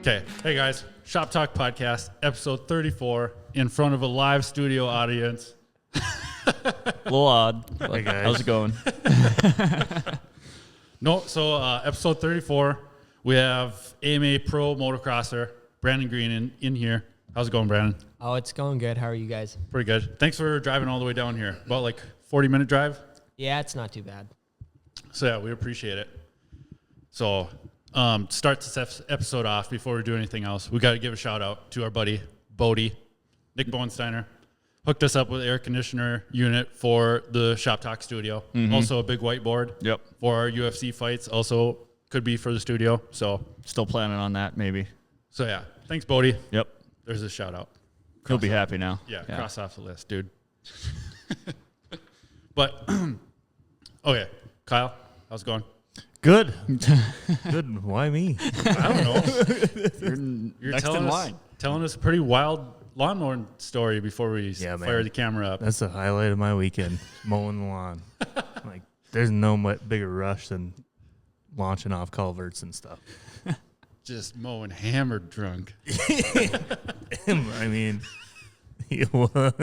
Okay. Hey, guys. Shop Talk Podcast, episode 34, in front of a live studio audience. A little odd. Hey, guys. How's it going? Episode 34, we have AMA Pro Motocrosser, Brandon Green, in here. How's it going, Brandon? Oh, it's going good. How are you guys? Pretty good. Thanks for driving all the way down here. About like 40-minute drive? Yeah, it's not too bad. So, yeah, we appreciate it. So, start this episode off before we do anything else. We got to give a shout out to our buddy, Bodie, Nick Bowensteiner. Hooked us up with air conditioner unit for the Shop Talk studio. Mm-hmm. Also a big whiteboard for our UFC fights. Also could be for the studio. So still planning on that, maybe. So, yeah. Thanks, Bodie. Yep. There's a shout out. He'll be happy now. Yeah, cross off the list, dude. But, okay, Kyle, how's it going? Good. Good. Why me? I don't know. You're next telling in us, line. telling us a pretty wild lawnmower story before we fire the camera up. That's the highlight of my weekend, mowing the lawn. Like, there's no bigger rush than launching off culverts and stuff. Just mowing hammered drunk. I mean, what?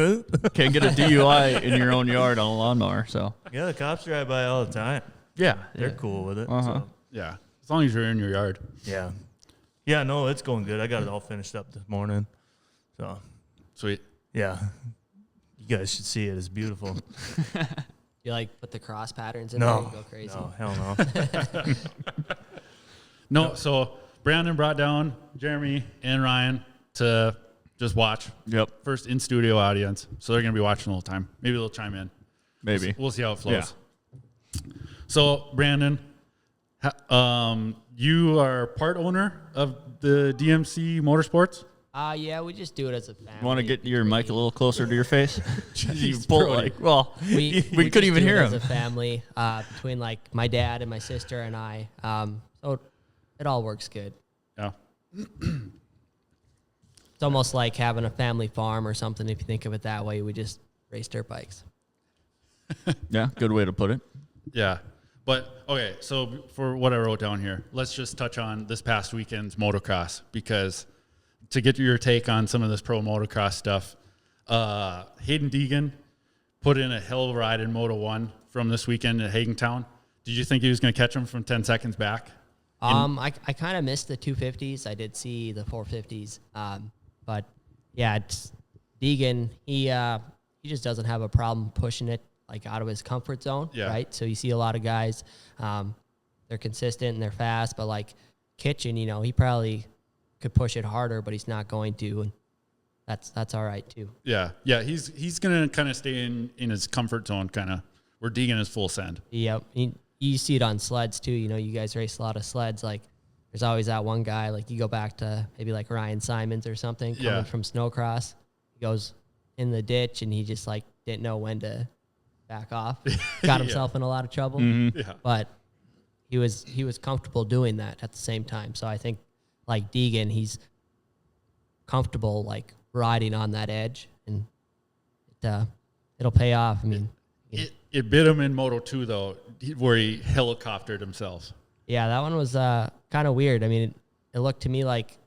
Can't get a DUI in your own yard on a lawnmower, so. Yeah, the cops drive by all the time. Yeah. They're cool with it. Uh-huh. So. Yeah, as long as you're in your yard. Yeah. Yeah, no, it's going good. I got it all finished up this morning. So. Sweet. Yeah. You guys should see it. It's beautiful. You like put the cross patterns in there and go crazy? No, hell no. No, so Brandon brought down Jeremy and Ryan to just watch. Yep. First in-studio audience. So they're going to be watching the whole time. Maybe they'll chime in. Maybe. We'll see how it flows. Yeah. So, Brandon, you are part owner of the DMC Motorsports? Yeah, we just do it as a family. You want to get your mic a little closer to your face? You Jeez, pull Brody. we couldn't even hear him. him. As a family, between like my dad and my sister and I, so it all works good. Yeah. It's almost like having a family farm or something. If you think of it that way, we just race dirt bikes. Yeah, good way to put it. Yeah. But, okay, so for what I wrote down here, let's just touch on this past weekend's motocross, because to get your take on some of this pro motocross stuff, Hayden Deegan put in a hell of a ride in Moto 1 from this weekend at Hagentown. Did you think he was going to catch him from 10 seconds back? I kind of missed the 250s. I did see the 450s. But, yeah, it's Deegan, he just doesn't have a problem pushing it like out of his comfort zone, right? So you see a lot of guys, they're consistent and they're fast, but like Kitchen, he probably could push it harder, but he's not going to, and that's all right too. Yeah, he's gonna kind of stay in his comfort zone, kind of where Deegan is full send. Yep, you see it on sleds too. You guys race a lot of sleds. Like there's always that one guy. Like you go back to maybe like Ryan Simons or something coming from snowcross. He goes in the ditch and he just like didn't know when to back off. Got himself in a lot of trouble. Mm-hmm. Yeah. But he was comfortable doing that at the same time. So I think like Deegan, he's comfortable like riding on that edge, and it'll pay off. I mean, it bit him in Moto 2 though, where he helicoptered himself. Yeah, that one was kind of weird. I mean, it looked to me like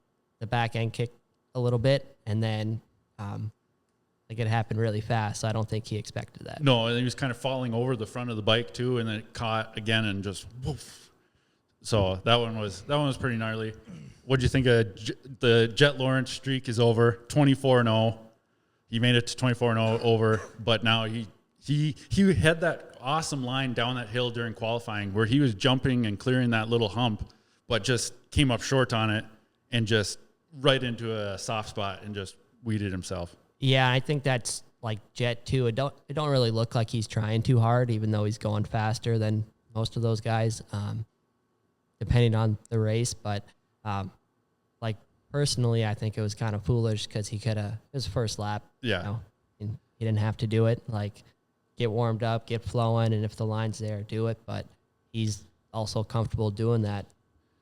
the back end kicked a little bit, and then like it happened really fast. So I don't think he expected that. No, and he was kind of falling over the front of the bike too, and then it caught again and just woof. So that one was pretty gnarly. What'd you think of the Jet Lawrence streak? Is over, 24-0. He made it to 24-0 over, but now he had that awesome line down that hill during qualifying where he was jumping and clearing that little hump, but just came up short on it and just right into a soft spot and just weeded himself. Yeah, I think that's like Jet too. It don't really look like he's trying too hard, even though he's going faster than most of those guys, depending on the race. But like personally, I think it was kind of foolish because he could have his first lap. Yeah, and he didn't have to do it. Like get warmed up, get flowing, and if the line's there, do it. But he's also comfortable doing that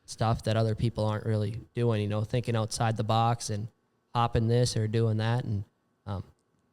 stuff that other people aren't really doing. Thinking outside the box and hopping this or doing that, and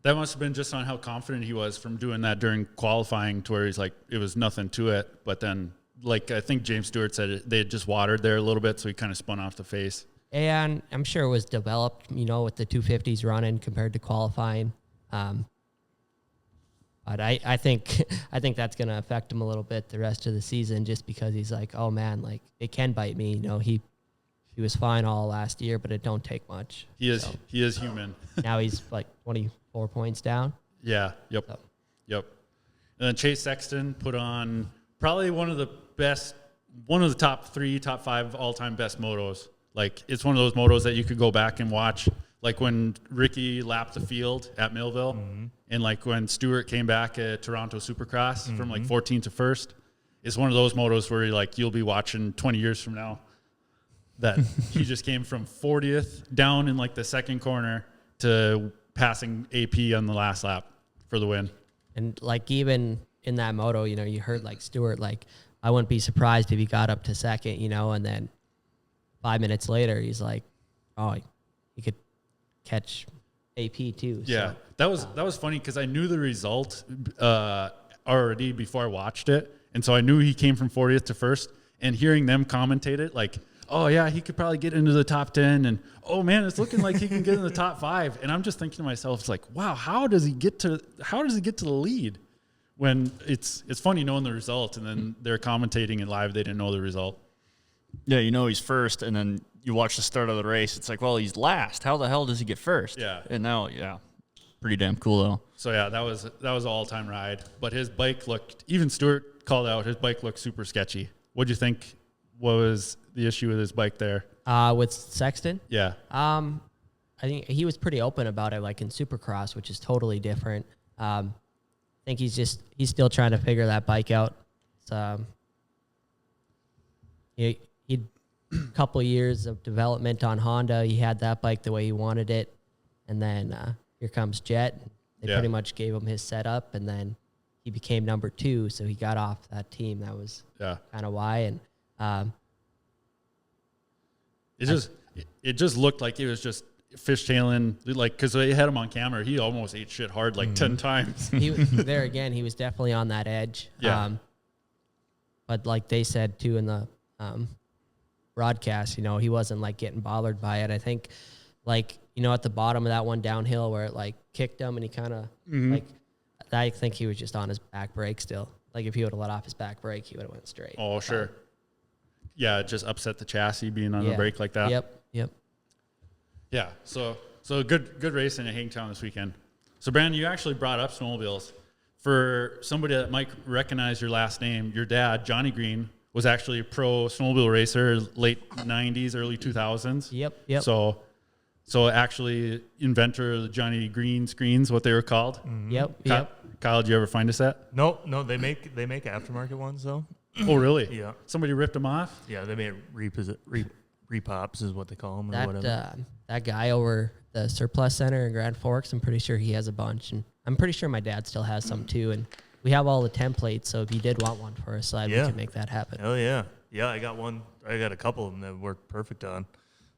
that must have been just on how confident he was from doing that during qualifying, to where he's like, it was nothing to it. But then, like I think James Stewart said, they had just watered there a little bit, so he kind of spun off the face. And I'm sure it was developed, with the 250s running compared to qualifying. But I think that's going to affect him a little bit the rest of the season, just because he's like, oh man, like it can bite me. He was fine all last year, but it don't take much. He is human. Now he's like 24 points down. Yeah. Yep. So. Yep. And then Chase Sexton put on probably one of the top 5 all-time best motos. Like, it's one of those motos that you could go back and watch, like when Ricky lapped the field at Millville, and like when Stewart came back at Toronto Supercross from like 14th to 1st. It's one of those motos where you'll be watching 20 years from now that he just came from 40th down in like the second corner to passing AP on the last lap for the win. And like even in that moto, you heard like Stewart, like, I wouldn't be surprised if he got up to second, and then 5 minutes later he's like, oh, he could catch AP too. Yeah, so, that was funny because I knew the result already before I watched it, and so I knew he came from 40th to 1st. And hearing them commentate it, like, oh yeah, he could probably get into the top 10, and oh man, it's looking like he can get in the top 5. And I'm just thinking to myself, it's like, wow, how does he get to the lead? When it's funny knowing the result, and then they're commentating it live, they didn't know the result. Yeah, he's first, and then you watch the start of the race. It's like, well, he's last. How the hell does he get first? Yeah. And now, pretty damn cool though. So yeah, that was an all-time ride. But his bike looked, even Stewart called out, his bike looked super sketchy. What'd you think? What was the issue with his bike there? With Sexton? Yeah. I think he was pretty open about it, like in Supercross, which is totally different. I think he's still trying to figure that bike out. It's, he'd a couple of years of development on Honda. He had that bike the way he wanted it. And then here comes Jet. They pretty much gave him his setup, and then he became number 2, so he got off that team. That was kind of why. And it just looked like he was just fishtailing, like, because they had him on camera. He almost ate shit hard like 10 times. He was definitely on that edge. Yeah. But like they said too in the broadcast, he wasn't like getting bothered by it. I think like, at the bottom of that one downhill where it like kicked him and he kind of like, I think he was just on his back brake still. Like if he would have let off his back brake, he would have went straight. Oh, sure. Yeah, it just upset the chassis being on the brake like that. Yep. Yeah, so good racing at Hangtown this weekend. So Brandon, you actually brought up snowmobiles. For somebody that might recognize your last name, your dad, Johnny Green, was actually a pro snowmobile racer, late 90s, early 2000s. Yep. So actually inventor of the Johnny Green screens, what they were called. Yep. Kyle, did you ever find a set? No, they make aftermarket ones though. Oh, really? Yeah. Somebody ripped them off? Yeah, they made repops is what they call them or whatever. That guy over the Surplus Center in Grand Forks, I'm pretty sure he has a bunch, and I'm pretty sure my dad still has some too. And we have all the templates, so if you did want one for a sled, we can make that happen. Oh yeah, I got one. I got a couple of them that work perfect on.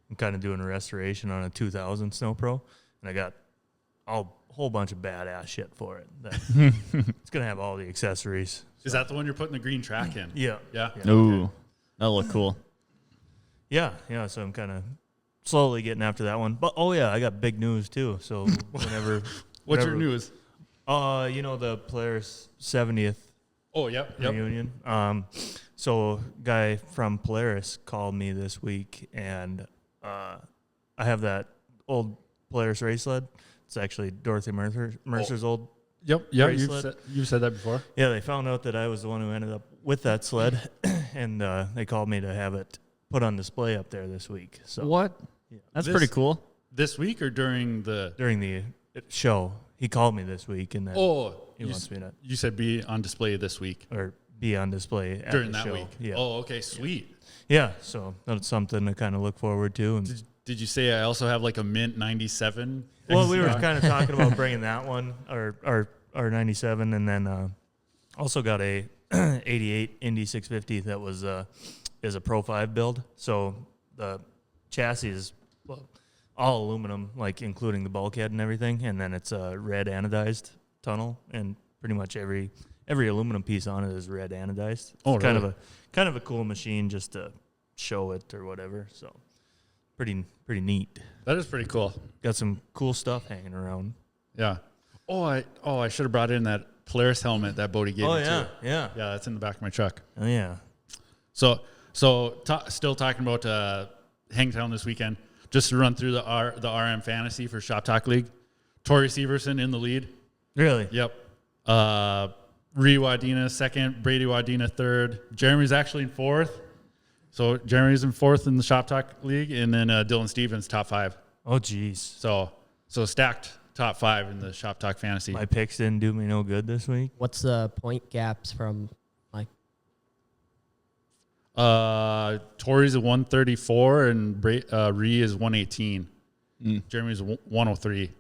I'm kind of doing a restoration on a 2000 Snow Pro, and I got a whole bunch of badass shit for it. It's gonna have all the accessories. Is that the one you're putting the green track in? Yeah. Ooh, that'll look cool. Yeah. So I'm kind of slowly getting after that one. But I got big news too. So What's your news? The Polaris 70th reunion. So guy from Polaris called me this week, and I have that old Polaris race sled. It's actually Dorothy Mercer's old. Yep. Yeah, you've said that before. Yeah, they found out that I was the one who ended up with that sled, and they called me to have it put on display up there this week. So What? Yeah. That's pretty cool. This week or during the show? He called me this week, and then he wants me to. You said be on display this week Or be on display at during the that show. week. Yeah. Oh, okay, sweet. Yeah, so that's something to kind of look forward to. And Did you say I also have like a mint 97? well, we were kind of talking about bringing that one, or 97, and then also got a 88 Indy 650 that was is a Pro 5 build. So the chassis is all aluminum, like including the bulkhead and everything, and then it's a red anodized tunnel, and pretty much every aluminum piece on it is red anodized. Oh, it's really? kind of a cool machine just to show it or whatever. So pretty neat. That is pretty cool. Got some cool stuff hanging around. Yeah. I should have brought in that Polaris helmet that Bodie gave me too. Yeah. Yeah, that's in the back of my truck. Oh yeah. So still talking about Hangtown this weekend. Just to run through the RM Fantasy for Shop Talk League. Tori Severson in the lead. Really? Yep. Ree Wadena second, Brady Wadena third. Jeremy's actually in fourth. So Jeremy's in fourth in the Shop Talk League, and then Dylan Stevens top 5. Oh geez. So stacked top 5 in the Shop Talk Fantasy. My picks didn't do me no good this week. What's the point gaps from like? Tori's a 134 and Ree is 118. Jeremy's 103,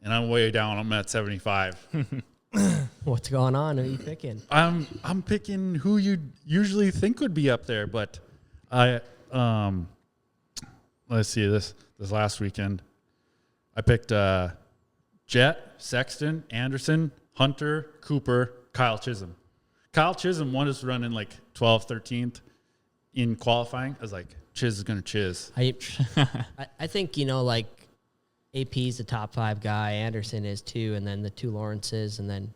and I'm way down. I'm at 75. What's going on? Who are you picking? I'm picking who you usually think would be up there, but I let's see this last weekend. I picked Jet, Sexton, Anderson, Hunter, Cooper, Kyle Chisholm. Kyle Chisholm won us running like 12th, 13th in qualifying. I was like, Chiz is gonna chiz. I think, you know, like AP's the top 5 guy, Anderson is 2, and then the 2 Lawrences, and then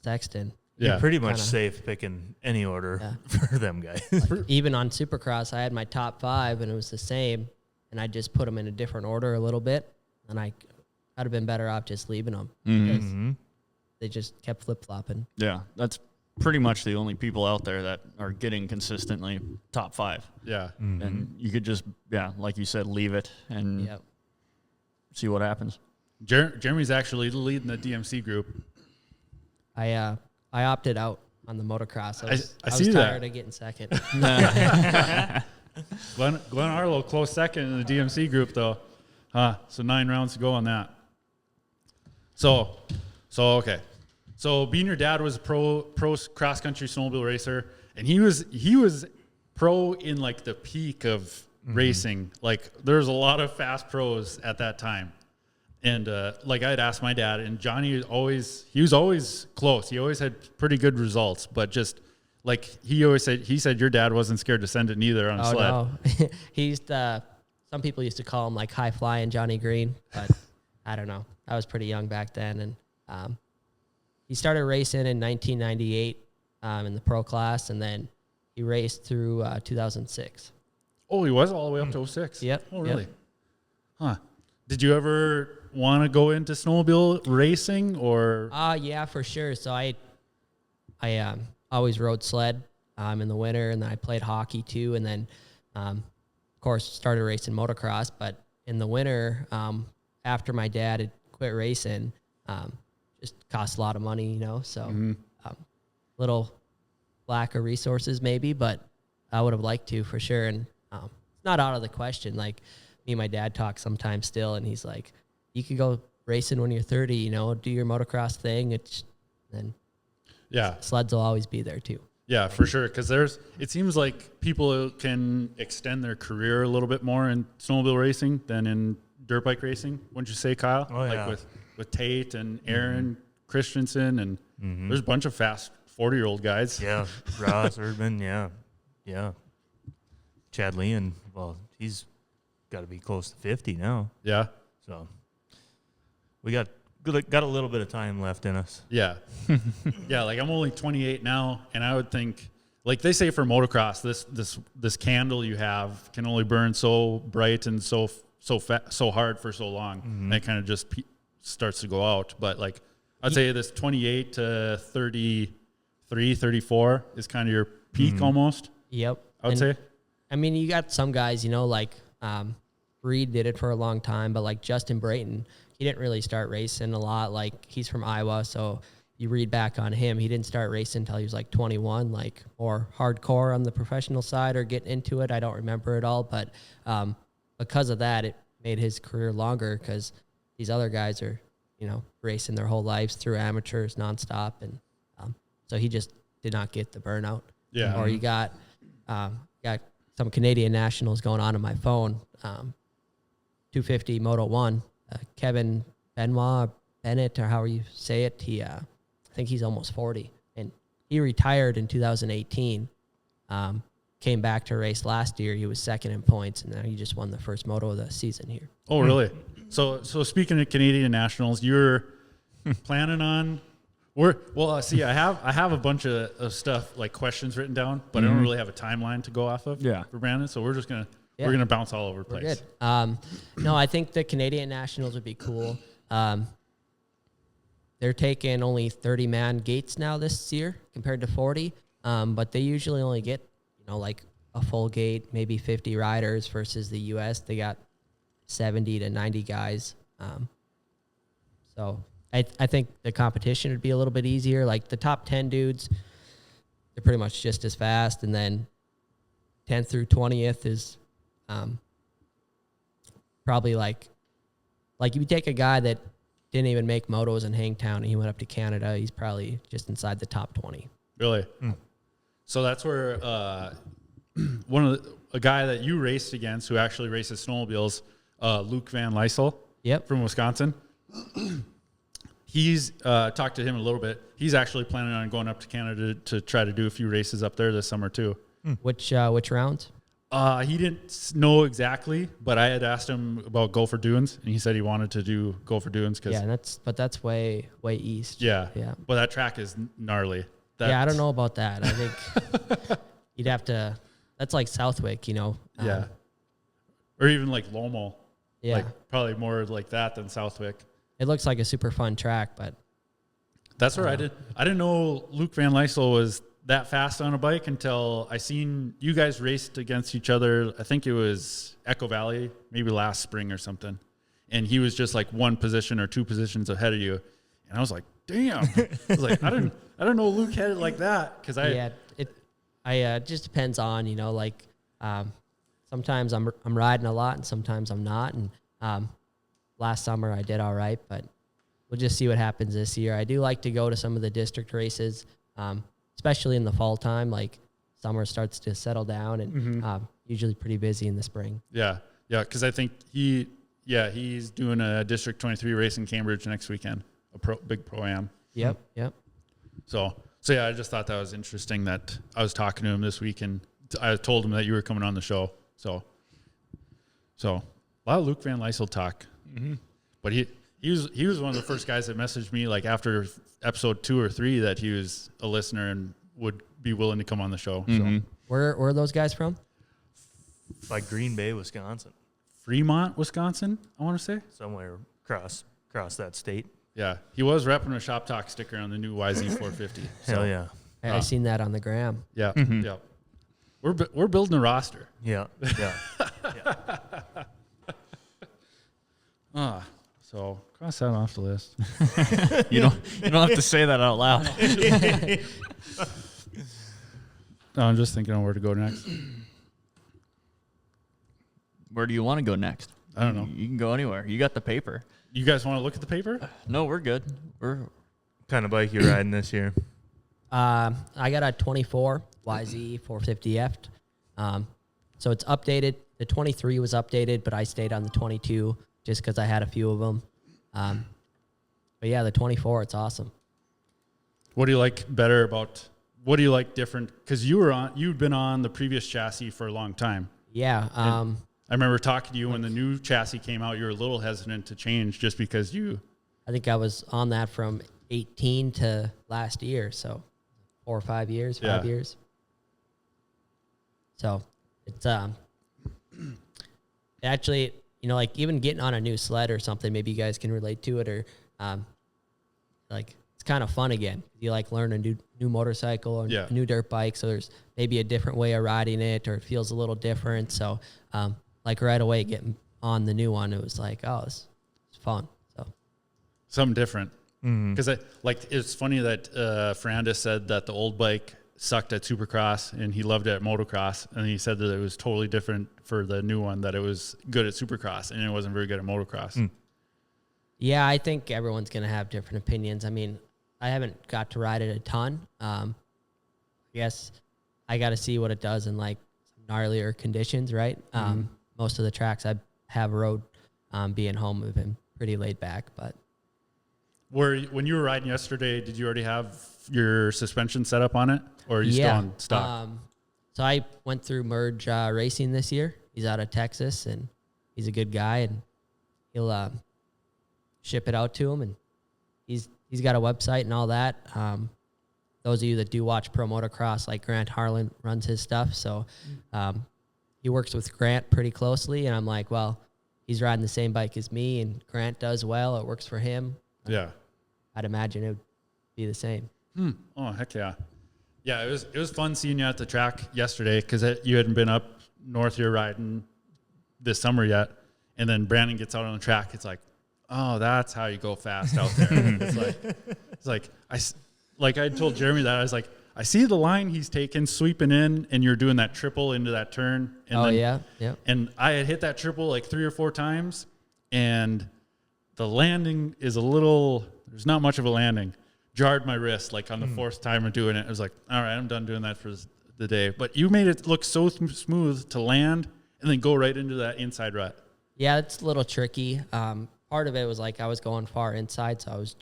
Sexton. Yeah, You're pretty much kinda safe picking any order for them guys. Even on Supercross, I had my top 5, and it was the same, and I just put them in a different order a little bit, and I'd have been better off just leaving them because they just kept flip-flopping. Yeah, that's pretty much the only people out there that are getting consistently top 5. yeah. And you could just, like you said, leave it and see what happens. Jeremy's actually leading the DMC group. I opted out on the motocross. I was see tired that. of getting second. Glenn Arlo close second in the DMC group though. So 9 rounds to go on that. So okay. So being your dad was a pro cross country snowmobile racer, and he was pro in like the peak of racing. Like there's a lot of fast pros at that time. And like I'd asked my dad, and Johnny he was always close. He always had pretty good results, but just like he said your dad wasn't scared to send it neither on a sled. No. He used some people used to call him like high flying Johnny Green, but I don't know. I was pretty young back then, and he started racing in 1998 in the pro class, and then he raced through 2006. Oh, he was all the way up to 06? Yep. Oh, really? Yep. Huh. Did you ever want to go into snowmobile racing or? Yeah, for sure. So I always rode sled in the winter, and then I played hockey too, and then of course started racing motocross. But in the winter, after my dad had quit racing, just cost a lot of money, you know. So little lack of resources maybe, but I would have liked to for sure. And it's not out of the question. Like me and my dad talk sometimes still, and he's like, you could go racing when you're 30, you know, do your motocross thing. Then sleds will always be there too. Yeah, for sure. Because it seems like people can extend their career a little bit more in snowmobile racing than in dirt bike racing. Wouldn't you say, Kyle? Oh, yeah. Like with Tate and Aaron Christensen, and there's a bunch of fast 40-year-old guys. Yeah, Ross Erdman, yeah. Chad Leon, well, he's got to be close to 50 now. Yeah. So we got a little bit of time left in us. Yeah. Yeah, like I'm only 28 now, and I would think, like they say for motocross, this candle you have can only burn so bright and so hard for so long, and it kind of just starts to go out. But like I'd say this 28 to 33, 34 is kind of your peak almost. Yep. I would say. I mean, you got some guys, you know, like Reed did it for a long time, but like Justin Brayton, he didn't really start racing a lot. Like he's from Iowa, so you read back on him, he didn't start racing until he was like 21, like more hardcore on the professional side or getting into it. I don't remember it all, but because of that, it made his career longer because these other guys are, you know, racing their whole lives through amateurs nonstop, and so he just did not get the burnout. Yeah. Or you got some Canadian nationals going on my phone. 250 Moto 1, Kevin Bennett, or however you say it. I think he's almost 40, and he retired in 2018. Came came back to race last year. He was second in points, and now he just won the first moto of the season here. Oh, really? So speaking of Canadian Nationals, you're planning on see, I have a bunch of stuff like questions written down, but I don't really have a timeline to go off of for Brandon. So we're just gonna we're gonna bounce all over the place. Good. No, I think the Canadian Nationals would be cool. They're taking only 30-man gates now this year compared to 40, but they usually only get like a full gate, maybe 50 riders versus the U.S. They got 70 to 90 guys. So I think the competition would be a little bit easier. Like the top 10 dudes, they're pretty much just as fast. And then 10th through 20th is probably like if you take a guy that didn't even make motos in Hangtown and he went up to Canada, he's probably just inside the top 20. Really? So that's where a guy that you raced against who actually races snowmobiles, Luke Van Lysel from Wisconsin. He's talked to him a little bit. He's actually planning on going up to Canada to try to do a few races up there this summer too. Which rounds? He didn't know exactly, but I had asked him about Gopher Dunes, and he said he wanted to do Gopher Dunes that's way east. Yeah. But that track is gnarly. I don't know about that. I think you'd have to. That's like Southwick, yeah. Or even like Lomo. Yeah. Like probably more like that than Southwick. It looks like a super fun track, but that's where I didn't know Luke Van Lysel was that fast on a bike until I seen you guys raced against each other. I think it was Echo Valley, maybe last spring or something. And he was just like one position or two positions ahead of you. And I was like, damn. I was like, I don't know Luke had it like that. Cause it just depends on, sometimes I'm riding a lot and sometimes I'm not. And, last summer I did all right, but we'll just see what happens this year. I do like to go to some of the district races, especially in the fall time. Like summer starts to settle down and usually pretty busy in the spring. Yeah. Because I think he's doing a District 23 race in Cambridge next weekend, big pro-am. Yep. So yeah, I just thought that was interesting that I was talking to him this week and I told him that you were coming on the show. So a lot of Luke Van Lysel talk. But he was one of the first guys that messaged me like after episode 2 or 3 that he was a listener and would be willing to come on the show. So Where are those guys from? By Green Bay, Wisconsin. Fremont, Wisconsin, I want to say. Somewhere across that state. Yeah, he was repping a Shop Talk sticker on the new YZ450. Hell yeah. I seen that on the gram. Yeah, yeah. We're building a roster. Yeah. So cross that off the list. You don't have to say that out loud. No, I'm just thinking on where to go next. Where do you want to go next? I don't know. You can go anywhere. You got the paper. You guys want to look at the paper? No, we're good. What kind of bike you riding this year? I got a 24 YZ 450F. So it's updated. The 23 was updated, but I stayed on the 22 just because I had a few of them. But yeah, the 24, it's awesome. What do you like better about? What do you like different? Because you'd been on the previous chassis for a long time. Yeah. I remember talking to you when the new chassis came out. You were a little hesitant to change just because I think I was on that from 18 to last year, so 4 or 5 years, 5 years. So it's actually, like even getting on a new sled or something, maybe you guys can relate to it, or like it's kind of fun again. You like learn a new motorcycle or a new dirt bike, so there's maybe a different way of riding it, or it feels a little different. So like right away getting on the new one, it was like, oh, it's fun. So something different. Because it's funny that Ferrandis said that the old bike sucked at Supercross and he loved it at motocross, and he said that it was totally different for the new one, that it was good at Supercross and it wasn't very good at motocross. Yeah, I think everyone's gonna have different opinions. I mean, I haven't got to ride it a ton. I guess I got to see what it does in like some gnarlier conditions, right? Most of the tracks I have rode being home have been pretty laid back, but when you were riding yesterday, did you already have your suspension set up on it, or are you still on stock? So I went through Merge Racing this year. He's out of Texas, and he's a good guy, and he'll ship it out to him. And he's got a website and all that. Those of you that do watch Pro Motocross, like Grant Harlan runs his stuff. So he works with Grant pretty closely, and I'm like, well, he's riding the same bike as me, and Grant does well. It works for him. Yeah. I'd imagine it would be the same. Oh, heck yeah. Yeah, it was fun seeing you at the track yesterday because you hadn't been up north here riding this summer yet. And then Brandon gets out on the track. It's like, oh, that's how you go fast out there. it's like I told Jeremy that. I was like, I see the line he's taking, sweeping in, and you're doing that triple into that turn. And yeah. And I had hit that triple like 3 or 4 times, and the landing is there's not much of a landing. Jarred my wrist like on the 4th time of doing it. I was like, all right, I'm done doing that for the day. But you made it look so smooth to land and then go right into that inside rut. Yeah, it's a little tricky. Part of it was like I was going far inside, so I was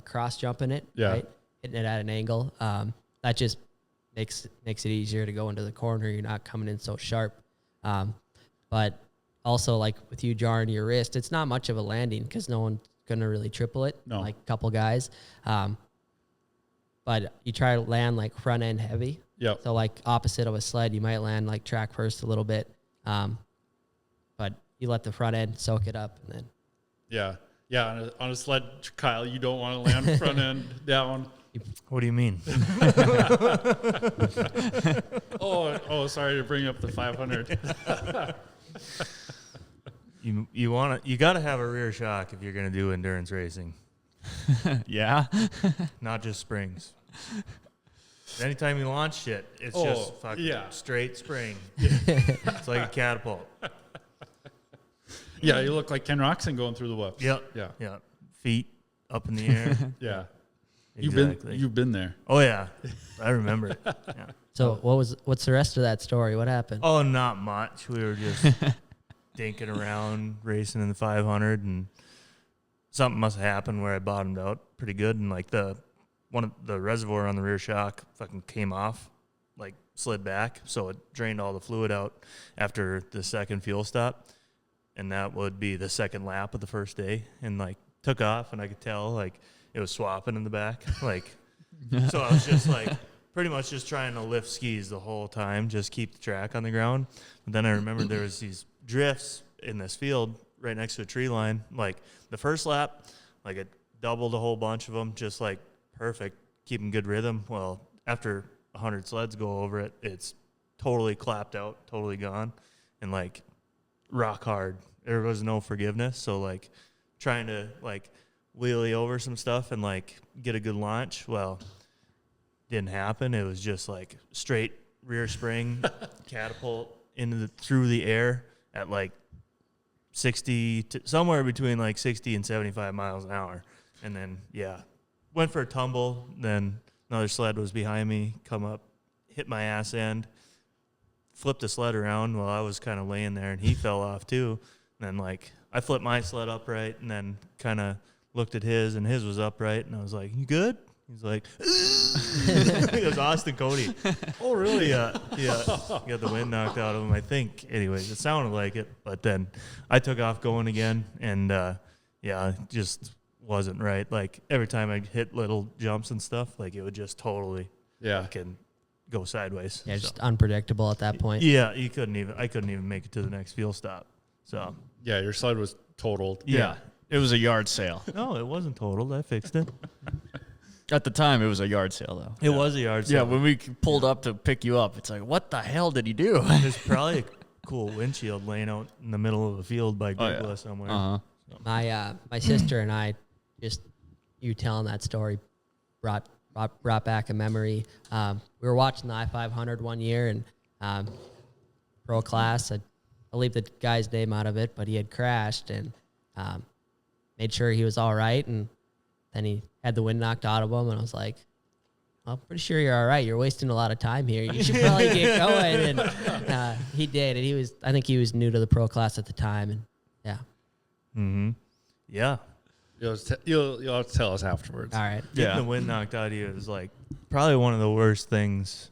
cross jumping it, right? Hitting it at an angle. That just makes it easier to go into the corner. You're not coming in so sharp. But also, like with you jarring your wrist, it's not much of a landing because no one's gonna really triple it. No. Like a couple guys. But you try to land like front end heavy. Yep. So like opposite of a sled, you might land like track first a little bit. But you let the front end soak it up, and then. Yeah. On a sled, Kyle, you don't want to land front end down. What do you mean? Oh, sorry to bring up the 500. You got to have a rear shock if you're going to do endurance racing. Yeah. Not just springs. Anytime you launch shit, it's just fucking straight spring. It's like a catapult. Yeah, you look like Ken Roxon going through the whoops. Yep. Yeah. Feet up in the air. Yeah. Exactly. You've been there. Oh yeah, I remember it. Yeah. So what's the rest of that story? What happened? Oh, not much. We were just dinking around, racing in the 500, and something must have happened where I bottomed out pretty good, and like the reservoir on the rear shock fucking came off, like slid back, so it drained all the fluid out after the second fuel stop, and that would be the second lap of the first day, and like took off, and I could tell like it was swapping in the back, like so I was just like pretty much just trying to lift skis the whole time, just keep the track on the ground. But then I remembered there was these drifts in this field right next to a tree line. Like the first lap, like it doubled a whole bunch of them, just like perfect, keeping good rhythm. Well, after 100 sleds go over it, it's totally clapped out, totally gone, and like rock hard. There was no forgiveness. So like trying to like wheelie over some stuff and like get a good launch, well, didn't happen. It was just like straight rear spring catapult through the air at like 60 to somewhere between like 60 and 75 miles an hour. And then went for a tumble. Then another sled was behind me, come up, hit my ass end, flipped the sled around while I was kind of laying there, and he fell off too. And then like I flipped my sled upright and then kind of looked at his, and his was upright, and I was like, "You good?" He's like, it was Austin Cody. Oh, really? Yeah. Got the wind knocked out of him, I think. Anyways, it sounded like it. But then I took off going again, and it just wasn't right. Like every time I hit little jumps and stuff, like it would just totally fucking go sideways. Yeah, just unpredictable at that point. Yeah, I couldn't even make it to the next fuel stop. So yeah, your sled was totaled. Yeah. It was a yard sale. No, it wasn't totaled. I fixed it. At the time, it was a yard sale, though. It was a yard Yeah, sale. when we pulled up to pick you up, it's like, what the hell did he do? There's probably a cool windshield laying out in the middle of a field by Grigla somewhere. Uh-huh. My sister and I, just you telling that story brought back a memory. We were watching the I-500 one year, and pro class, I'll leave the guy's name out of it, but he had crashed and made sure he was all right, and then he had the wind knocked out of him, and I was like, well, I'm pretty sure you're all right. You're wasting a lot of time here. You should probably get going. And he did, and I think he was new to the pro class at the time, and yeah. Mm-hmm. Yeah. You'll have to tell us afterwards. All right. Getting the wind knocked out of you is like probably one of the worst things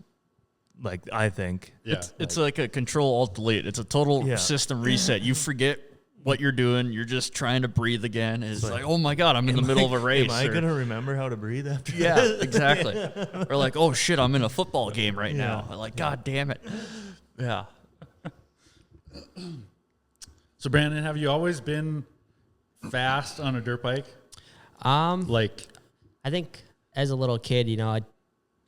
Like, I think. Yeah. It's like a Control-Alt-Delete. It's a total system reset. You forget what you're doing. You're just trying to breathe again. It's like, oh my God, I'm in the middle of a race. Am I going to remember how to breathe after Yeah, this? exactly. Or like, oh shit, I'm in a football game right now. Like, God damn it. Yeah. So Brandon, have you always been fast on a dirt bike? Like, I think as a little kid, you know,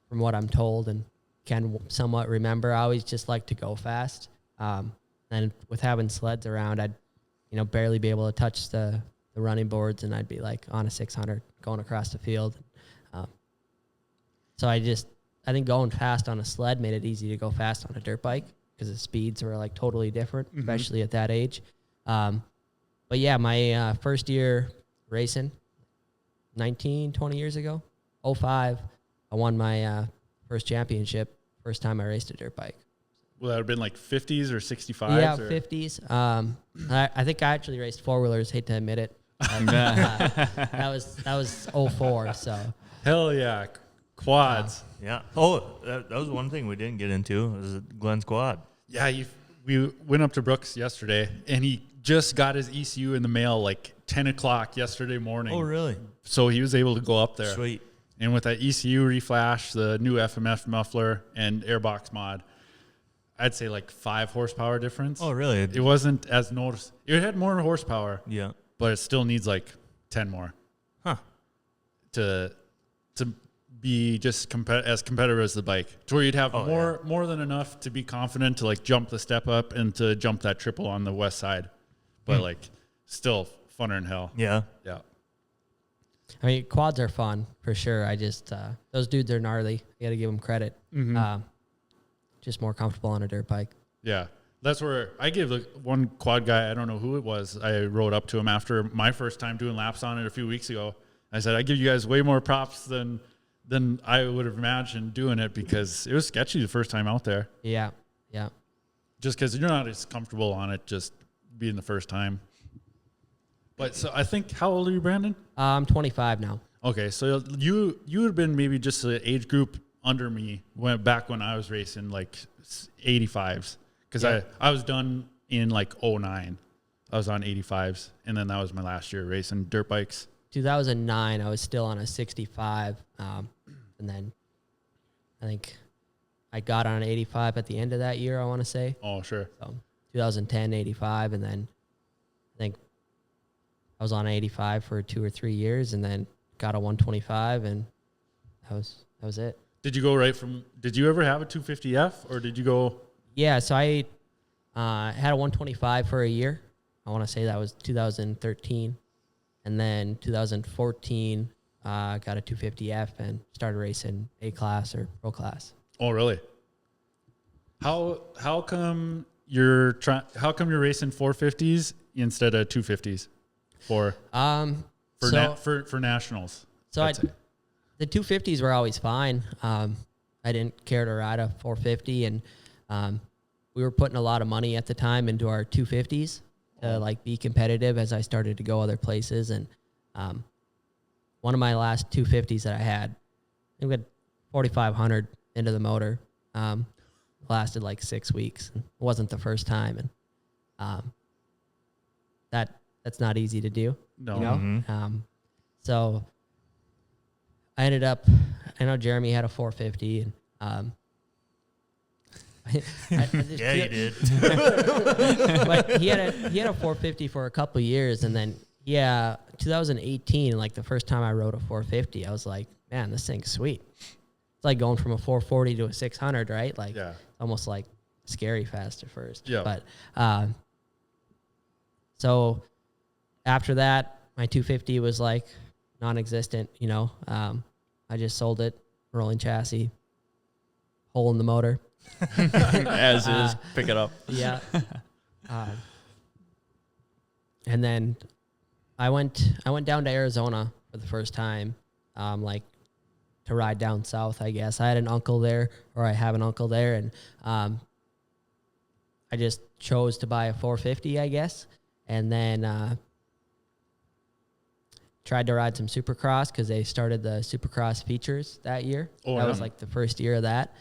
from what I'm told and can somewhat remember, I always just like to go fast. And with having sleds around, I'd, you know, barely be able to touch the running boards, and I'd be like on a 600 going across the field. So I think going fast on a sled made it easy to go fast on a dirt bike because the speeds were like totally different, especially at that age. But yeah, my first year racing, 20 years ago, 05, I won my first championship, first time I raced a dirt bike. Well, that would have been like 50s or 65s? Yeah, or? 50s. I think I actually raced four-wheelers, hate to admit it. That was 04, so. Hell yeah. Quads. Yeah. Oh, that was one thing we didn't get into, was Glenn's quad. Yeah, we went up to Brooks yesterday, and he just got his ECU in the mail like 10 o'clock yesterday morning. Oh, really? So he was able to go up there. Sweet. And with that ECU reflash, the new FMF muffler, and airbox mod, I'd say like 5 horsepower difference. Oh, really? It wasn't as noticeable. It had more horsepower. Yeah. But it still needs like 10 more. Huh. To be just as competitive as the bike. To where you'd have more than enough to be confident to like jump the step up and to jump that triple on the west side. But like still funner than hell. Yeah. Yeah. I mean, quads are fun for sure. I just those dudes are gnarly. You got to give them credit. Just more comfortable on a dirt bike. Yeah, that's where I give the one quad guy. I don't know who it was. I rode up to him after my first time doing laps on it a few weeks ago. I said, I give you guys way more props than I would have imagined doing it because it was sketchy the first time out there. Yeah, yeah. Just because you're not as comfortable on it, just being the first time. But so I think, how old are you, Brandon? I'm 25 now. Okay, so you would have been maybe just an age group under me back when I was racing like 85s because I was done in like 09. I was on 85s, and then that was my last year racing dirt bikes. 2009, I was still on a 65, and then I think I got on an 85 at the end of that year, I want to say. Oh, sure. So 2010, 85, and then I think I was on an 85 for 2 or 3 years, and then got a 125, and that was it. Did you go did you ever have a 250F, or did you go? Yeah, so I had a 125 for a year. I want to say that was 2013. And then 2014, got a 250F and started racing A-class or Pro class. Oh, really? How come you're racing 450s instead of 250s for nationals? So the 250s were always fine. I didn't care to ride a 450, and we were putting a lot of money at the time into our 250s to like be competitive as I started to go other places. And one of my last 250s that I had, I had 4,500 into the motor. Lasted like 6 weeks. It wasn't the first time, and that's not easy to do. No. You know? So I ended up, I know Jeremy had a 450, and Yeah, you did. but he had a 450 for a couple of years, and then 2018, like the first time I rode a 450, I was like, man, this thing's sweet. It's like going from a 440 to a 600, right? Like almost like scary fast at first. Yeah. But so after that, my 250 was like non-existent. You know, I just sold it, rolling chassis, hole in the motor. As is, pick it up. Yeah. And then I went down to Arizona for the first time, like to ride down south, I guess. I had an uncle there, or I have an uncle there, and I just chose to buy a 450, I guess, and then tried to ride some Supercross because they started the Supercross features that year. That was like the first year of that.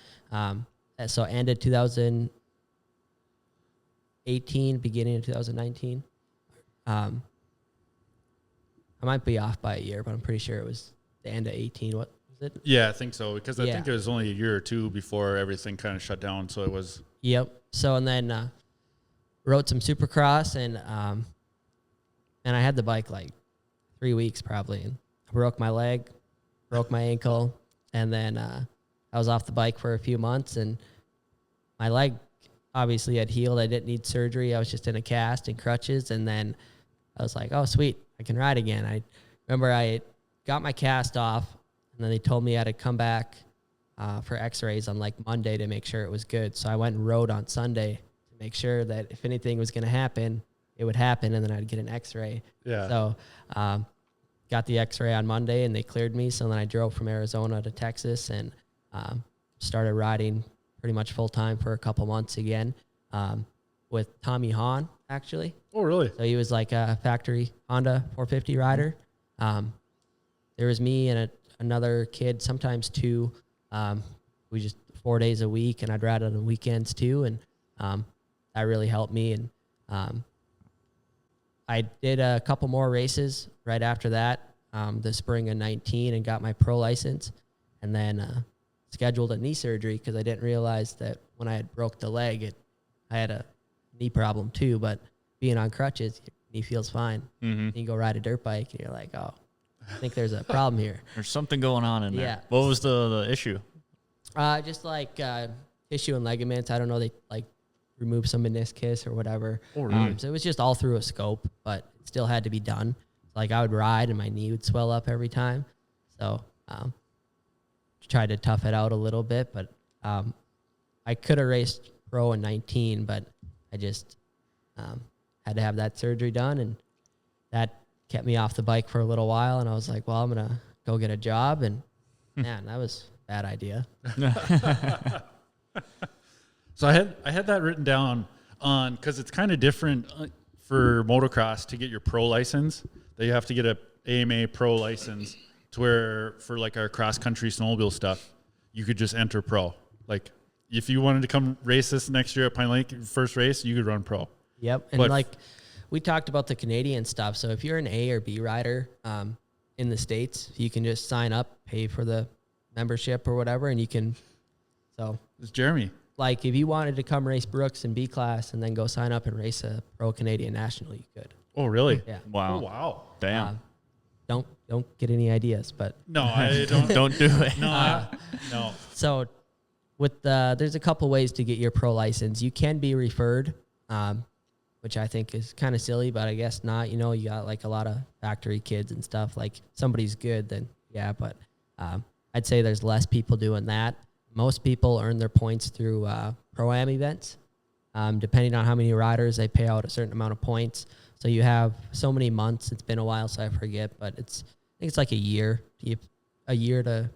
So ended 2018, beginning of 2019. I might be off by a year, but I'm pretty sure it was the end of 18. What was it? Yeah, I think so, because I Yeah. think it was only a year or two before everything kind of shut down. So it was. Yep. So and then rode some Supercross and I had the bike like 3 weeks probably, and I broke my leg, broke my ankle, and then I was off the bike for a few months, and my leg obviously had healed. I didn't need surgery. I was just in a cast and crutches, and then I was like, oh, sweet, I can ride again. I remember I got my cast off, and then they told me I had to come back for x-rays on like Monday to make sure it was good. So I went and rode on Sunday to make sure that if anything was going to happen, it would happen, and then I'd get an x-ray. Yeah. So got the x-ray on Monday, and they cleared me. So then I drove from Arizona to Texas and started riding pretty much full-time for a couple months again with Tommy Hahn, actually. Oh, really? So he was like a factory Honda 450 rider. There was me and another kid, sometimes two. We just 4 days a week, and I'd ride on the weekends too. And that really helped me. And I did a couple more races right after that, the spring of 19, and got my pro license. And then scheduled a knee surgery because I didn't realize that when I had broke the leg, I had a knee problem too. But being on crutches, your knee feels fine. Mm-hmm. You go ride a dirt bike, and you're like, oh, I think there's a problem here. There's something going on in there. Yeah. What was the issue? Just like tissue and ligaments. I don't know. They like remove some meniscus or whatever. Oh, really? So it was just all through a scope, but it still had to be done. Like I would ride and my knee would swell up every time. So tried to tough it out a little bit, but I could have raced pro in 19, but I just had to have that surgery done, and that kept me off the bike for a little while. And I was like, well, I'm going to go get a job. And man, that was a bad idea. So I had that written down on, because it's kind of different for motocross to get your pro license. That you have to get a AMA Pro license, to where for like our cross country snowmobile stuff, you could just enter pro. Like if you wanted to come race this next year at Pine Lake, first race, you could run pro. Yep. And But- like we talked about the Canadian stuff. So if you're an A or B rider in the States, you can just sign up, pay for the membership or whatever, and you can. So It's Jeremy. like if you wanted to come race Brooks in B class and then go sign up and race a pro Canadian national, you could. Oh, really? Yeah. Wow. Oh, wow. Damn. Don't get any ideas, but No, I don't. Don't do it. No, no. so with there's a couple ways to get your pro license. You can be referred, which I think is kind of silly, but I guess not. You know, you got like a lot of factory kids and stuff. Like somebody's good, then yeah. But I'd say there's less people doing that. Most people earn their points through Pro-Am events. Depending on how many riders, they pay out a certain amount of points. So you have so many months. It's been a while, so I forget, but I think it's like a year. You have a year to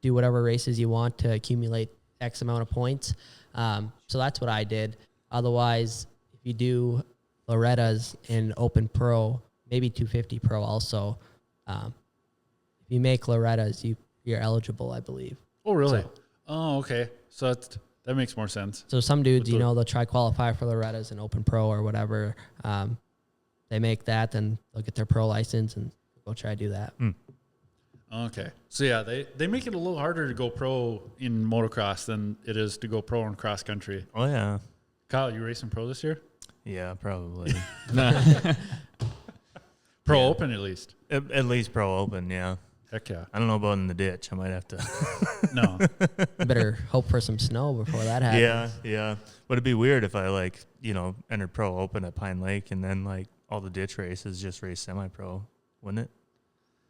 do whatever races you want to accumulate X amount of points. So that's what I did. Otherwise, if you do Loretta's in Open Pro, maybe 250 Pro also, if you make Loretta's, you're eligible, I believe. Oh, really? So- Oh, okay. So that makes more sense. So some dudes, With the- they'll try qualify for Loretta's and Open Pro or whatever. They make that, then they'll get their pro license and go try to do that. Okay. So yeah, they make it a little harder to go pro in motocross than it is to go pro in cross country. Oh yeah, Kyle, you racing pro this year? yeah, probably. Pro Yeah. Open at least. At least pro open, yeah. Heck yeah. I don't know about in the ditch. I might have to. No. You better hope for some snow before that happens. yeah. But it'd be weird if I entered pro open at Pine Lake and then like all the ditch races just race semi-pro, wouldn't it?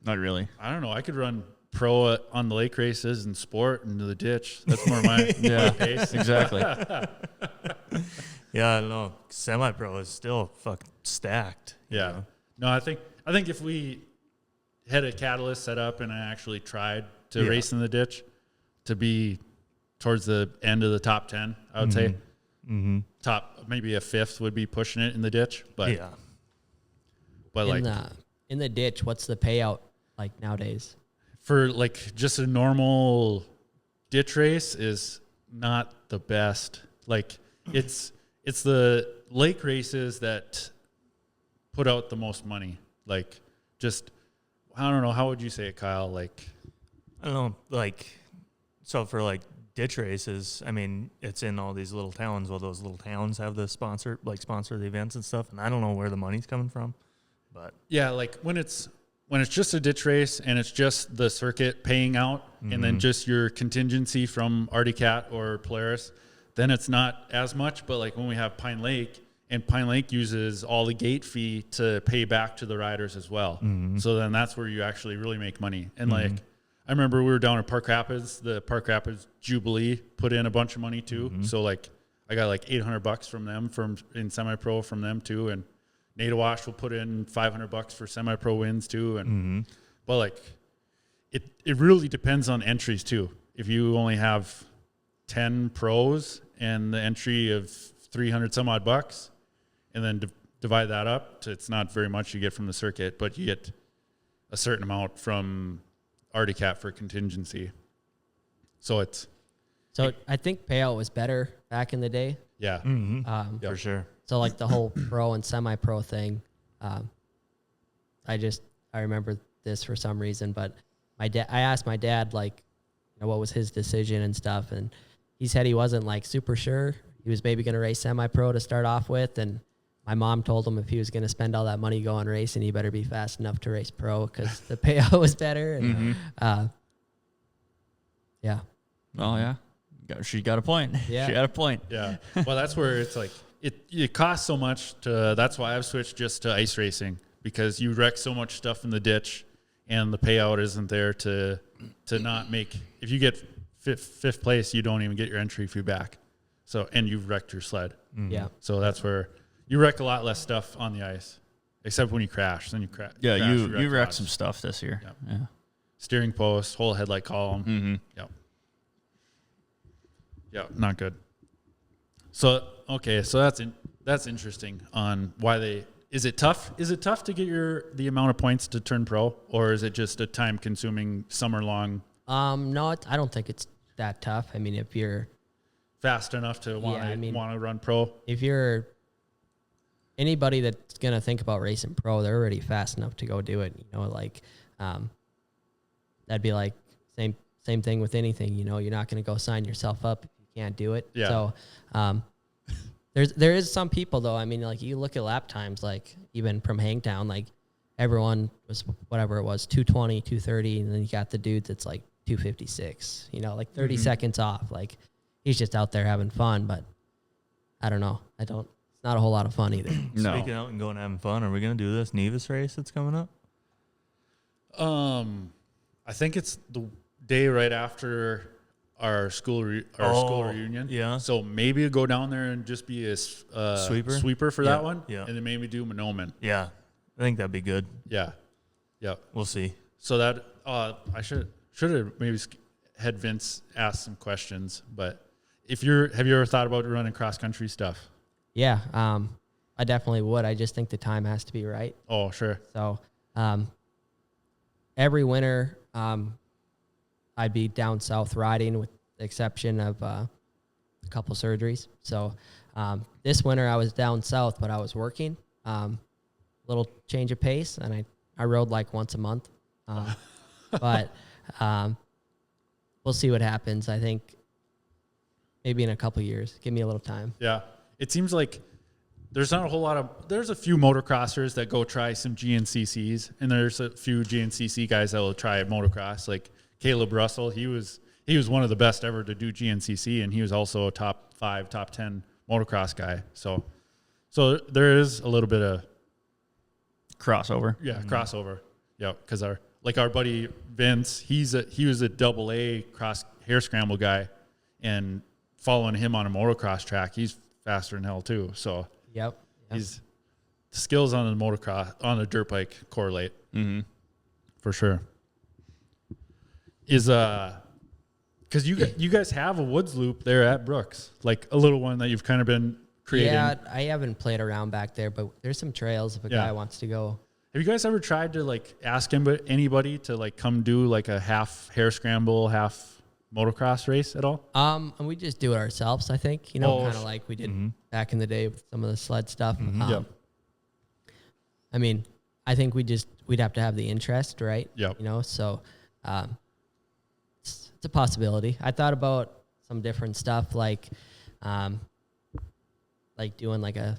Not really. I don't know. I could run pro on the lake races and sport into the ditch. That's more my Yeah. pace. Exactly. Yeah, I don't know. Semi-pro is still fucking stacked. you Yeah. know? No, I think if we had a catalyst set up and I actually tried to Yeah. race in the ditch to be towards the end of the top 10, I would say Mm-hmm. top, maybe a fifth would be pushing it in the ditch. But, Yeah. but like In the ditch, what's the payout like nowadays? for like just a normal ditch race is not the best. Like it's the lake races that put out the most money. Like just, I don't know. How would you say it, Kyle? Like, I don't know. Like, so for like ditch races, I mean, it's in all these little towns. Well, those little towns have the sponsor the events and stuff. And I don't know where the money's coming from, but yeah, like when it's just a ditch race and it's just the circuit paying out and then just your contingency from Artie Cat or Polaris, then it's not as much. But like when we have Pine Lake, and Pine Lake uses all the gate fee to pay back to the riders as well. So then that's where you actually really make money. And like, I remember we were down at Park Rapids, the Park Rapids Jubilee put in a bunch of money too. So like I got like $800 from them in semi-pro from them too. And Nadawash will put in $500 for semi-pro wins too. And, but like it really depends on entries too. If you only have 10 pros and the entry of 300 some odd bucks, and then divide that up, it's not very much you get from the circuit, but you get a certain amount from Artie Cat for contingency. So I think payout was better back in the day. Yeah. for sure. So like the whole pro and semi-pro thing, I remember this for some reason, but I asked my dad like, what was his decision and stuff, and he said he wasn't like super sure. He was maybe going to race semi-pro to start off with, and my mom told him if he was going to spend all that money going racing, he better be fast enough to race pro because the payout was better. And, yeah. Oh, yeah. She got a point. Yeah. She got a point. Yeah. Well, that's where it's like, it costs so much that's why I've switched just to ice racing, because you wreck so much stuff in the ditch and the payout isn't there to not make, if you get fifth place, you don't even get your entry fee back. So, and you've wrecked your sled. Yeah. So that's where you wreck a lot less stuff on the ice, except when you crash. Then you crash. Yeah, you wreck wrecked some stuff this year. Yep. Yeah. Steering post, whole headlight column. Yep. Yep, not good. So, okay, so that's interesting on why is it tough? Is it tough to get the amount of points to turn pro, or is it just a time-consuming, summer-long? No, I don't think it's that tough. I mean, if you're fast enough to want to run pro. If you're anybody that's gonna think about racing pro, they're already fast enough to go do it. You know, like that'd be like same thing with anything. You know, you're not gonna go sign yourself up if you can't do it. Yeah. So there is some people though. I mean, like you look at lap times, like even from Hangtown, like everyone was whatever it was, 220, 230, and then you got the dude that's like 256. You know, like 30 seconds off. Like he's just out there having fun, but I don't know. It's not a whole lot of fun either. No. Speaking out and going and having fun, are we going to do this Nevis race that's coming up? I think it's the day right after our school reunion. Yeah. So maybe go down there and just be a sweeper for that one. Yeah. And then maybe do Monoman. Yeah. I think that'd be good. Yeah. Yeah. We'll see. So that I should have maybe had Vince ask some questions, but have you ever thought about running cross country stuff? Yeah, I definitely would. I just think the time has to be right. Oh, sure. So every winter, I'd be down south riding with the exception of a couple surgeries. So this winter I was down south, but I was working. Little change of pace, and I rode like once a month. But we'll see what happens. I think maybe in a couple years. Give me a little time. Yeah. It seems like there's not a whole lot there's a few motocrossers that go try some GNCCs, and there's a few GNCC guys that will try motocross. Like Caleb Russell, he was one of the best ever to do GNCC, and he was also a top 5, top 10 motocross guy. So there is a little bit of crossover. Yeah, crossover. Yeah, because our buddy Vince, he was a AA cross hair scramble guy, and following him on a motocross track, he's faster than hell too. So Yep. He's skills on the motocross on the dirt bike correlate for sure. Is because you guys have a woods loop there at Brooks, like a little one that you've kind of been creating. Yeah, I haven't played around back there, but there's some trails if a guy wants to go. Have you guys ever tried to like ask anybody to like come do like a half hair scramble, half motocross race at all? And we just do it ourselves, I think, you know, Oh, kind of like we did back in the day with some of the sled stuff. Yep. I mean, I think we'd have to have the interest, right? Yep. You know, so it's a possibility. I thought about some different stuff like doing like a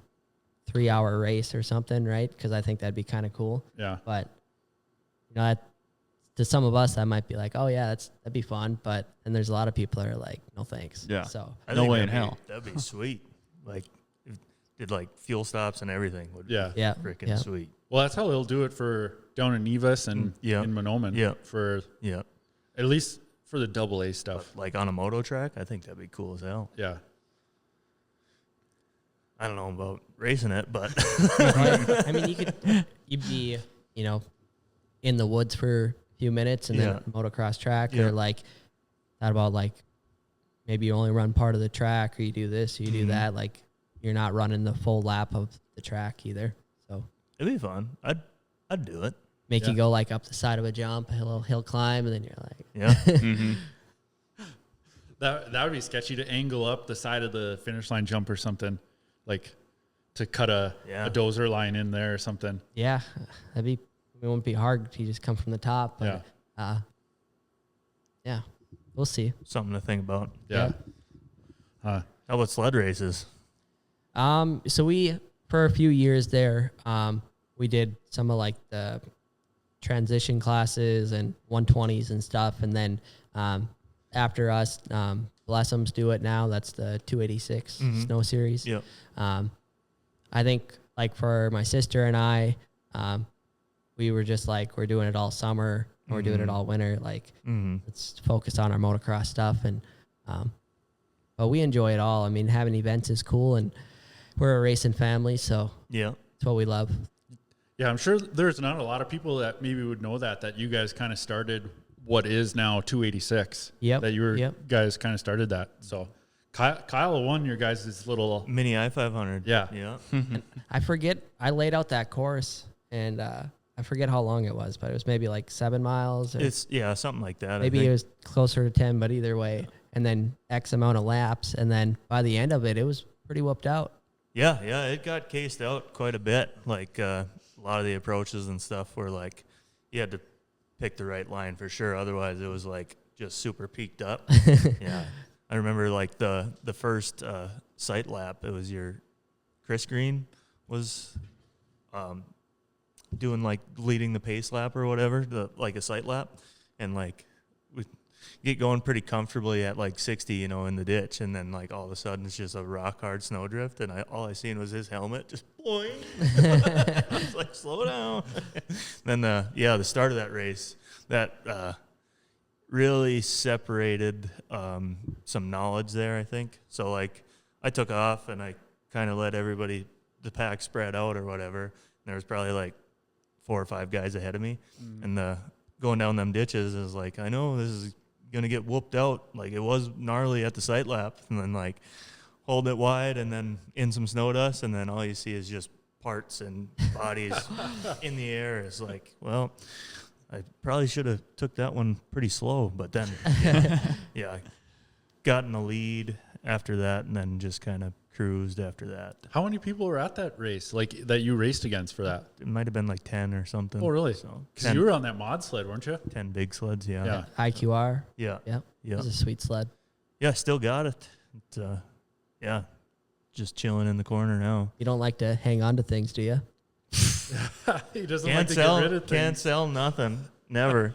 3-hour race or something, right? Because I think that'd be kind of cool. Yeah. But you know, to some of us, that might be like, oh yeah, that'd be fun. But then there's a lot of people that are like, no thanks. Yeah. So No way in hell. That'd be sweet. Like, did like fuel stops and everything. Would Yeah. be Yeah. freaking Yeah. sweet. Well, that's how they'll do it for down in Nevis and Yeah. in Monoman. Yeah. For Yeah. at least for the AA stuff. Like on a moto track, I think that'd be cool as hell. Yeah. I don't know about racing it, but I mean, you'd be, you know, in the woods for a few minutes and then motocross track or like thought about like maybe you only run part of the track or you do this or you do that. Like you're not running the full lap of the track either. So it'd be fun. I'd do it. make you go like up the side of a jump, a little hill climb, and then you're like, Yeah. That would be sketchy to angle up the side of the finish line jump or something, like to cut a dozer line in there or something. yeah, it won't be hard if you just come from the top. But, yeah, we'll see. Something to think about. Yeah. How about sled races? So we, for a few years there, we did some of like the transition classes and 120s and stuff. And then after us, Blessums do it now. That's the 286 snow series. Yep. I think like for my sister and I, we were just like, we're doing it all summer. We're doing it all winter. Like let's focus on our motocross stuff. And, but we enjoy it all. I mean, having events is cool and we're a racing family. So Yeah. it's what we love. Yeah, I'm sure there's not a lot of people that maybe would know that you guys kind of started what is now 286. Yep. That you guys kind of started that. So Kyle won your guys' little Mini I-500. Yeah. Yeah. I forget, I laid out that course and I forget how long it was, but it was maybe like 7 miles. Or It's something like that. maybe it was closer to 10, but either way. And then X amount of laps. And then by the end of it, it was pretty whooped out. Yeah, it got cased out quite a bit. Like a lot of the approaches and stuff were like you had to pick the right line for sure. Otherwise, it was like just super peaked up. Yeah, I remember like the first sight lap. It was your Chris Green was doing like leading the pace lap or whatever, like a sight lap, and like we get going pretty comfortably at like 60, you know, in the ditch, and then like all of a sudden it's just a rock hard snowdrift, and all I seen was his helmet just boing. I was like, slow down. Then the start of that race that really separated some knowledge there, I think. So like I took off and I kind of let everybody, the pack spread out or whatever. And there was probably like 4 or 5 guys ahead of me, and going down them ditches is like, I know this is gonna get whooped out. Like it was gnarly at the sight lap, and then like hold it wide, and then in some snow dust, and then all you see is just parts and bodies in the air. It's like, well, I probably should have took that one pretty slow, but then got in the lead after that, and then just kind of cruised after that. How many people were at that race, like that you raced against for that? It might have been like 10 or something. Oh, really? So Because you were on that mod sled, weren't you? 10 big sleds, yeah. Yeah. IQR. Yeah. Yep. Yeah. It was a sweet sled. Yeah, still got it. Just chilling in the corner now. You don't like to hang on to things, do you? He doesn't Can't like to sell, get rid of things. can't sell nothing. Never.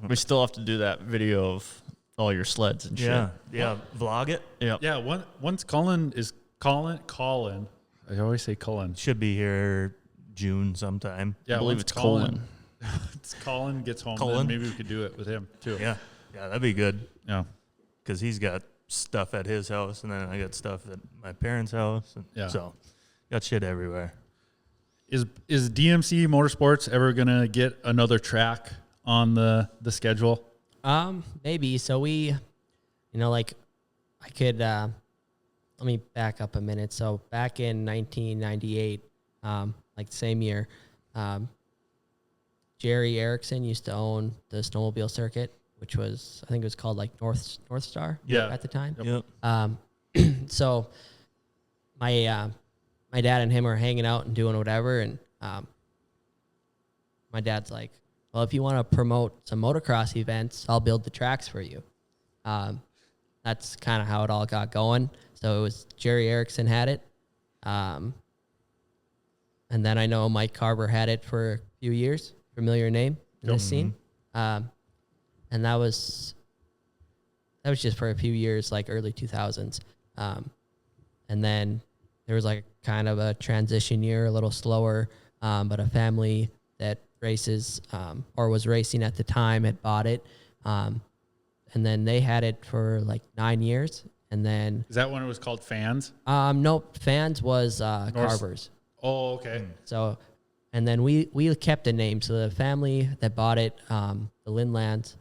We still have to do that video of all your sleds and shit. Yeah. Vlog it. Yep. Yeah, once Colin. I always say Colin. Should be here June sometime. Yeah, I believe once it's Colin. It's Colin gets home, Colin? then maybe we could do it with him too. Yeah, that'd be good. Yeah. Because he's got stuff at his house, and then I got stuff at my parents' house. And Yeah. So, got shit everywhere. Is DMC Motorsports ever gonna get another track on the schedule? Maybe. So we, like I could, let me back up a minute. So back in 1998, like the same year, Jerry Erickson used to own the snowmobile circuit which was, I think it was called like North Star at the time. Yep. So my dad and him are hanging out and doing whatever, and my dad's like, well, if you want to promote some motocross events, I'll build the tracks for you. That's kind of how it all got going. So it was Jerry Erickson had it. And then I know Mike Carver had it for a few years, familiar name in this scene. And that was just for a few years, like early 2000s. And then there was like kind of a transition year, a little slower, but a family that races or was racing at the time had bought it. And then they had it for like 9 years. And then... Is that when it was called Fans? Nope. Fans was Carver's. Oh, okay. So, and then we kept the name. So the family that bought it, the Lindlands,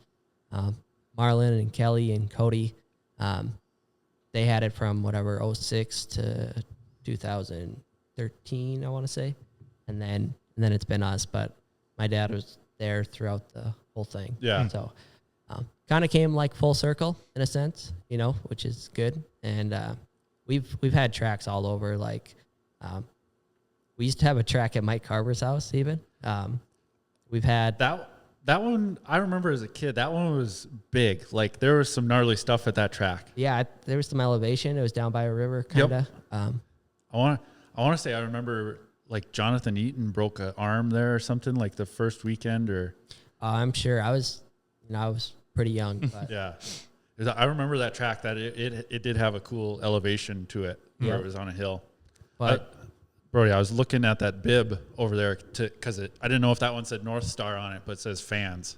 Marlon and Kelly and Cody, they had it from whatever, 06 to 2013, I want to say. And then it's been us, but my dad was there throughout the whole thing. Yeah. So kind of came like full circle in a sense, which is good. And we've had tracks all over. Like we used to have a track at Mike Carver's house even. We've had that one. I remember as a kid, that one was big. Like there was some gnarly stuff at that track. Yeah, there was some elevation. It was down by a river, kind of. Yep. I want to say I remember like Jonathan Eaton broke an arm there or something like the first weekend or. I'm sure I was pretty young. But yeah, I remember that track that it did have a cool elevation to it where it was on a hill. But Brody, I was looking at that bib over there because I didn't know if that one said North Star on it, but it says Fans.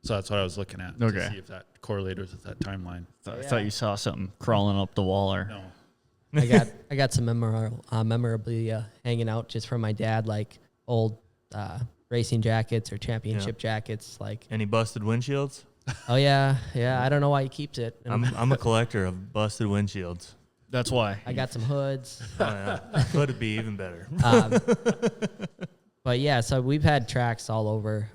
So that's what I was looking at to see if that correlated with that timeline. I thought you saw something crawling up the wall or no. I got some memorabilia hanging out just from my dad, like old racing jackets or championship jackets. Like any busted windshields? Oh yeah. I don't know why he keeps it. I'm a collector of busted windshields. That's why. I got some hoods. Oh, yeah. Could it be even better? But yeah, so we've had tracks all over.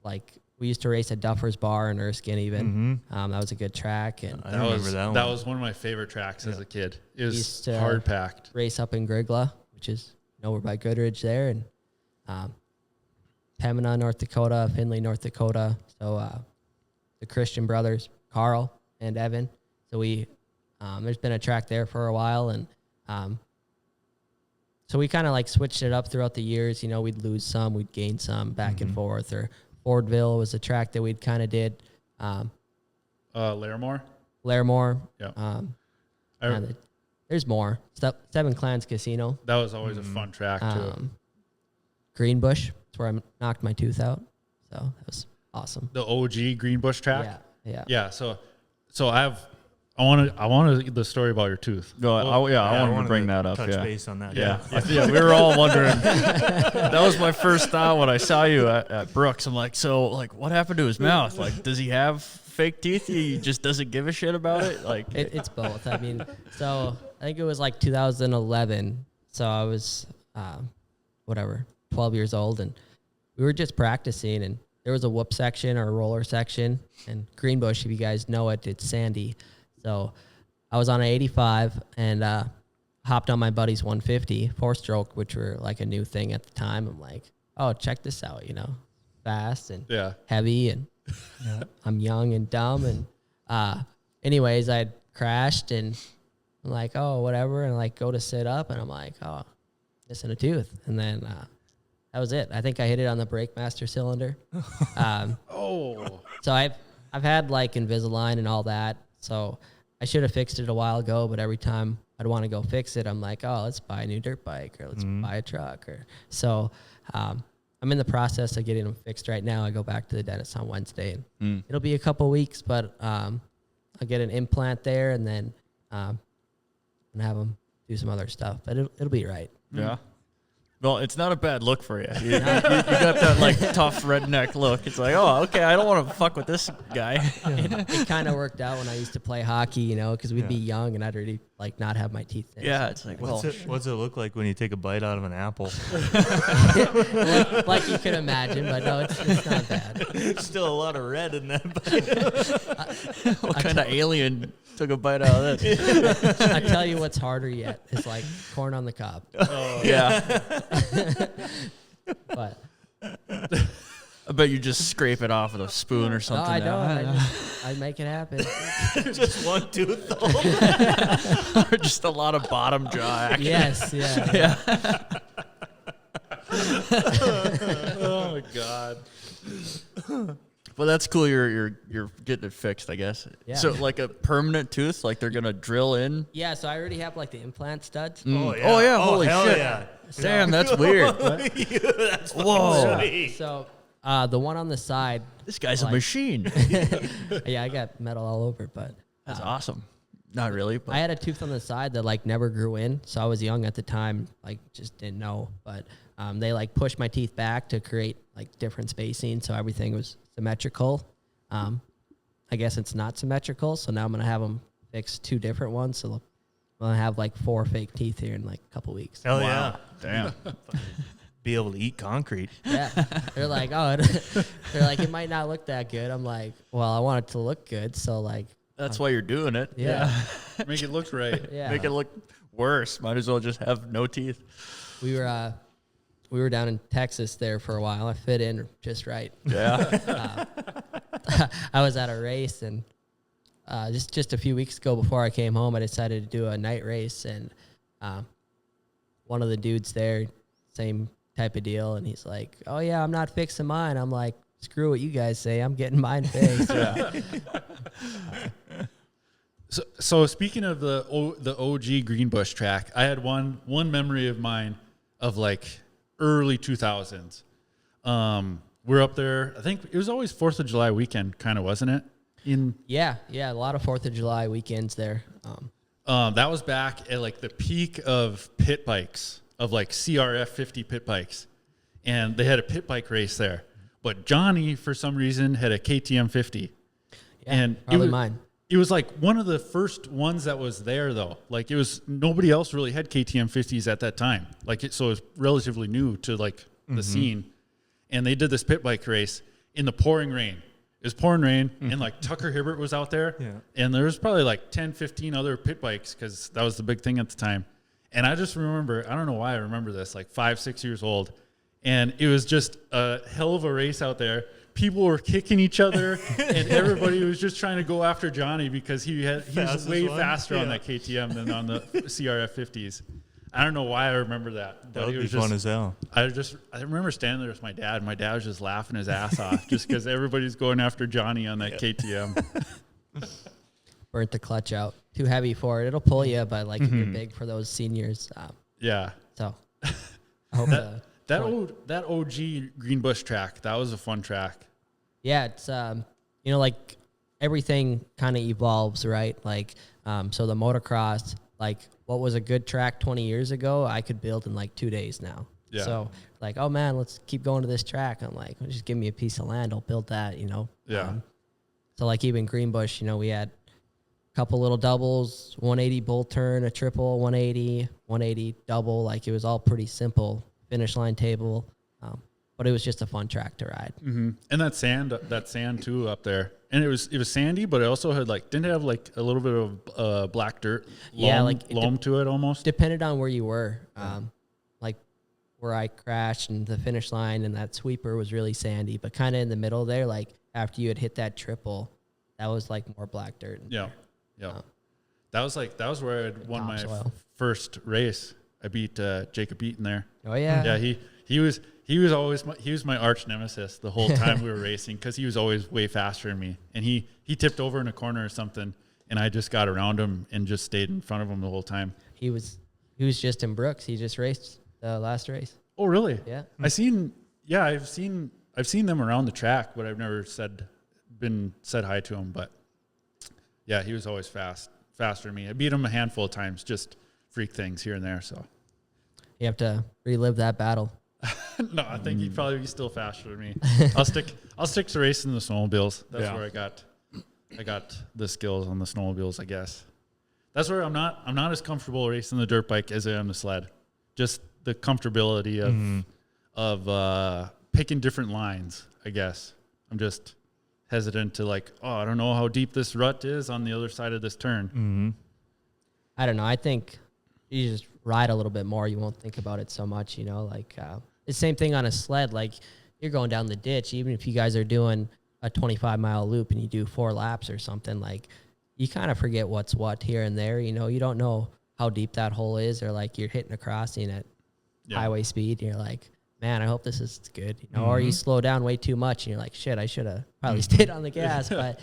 Like we used to race at Duffer's Bar in Erskine even. That was a good track. And I remember that one. That was one of my favorite tracks as a kid. It was used to hard packed. Race up in Grigla, which is we're by Goodridge there, and Pembina, North Dakota, Findlay, North Dakota. So the Christian brothers, Carl and Evan. So there's been a track there for a while, and so we kind of like switched it up throughout the years. We'd lose some, we'd gain some, back and forth. Or Fordville was a track that we'd kind of did. Larimore. Yeah. There's more. Seven Clans Casino. That was always a fun track too. Greenbush. That's where I knocked my tooth out. So that was awesome. The OG Greenbush track. Yeah. So I want the story about your tooth. No, I wanted to bring that up. Touch base on that. Yeah, we were all wondering. That was my first thought when I saw you at Brooks. I'm like, so like, what happened to his mouth? Like, does he have fake teeth? He just doesn't give a shit about it. Like, it's both. I mean, so I think it was like 2011. So I was, 12 years old, and we were just practicing, and there was a whoop section or a roller section, and Greenbush, if you guys know it, it's sandy. So I was on an 85 and hopped on my buddy's 150 4-stroke, which were like a new thing at the time. I'm like, oh, check this out, fast and heavy, and I'm young and dumb. And anyways, I crashed, and I'm like, oh, whatever, and like go to sit up, and I'm like, oh, missing a tooth. And then that was it. I think I hit it on the brake master cylinder. So I've had like Invisalign and all that. So I should have fixed it a while ago, but every time I'd want to go fix it, I'm like, oh, let's buy a new dirt bike, or let's buy a truck. So I'm in the process of getting them fixed right now. I go back to the dentist on Wednesday, and it'll be a couple weeks, but I'll get an implant there, and then and have them do some other stuff. But it'll be right. Yeah. Well, it's not a bad look for you. You got that like tough redneck look. It's like, oh, okay, I don't want to fuck with this guy. It kind of worked out when I used to play hockey, because we'd be young, and I'd already like not have my teeth in. Yeah, it's like, well, What's it look like when you take a bite out of an apple? like you could imagine, but no, it's not bad. There's still a lot of red in that bite. what kind of alien took a bite out of this? I tell you what's harder yet. It's like corn on the cob. Yeah. But I bet you just scrape it off with a spoon or no, something. I don't. I make it happen. Just one tooth, though. Or just a lot of bottom jaw action. Yes, yeah. Oh my God. Well, that's cool. You're getting it fixed, I guess. Yeah. So like a permanent tooth, like they're gonna drill in. Yeah, so I already have like the implant studs. Oh yeah. Holy hell shit. Yeah. Damn, that's weird. That's Whoa. sweet. So the one on the side, This guy's a Like- machine. yeah, I got metal all over, but That's awesome. Not really, but I had a tooth on the side that like never grew in. So I was young at the time, like just didn't know. But they like pushed my teeth back to create like different spacing, so everything was symmetrical. I guess it's not symmetrical, so now I'm gonna have them fix 2 different ones. So I'm gonna have like 4 fake teeth here in like a couple weeks. Hell yeah. damn. Be able to eat concrete. Yeah, they're like, oh, they're like, it might not look that good. I'm like, well, I want it to look good, so like, That's why you're doing it. yeah, Make it look right. yeah. Make it look worse. Might as well just have no teeth. We were down in Texas there for a while. I fit in just right. Yeah. I was at a race, and just a few weeks ago before I came home, I decided to do a night race, and one of the dudes there, same type of deal, and he's like, "Oh yeah, I'm not fixing mine." I'm like, "Screw what you guys say. I'm getting mine fixed." So speaking of the OG Greenbush track, I had one memory of mine of like early 2000s. We're up there. I think it was always 4th of July weekend, kind of, wasn't it? Yeah, a lot of 4th of July weekends there. That was back at like the peak of pit bikes, of like CRF 50 pit bikes. And they had a pit bike race there. But Johnny, for some reason, had a KTM 50. Yeah, And probably mine. It was like one of the first ones that was there, though. Like it was, nobody else really had KTM 50s at that time. So it was relatively new to like the scene. And they did this pit bike race in the pouring rain. It was pouring rain, and like Tucker Hibbert was out there. Yeah. And there was probably like 10, 15 other pit bikes because that was the big thing at the time. And I just remember, I don't know why I remember this, like 5, 6 years old. And it was just a hell of a race out there. People were kicking each other, and everybody was just trying to go after Johnny because he was way faster on that KTM than on the CRF 50s. I don't know why I remember that. That would be fun as hell. I remember standing there with my dad. My dad was just laughing his ass off just because everybody's going after Johnny on that KTM. Burnt the clutch out. Too heavy for it. It'll pull you, but like if you're big for those seniors. Yeah. So I hope that OG Greenbush track, that was a fun track. Yeah, it's like everything kind of evolves, right? Like so the motocross, like what was a good track 20 years ago, I could build in like 2 days now. Yeah. So like, oh man, let's keep going to this track. I'm like, well, just give me a piece of land, I'll build that, Yeah. So like even Greenbush, we had a couple little doubles, 180 bull turn, a triple, 180 double. Like it was all pretty simple. Finish line table, but it was just a fun track to ride. Mm-hmm. And that sand too up there, and it was sandy, but it also had didn't it have like a little bit of black dirt, loam to it almost. Depended on where you were, like where I crashed and the finish line and that sweeper was really sandy, but kind of in the middle there, like after you had hit that triple, that was like more black dirt. Yeah. That was where I had won my first race. I beat Jacob Eaton there. Oh yeah. Yeah, he was my arch nemesis the whole time we were racing because he was always way faster than me. And he tipped over in a corner or something, and I just got around him and just stayed in front of him the whole time. He was Justin Brooks. He just raced the last race. Oh really? Yeah. I've seen them around the track, but I've never said hi to him. But yeah, he was always faster than me. I beat him a handful of times, just freak things here and there. So you have to relive that battle. No, I think he'd probably be still faster than me. I'll stick to racing the snowmobiles. That's where I got the skills on the snowmobiles, I guess. that's where I'm not as comfortable racing the dirt bike as I am the sled. Just the comfortability of picking different lines, I guess. I'm just hesitant to like, I don't know how deep this rut is on the other side of this turn. I don't know. I think you just ride a little bit more. You won't think about it so much, like the same thing on a sled. Like you're going down the ditch, even if you guys are doing a 25-mile loop and you do 4 laps or something, like you kind of forget what's what here and there. You don't know how deep that hole is, or like you're hitting a crossing at highway speed and you're like, man, I hope this is good. Or you slow down way too much and you're like, shit, I should have probably stayed on the gas. But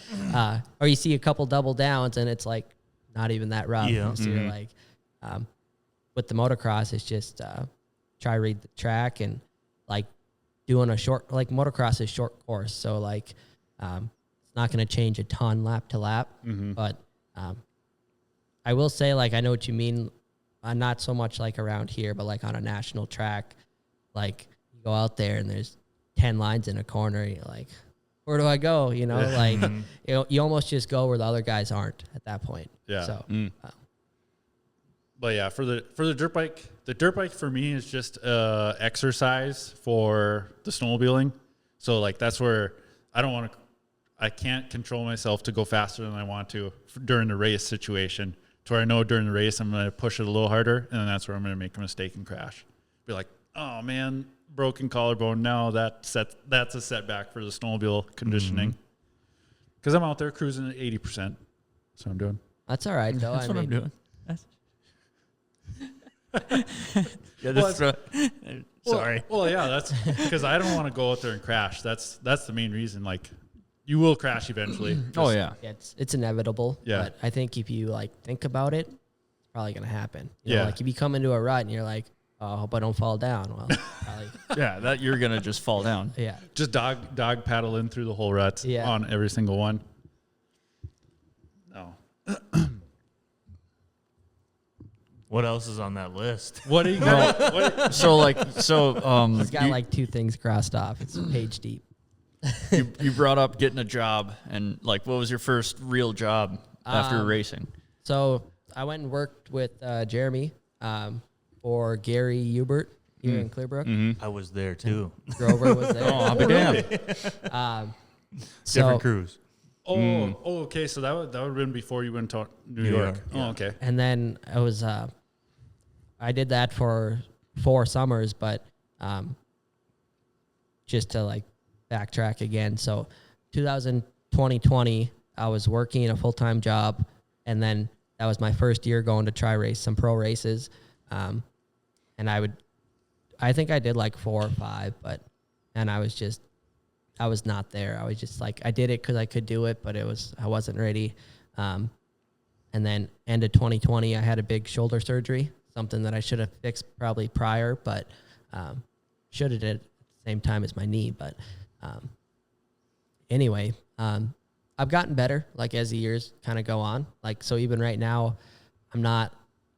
or you see a couple double downs and it's like not even that rough. So you're like, with the motocross, it's just try read the track and like doing a short, like motocross is short course. So like it's not going to change a ton lap to lap. But I will say, like, I know what you mean. Not so much like around here, but like on a national track, like you go out there and there's 10 lines in a corner. And you're like, where do I go? Like you almost just go where the other guys aren't at that point. Yeah. So, but yeah, for the dirt bike for me is just exercise for the snowmobiling. So like that's where I can't control myself to go faster than I want to during the race situation. To where I know during the race I'm going to push it a little harder, and then that's where I'm going to make a mistake and crash. Be like, oh man, broken collarbone. Now that's a setback for the snowmobile conditioning. Because I'm out there cruising at 80%. That's what I'm doing. that's all right, though. That's what I'm doing. Sorry. Well, yeah, that's because I don't want to go out there and crash. That's the main reason. Like, you will crash eventually. Oh yeah. Yeah, it's inevitable. Yeah. But I think if you like think about it, it's probably gonna happen. Yeah. Like if you come into a rut and you're like, oh, I hope I don't fall down. Well, probably, Yeah, that you're gonna just fall down. yeah. Just dog paddle in through the whole rut on every single one. No. What else is on that list? What do you got? He's got like 2 things crossed off. It's page deep. you brought up getting a job, and like, what was your first real job after racing? So I went and worked with Jeremy for Gary Hubert here in Clearbrook. I was there too. Grover was there. Oh, I'll be damned. Different crews. Okay. So that would have been before you went to New York. Yeah. Oh, okay. And then I did that for 4 summers, but just to like backtrack again. So 2020, I was working a full-time job, and then that was my first year going to try race some pro races. And I think I did like 4 or 5, and I was not there. I was just like, I did it because I could do it, but I wasn't ready. And then end of 2020, I had a big shoulder surgery, something that I should have fixed probably prior, but should have did at the same time as my knee. But anyway, I've gotten better, like as the years kind of go on. Like, so even right now, I'm not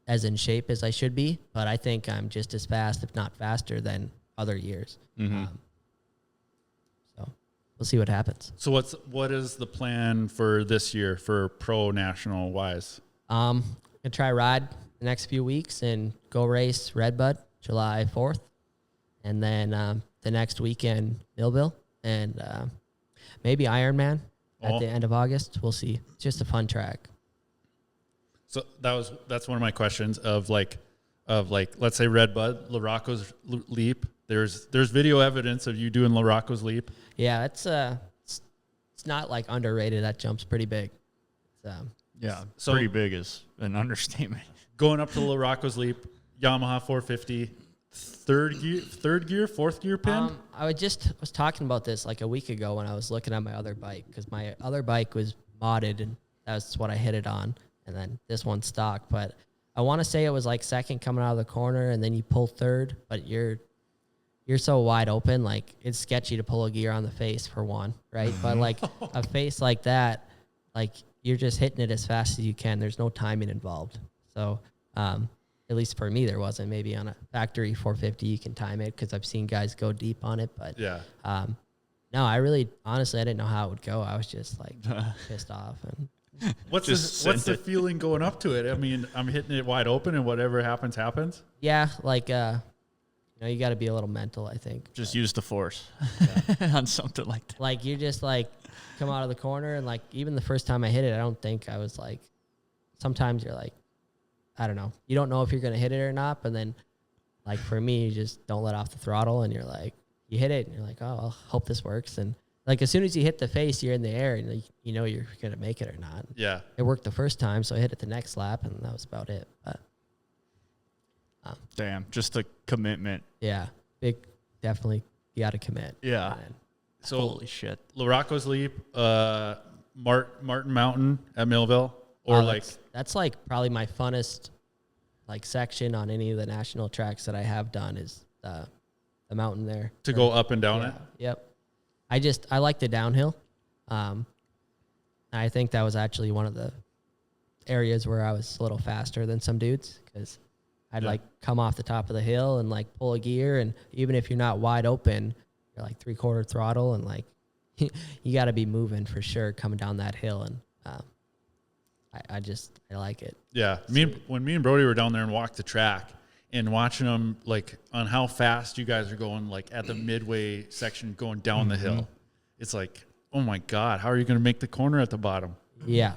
as in shape as I should be, but I think I'm just as fast, if not faster, than other years. So we'll see what happens. So what is the plan for this year for pro national wise? Gonna try ride the next few weeks and go race Redbud July 4th, and then the next weekend Millville, and maybe Ironman at the end of August. We'll see. It's just a fun track. So that's one of my questions of like let's say Redbud, LaRocco's leap. There's video evidence of you doing LaRocco's leap. Yeah, it's not like underrated. That jump's pretty big. Yeah, So- pretty big is an understatement. Going up to LaRocco's leap, Yamaha 450, third gear, fourth gear pin. I was talking about this like a week ago when I was looking at my other bike, because my other bike was modded and that's what I hit it on, and then this one's stock. But I want to say it was like second coming out of the corner, and then you pull third, but you're so wide open, like it's sketchy to pull a gear on the face for one, right? But like a face like that, like you're just hitting it as fast as you can. There's no timing involved. So at least for me, there wasn't. Maybe on a factory 450, you can time it because I've seen guys go deep on it. But Yeah. No, I really, honestly, I didn't know how it would go. I was just like pissed off and What's Just the sent it. feeling going up to it? I mean, I'm hitting it wide open, and whatever happens, happens. Yeah, like you got to be a little mental, I think. Just use the force on something like that. Like you're just like come out of the corner, and like even the first time I hit it, I don't think I was like. Sometimes you're like, I don't know, you don't know if you're gonna hit it or not, but then, like for me, you just don't let off the throttle, and you're like, you hit it, and you're like, oh, I hope this works, and like as soon as you hit the face, you're in the air, and like, you know you're gonna make it or not. Yeah. It worked the first time, so I hit it the next lap, and that was about it. But Damn, just the commitment. yeah, definitely you got to commit. Yeah. And So Holy shit. Larocco's Leap, Martin Mountain at Millville, or like that's like probably my funnest like section on any of the national tracks that I have done is the mountain there to go up and down yeah, it. Yep. I like the downhill. I think that was actually one of the areas where I was a little faster than some dudes because I'd like come off the top of the hill and like pull a gear, and even if you're not wide open, you're like 3/4 throttle, and like you got to be moving for sure coming down that hill, and I like it. Yeah, when me and Brody were down there and walked the track and watching them like on how fast you guys are going, like at the midway section going down the hill, it's like, oh my God, how are you going to make the corner at the bottom? Yeah.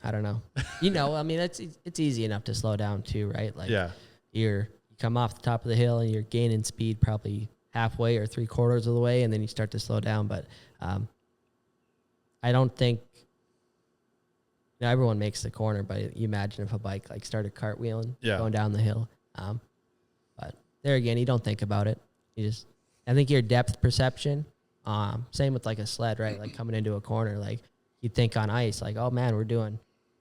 I don't know. I mean, it's easy enough to slow down too, right? Like you come off the top of the hill and you're gaining speed probably halfway or 3/4 of the way, and then you start to slow down. But I don't think everyone makes the corner, but you imagine if a bike like started cartwheeling going down the hill. But there again, you don't think about it. I think your depth perception, same with like a sled, right? Like coming into a corner, like you think on ice, like, oh man, we're doing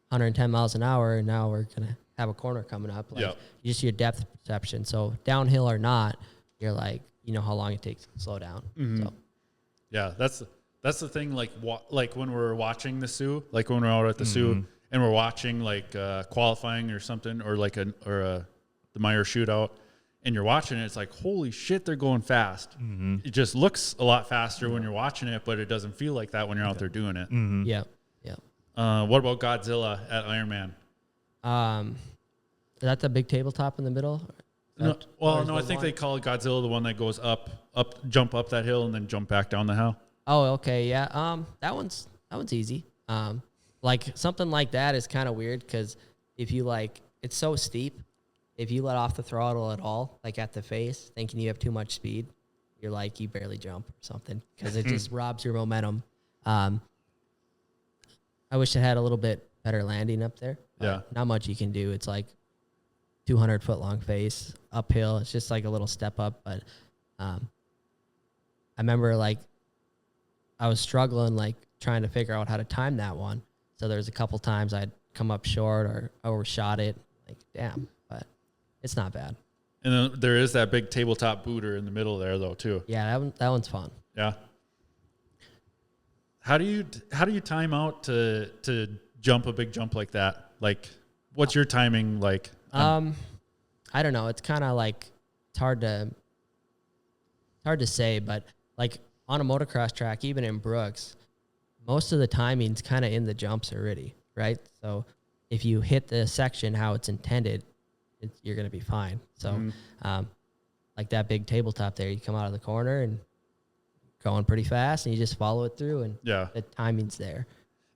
110 miles an hour, and now we're going to have a corner coming up. Like just your depth perception. So downhill or not, you're like, you know how long it takes to slow down. So. Yeah, that's the thing. Like when we're watching the Sioux, like when we're out at the Sioux and we're watching like qualifying or something, or like the Meyer shootout, and you're watching it, it's like, holy shit, they're going fast. It just looks a lot faster when you're watching it, but it doesn't feel like that when you're out there doing it. Yeah. What about Godzilla at Ironman? Is that the big tabletop in the middle? No, I think they call it Godzilla the one that goes up, jump up that hill and then jump back down the hill. Oh, okay, yeah. That one's easy. Like something like that is kind of weird because if you it's so steep. If you let off the throttle at all, like at the face, thinking you have too much speed, you're like you barely jump or something because it just robs your momentum. I wish it had a little bit better landing up there. Yeah, not much you can do. It's like 200-foot long face uphill. It's just like a little step up. But I remember like I was struggling like trying to figure out how to time that one. So there's a couple times I'd come up short or overshot it. Like damn, but it's not bad. And then there is that big tabletop booter in the middle there though too. Yeah, that one's fun. Yeah. How do you time out to jump a big jump like that? Like, what's your timing like? I don't know. It's kind of like it's hard to say, but like on a motocross track, even in Brooks, most of the timing's kind of in the jumps already, right? So if you hit the section how it's intended, you're gonna be fine. So, like that big tabletop there, you come out of the corner and going pretty fast, and you just follow it through, and the timing's there.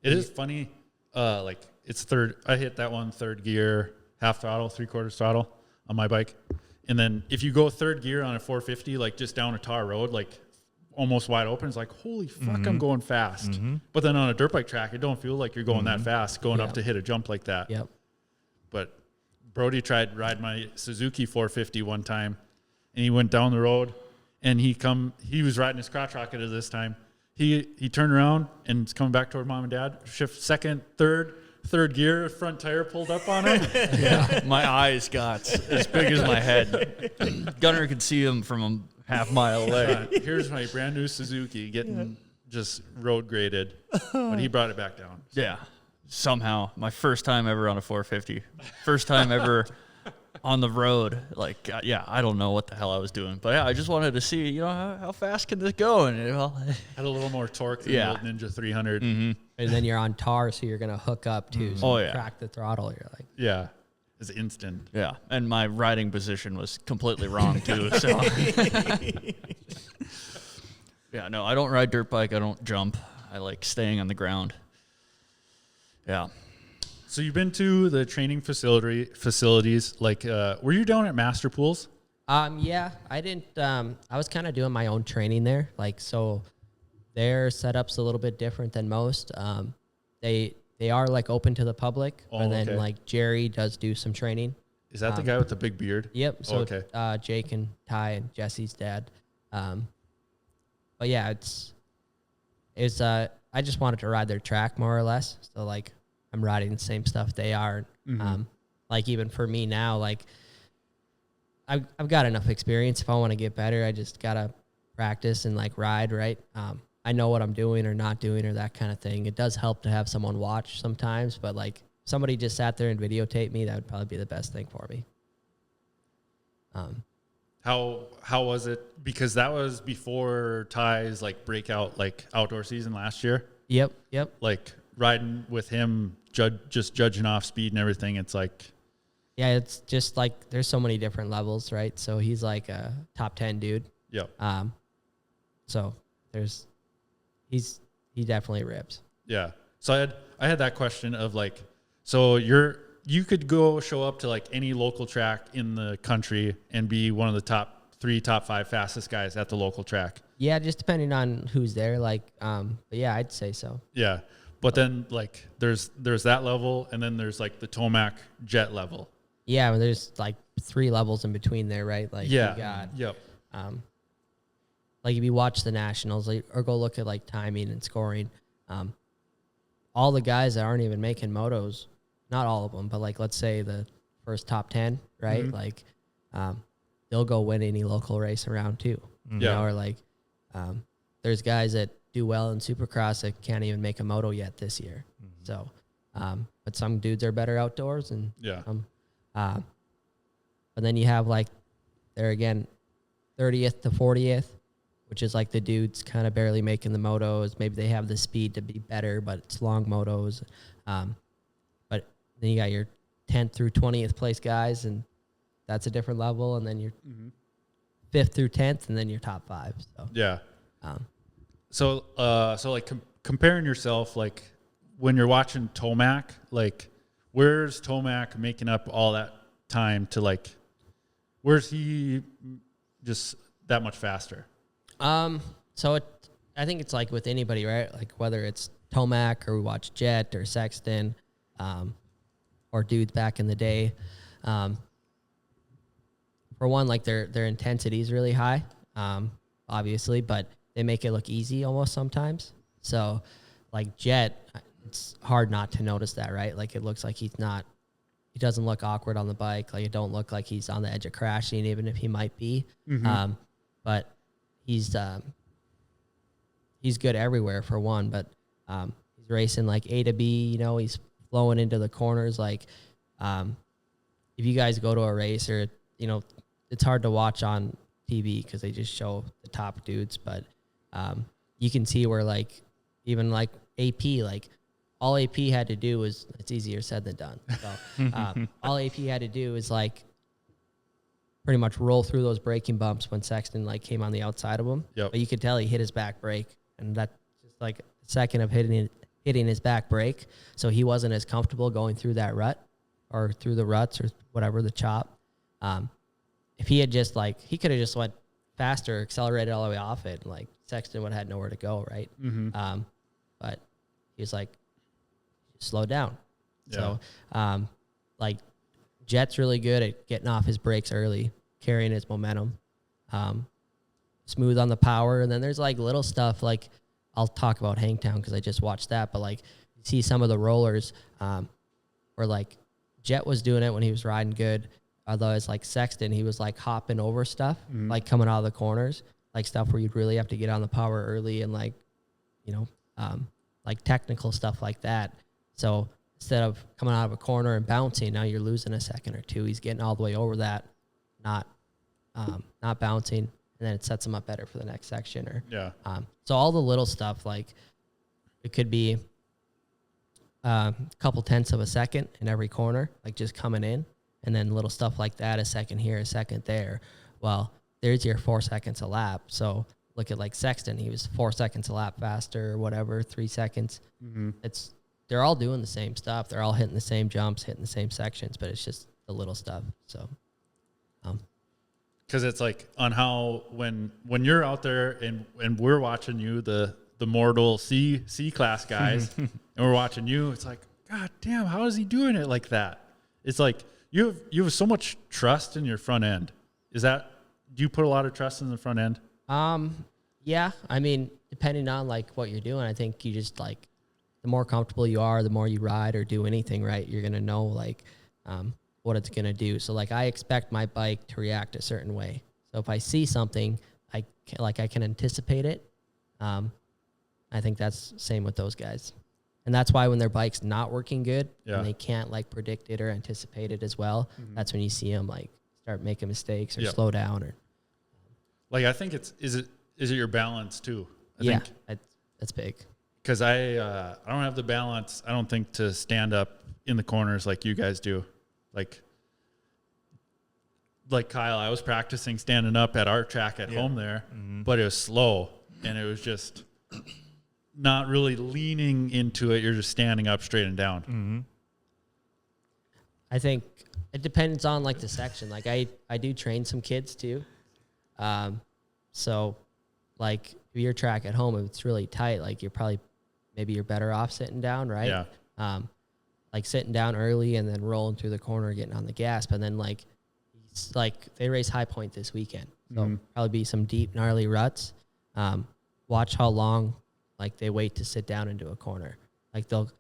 It is funny. Like it's third. I hit that one third gear, half throttle, 3/4 throttle on my bike, and then if you go third gear on a 450, like just down a tar road, like almost wide open, it's like holy fuck, I'm going fast. But then on a dirt bike track, it don't feel like you're going that fast going up to hit a jump like that. Yep. But Brody tried ride my Suzuki 450 one time, and he went down the road. And he was riding his crotch rocket at this time. He turned around and is coming back toward mom and dad. Shift second, third gear, front tire pulled up on him. Yeah, my eyes got as big as my head. Gunner could see him from a half mile away. Here's my brand new Suzuki getting just road graded, but he brought it back down. Yeah, somehow my first time ever on a 450. First time ever on the road. Like, yeah, I don't know what the hell I was doing, but yeah, I just wanted to see, you know, how fast can this go? And well, Had a little more torque than Yeah. the old Ninja 300. And then you're on tar, so you're gonna hook up too. So Oh, you yeah. crack the throttle. You're like, Yeah. It's instant. yeah, and my riding position was completely wrong too. So, yeah, no, I don't ride dirt bike. I don't jump. I like staying on the ground. Yeah. So you've been to the training facilities. Like, were you down at Master Pools? yeah, I didn't. I was kind of doing my own training there. Like, so their setup's a little bit different than most. They are like open to the public, Oh, and then okay. like Jerry does do some training. Is that the guy with the big beard? Yep. So okay. Jake and Ty and Jesse's dad. But yeah, it's I just wanted to ride their track more or less. So like I'm riding the same stuff they are. Like even for me now, like I've got enough experience. If I want to get better, I just gotta practice and like ride right. I know what I'm doing or not doing or that kind of thing. It does help to have someone watch sometimes, but like if somebody just sat there and videotaped me, that would probably be the best thing for me. How was it? Because that was before Ty's like breakout like outdoor season last year. Yep. Like riding with him, just judging off speed and everything. It's like, Yeah, it's just like there's so many different levels, right? So he's like a top 10 dude. yep, So he definitely rips. yeah. So I had that question of like, so you could go show up to like any local track in the country and be one of the top 5 fastest guys at the local track. Yeah, just depending on who's there. Like, but yeah, I'd say so. Yeah. But then like there's that level, and then there's like the Tomac jet level. Yeah, there's like 3 levels in between there, right? Like, Yeah. you got, Yep. like if you watch the nationals, like, or go look at like timing and scoring, all the guys that aren't even making motos, not all of them, but like let's say the first top 10, right? Mhm. Like, they'll go win any local race around too. You Yeah. know, or like, there's guys that do well in Supercross that can't even make a moto yet this year. So, but some dudes are better outdoors, and Yeah. but then you have like there again, 30th to 40th, which is like the dudes kind of barely making the motos. Maybe they have the speed to be better, but it's long motos. But then you got your 10th through 20th place guys, and that's a different level. And then your 5th through 10th, and then your top 5. So Yeah. um, So like comparing yourself, like when you're watching Tomac, like where's Tomac making up all that time to like, where's he just that much faster? so I think it's like with anybody, right? Like whether it's Tomac or we watch Jet or Sexton, or dudes back in the day. For one, like their intensity is really high, obviously, but they make it look easy almost sometimes. So like Jet, it's hard not to notice that, right? Like it looks like he doesn't look awkward on the bike. Like it don't look like he's on the edge of crashing, even if he might be. But he's good everywhere for one, but he's racing like A to B, you know, he's flowing into the corners. Like if you guys go to a race, or, you know, it's hard to watch on TV because they just show the top dudes, but you can see where like even like AP, like all AP had to do was, it's easier said than done. So all AP had to do is like pretty much roll through those braking bumps when Sexton like came on the outside of him. Yep. But you could tell he hit his back brake, and that's just like a second of hitting his back brake. So he wasn't as comfortable going through that rut or through the ruts or whatever, the chop. If he had just like, he could have just went faster, accelerated all the way off it, and like Sexton would have had nowhere to go, right? But he was like, slow down. Yeah. So like Jet's really good at getting off his brakes early, carrying his momentum, smooth on the power. And then there's like little stuff, like I'll talk about Hangtown because I just watched that, but like you see some of the rollers where like Jet was doing it when he was riding good. Otherwise, like Sexton, he was like hopping over stuff, like coming out of the corners, like stuff where you'd really have to get on the power early and like, you know, like technical stuff like that. So instead of coming out of a corner and bouncing, now you're losing a second or two. He's getting all the way over that, not bouncing, and then it sets him up better for the next section. Or so all the little stuff, like it could be a couple tenths of a second in every corner, like just coming in, and then little stuff like that, a second here, a second there. Well, there's your 4 seconds a lap. So look at like Sexton, he was 4 seconds a lap faster or whatever, 3 seconds. They're all doing the same stuff. They're all hitting the same jumps, hitting the same sections, but it's just the little stuff. So, because it's like on how when you're out there and we're watching you, the mortal C class guys, and we're watching you, it's like, God damn, how is he doing it like that? It's like you have so much trust in your front end. Do you put a lot of trust in the front end? Yeah. I mean, depending on like what you're doing, I think you just like, the more comfortable you are, the more you ride or do anything, right, you're going to know like what it's going to do. So like I expect my bike to react a certain way. So if I see something, I can anticipate it. I think that's same with those guys. And that's why when their bike's not working good and they can't like predict it or anticipate it as well, that's when you see them like start making mistakes or slow down. Or like I think is it your balance too? I think that's big. Because I don't have the balance, I don't think, to stand up in the corners like you guys do. Like Kyle, I was practicing standing up at our track at home there, but it was slow, and it was just not really leaning into it. You're just standing up straight and down. I think it depends on, like, the section. Like, I do train some kids, too. So, like, if your track at home, if it's really tight, like, maybe you're better off sitting down, right? Yeah. Like sitting down early and then rolling through the corner, getting on the gas. But then like they race High Point this weekend. So probably be some deep, gnarly ruts. Watch how long like they wait to sit down into a corner. Like they'll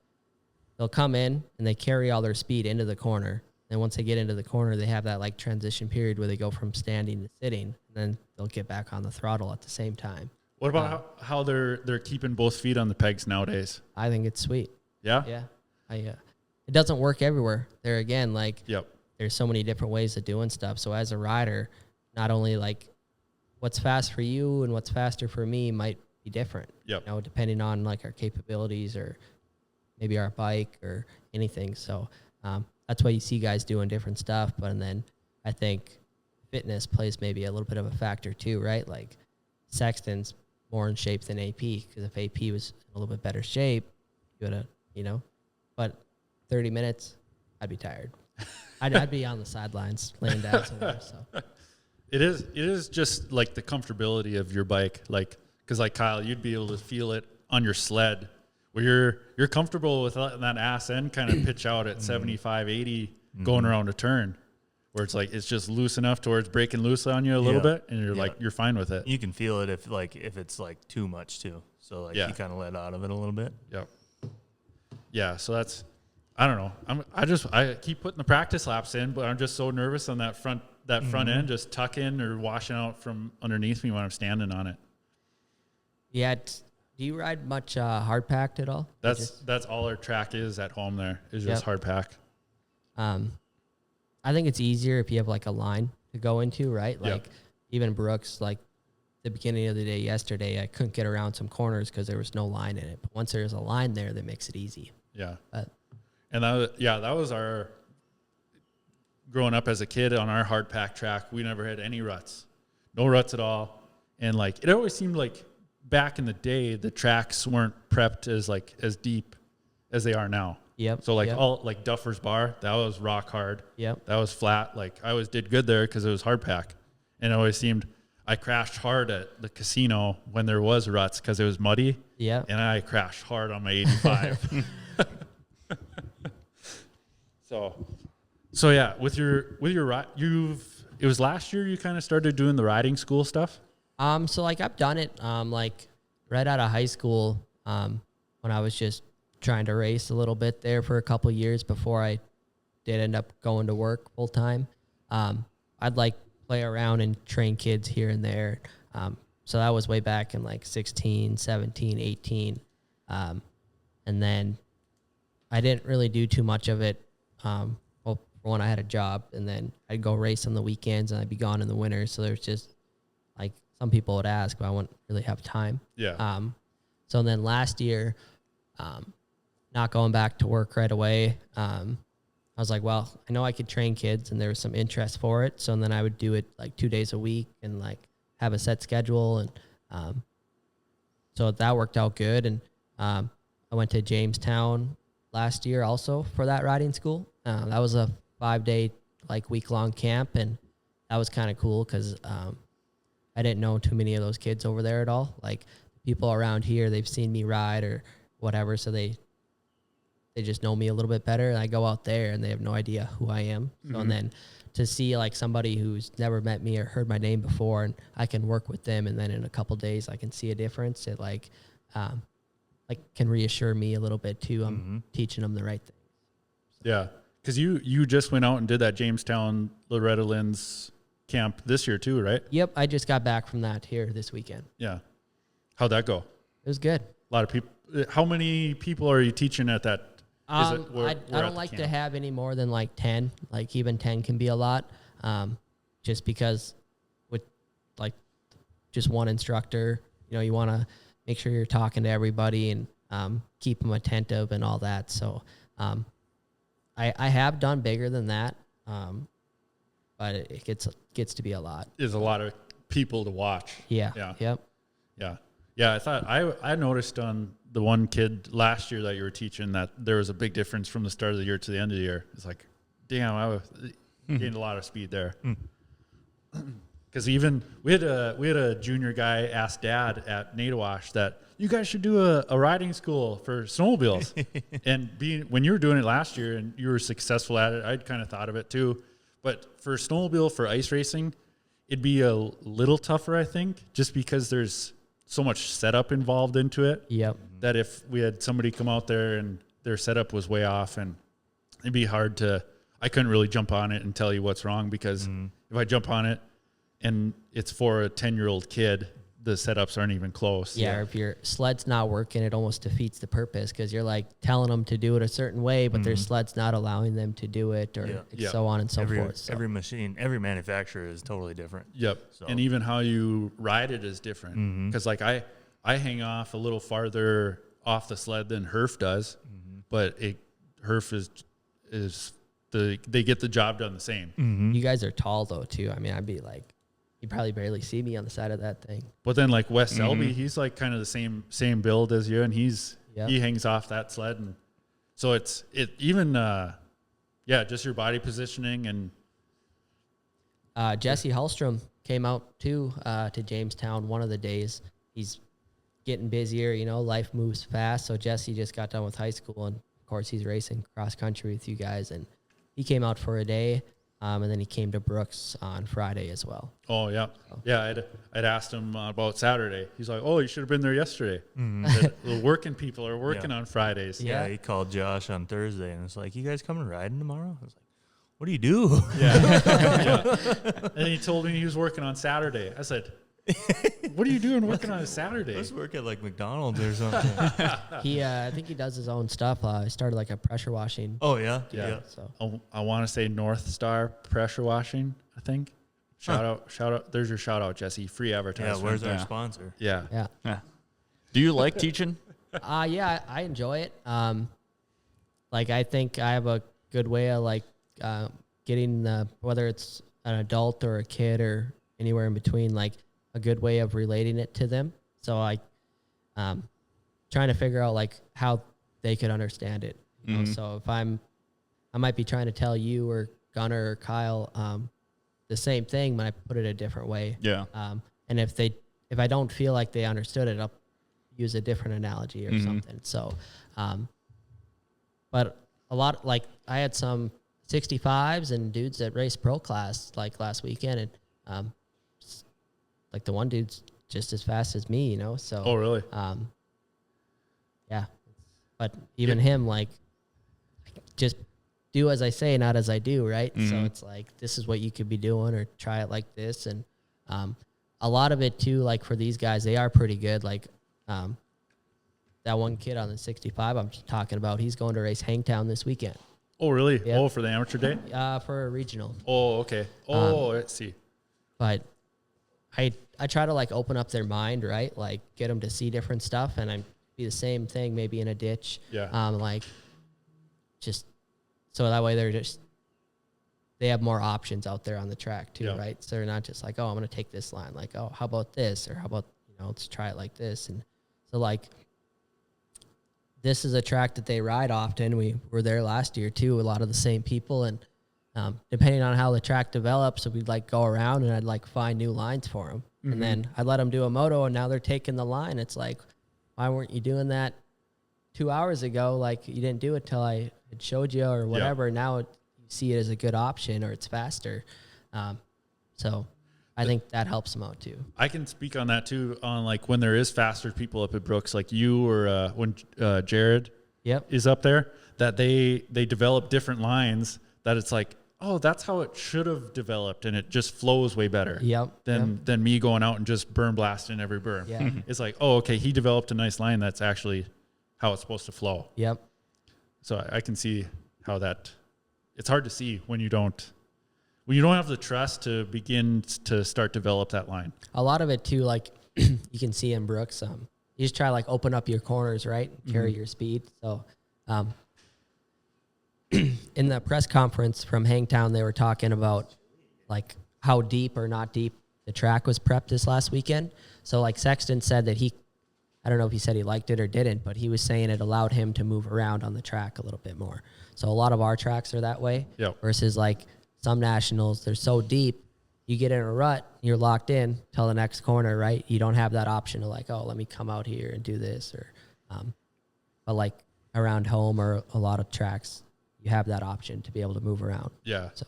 come in and they carry all their speed into the corner. And once they get into the corner, they have that like transition period where they go from standing to sitting, and then they'll get back on the throttle at the same time. What about how they're keeping both feet on the pegs nowadays? I think it's sweet. Yeah? Yeah. It doesn't work everywhere. There again, like there's so many different ways of doing stuff. So as a rider, not only like what's fast for you and what's faster for me might be different. You know, depending on like our capabilities or maybe our bike or anything. So that's why you see guys doing different stuff. But and then I think fitness plays maybe a little bit of a factor too, right? Like Sexton's more in shape than AP, because if AP was in a little bit better shape, you would have, but 30 minutes, I'd be tired. I'd be on the sidelines laying down somewhere. So it is just like the comfortability of your bike, like because like Kyle, you'd be able to feel it on your sled where you're comfortable with that ass end kind of pitch out at 75, 80 going around a turn. Where it's like it's just loose enough to where it's breaking loose on you a little bit, and you're like you're fine with it. You can feel it if it's like too much too. So like you kind of let out of it a little bit. Yep. Yeah. So that's I don't know. I keep putting the practice laps in, but I'm just so nervous on that front end just tuck in or washing out from underneath me when I'm standing on it. Yeah. Do you ride much hard packed at all? That's all our track is at home. There is just hard pack. I think it's easier if you have like a line to go into, right? Like even Brooks, like the beginning of the day yesterday, I couldn't get around some corners because there was no line in it. But once there's a line there, that makes it easy. Yeah. And that was our growing up as a kid on our hard pack track. We never had any ruts, no ruts at all. And like, it always seemed like back in the day, the tracks weren't prepped as deep as they are now. Yep. So all like Duffer's Bar, that was rock hard. Yep. That was flat. Like I always did good there because it was hard pack, and it always seemed I crashed hard at the casino when there was ruts because it was muddy. Yeah. And I crashed hard on my 85. So yeah, with your ride, it was last year you kind of started doing the riding school stuff. So like I've done it like right out of high school when I was just trying to race a little bit there for a couple of years before I did end up going to work full time. I'd like play around and train kids here and there. So that was way back in like 16, 17, 18. And then I didn't really do too much of it. Well, for one, I had a job, and then I'd go race on the weekends, and I'd be gone in the winter. So there's just like some people would ask, but I wouldn't really have time. Yeah. So then last year, not going back to work right away, I was like, well, I know I could train kids, and there was some interest for it. So then I would do it like 2 days a week and like have a set schedule. And so that worked out good. And I went to Jamestown last year also for that riding school. That was a 5-day, like week-long camp. And that was kind of cool because I didn't know too many of those kids over there at all. Like people around here, they've seen me ride or whatever. So they just know me a little bit better. And I go out there and they have no idea who I am. So, and then to see like somebody who's never met me or heard my name before, and I can work with them, and then in a couple days I can see a difference. It like can reassure me a little bit too. I'm teaching them the right thing. Yeah, because you just went out and did that Jamestown Loretta Lynn's camp this year too, right? Yep, I just got back from that here this weekend. Yeah. How'd that go? It was good. A lot of people. How many people are you teaching at that? I don't like to have any more than like 10. Like even 10 can be a lot, just because with like just one instructor, you want to make sure you're talking to everybody and keep them attentive and all that. So I have done bigger than that, but it gets to be a lot. There's a lot of people to watch. Yeah. Yeah. Yep. Yeah. Yeah. I thought I noticed on the one kid last year that you were teaching that there was a big difference from the start of the year to the end of the year. It's like, damn, I gained a lot of speed there. Because even we had a junior guy ask Dad at Nadawash that you guys should do a riding school for snowmobiles. And when you were doing it last year and you were successful at it, I'd kind of thought of it too. But for snowmobile, for ice racing, it'd be a little tougher, I think, just because there's so much setup involved into it. Yep. That if we had somebody come out there and their setup was way off, and it'd be hard I couldn't really jump on it and tell you what's wrong, because if I jump on it and it's for a 10-year-old kid, the setups aren't even close. Yeah, or if your sled's not working, it almost defeats the purpose, because you're like telling them to do it a certain way, but their sled's not allowing them to do it, or so on and so forth. So. Every machine, every manufacturer is totally different. Yep. So. And even how you ride it is different. Because like I hang off a little farther off the sled than Herf does, but Herf they get the job done the same. You guys are tall though too. I mean, I'd be like, you probably barely see me on the side of that thing. But then like Wes Selby, he's like kind of the same build as you, and he hangs off that sled, and so just your body positioning. And Jesse Hallstrom came out too to Jamestown one of the days. He's getting busier, life moves fast. So Jesse just got done with high school, and of course he's racing cross country with you guys, and he came out for a day. And then he came to Brooks on Friday as well. Oh yeah, yeah. I'd asked him about Saturday. He's like, "Oh, you should have been there yesterday." The working people are working on Fridays. Yeah, he called Josh on Thursday and it's like, "You guys coming riding tomorrow?" I was like, "What do you do?" Yeah. And he told me he was working on Saturday. I said, "What are you doing working on a Saturday?" Let's work at like McDonald's or something. I think he does his own stuff. He started like a pressure washing. Oh yeah. So I want to say North Star Pressure Washing, I think. Shout out. There's your shout out, Jesse. Free advertisement. Yeah, where's our sponsor? Yeah. Do you like teaching? Yeah, I enjoy it. Like I think I have a good way of like getting whether it's an adult or a kid or anywhere in between, like a good way of relating it to them. So I trying to figure out like how they could understand it. You know? So if I might be trying to tell you or Gunnar or Kyle the same thing, but I put it a different way. Yeah. And if I don't feel like they understood it, I'll use a different analogy or something. So, but a lot, like I had some 65s and dudes that race pro class like last weekend, and like the one dude's just as fast as me, so. Oh, really? Yeah. But even him, like, just do as I say, not as I do, right? So it's like, this is what you could be doing, or try it like this. And a lot of it too, like for these guys, they are pretty good. Like that one kid on the 65 I'm just talking about, he's going to race Hangtown this weekend Oh, really? Yep. Oh, for the amateur day? for a regional. Oh, okay. Oh, let's see. But I try to like open up their mind, right? Like get them to see different stuff, and I be the same thing maybe in a ditch. Yeah. Like just so that way they have more options out there on the track too, Yeah. right? So they're not just like, oh, I'm gonna take this line. Like, oh, how about this? Or how about, let's try it like this. And so like this is a track that they ride often. We were there last year too, a lot of the same people. And depending on how the track develops, so we'd like go around and I'd like find new lines for them. Mm-hmm. And then I'd let them do a moto, and now they're taking the line. It's like, why weren't you doing that 2 hours ago? Like you didn't do it till I had showed you or whatever. Now you see it as a good option, or it's faster. So I think that helps them out too. I can speak on that too, on like when there is faster people up at Brooks, like you or when Jared Yep. is up there, that they develop different lines that it's like, oh, that's how it should have developed, and it just flows way better Yep. than me going out and just berm blasting every berm. Yeah. It's like, oh, okay, he developed a nice line that's actually how it's supposed to flow. Yep. So I can see how that, it's hard to see when you don't have the trust to begin to start develop that line. A lot of it too, like you can see in Brooks, you just try to like open up your corners, right? Carry your speed. So, in the press conference from Hangtown, they were talking about like how deep or not deep the track was prepped this last weekend. So like Sexton said that I don't know if he said he liked it or didn't, but he was saying it allowed him to move around on the track a little bit more. So a lot of our tracks are that way. Yep. Versus like some nationals, they're so deep, you get in a rut, you're locked in till the next corner, right? You don't have that option of like, oh, let me come out here and do this, or, but like around home or a lot of tracks, you have that option to be able to move around. Yeah. So,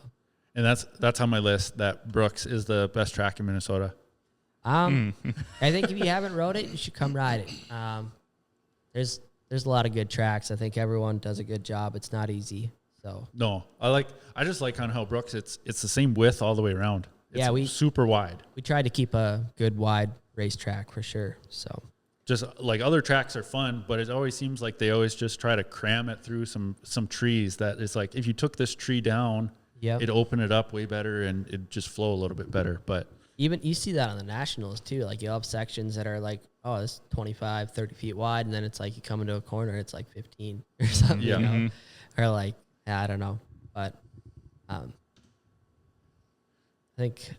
And that's on my list, that Brooks is the best track in Minnesota. I think if you haven't rode it, you should come ride it. There's a lot of good tracks. I think everyone does a good job. It's not easy. So No, I just like on how Brooks, it's the same width all the way around. It's super wide. we tried to keep a good wide racetrack for sure. So Just like other tracks are fun, but it always seems like they always just try to cram it through some trees that is like, if you took this tree down, Yep. it'd open it up way better and it'd just flow a little bit better. But even you see that on the nationals too. Like you'll have sections that are like, oh, it's 25, 30 feet wide. And then it's like you come into a corner, it's like 15 or something, Yeah. you know? Or like, I don't know. But I think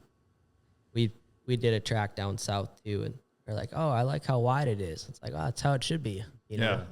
we did a track down south too. And they're like, oh, I like how wide it is. It's like, oh, that's how it should be. You know?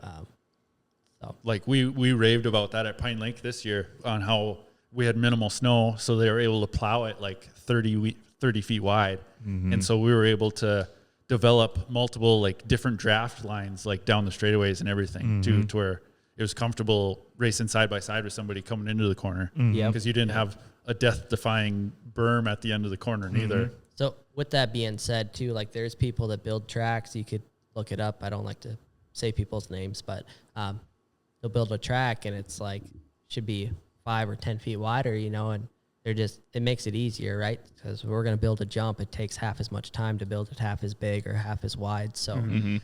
So like we raved about that at Pine Lake this year on how we had minimal snow, so they were able to plow it like 30 feet wide. And so we were able to develop multiple like different draft lines like down the straightaways and everything to where it was comfortable racing side by side with somebody coming into the corner. Yep. Because you didn't have a death-defying berm at the end of the corner neither. So with that being said too, like there's people that build tracks. You could look it up. I don't like to say people's names, but they'll build a track and it's like should be 5 or 10 feet wider, you know, and it makes it easier, right? Because we're going to build a jump. It takes half as much time to build it half as big or half as wide. So maybe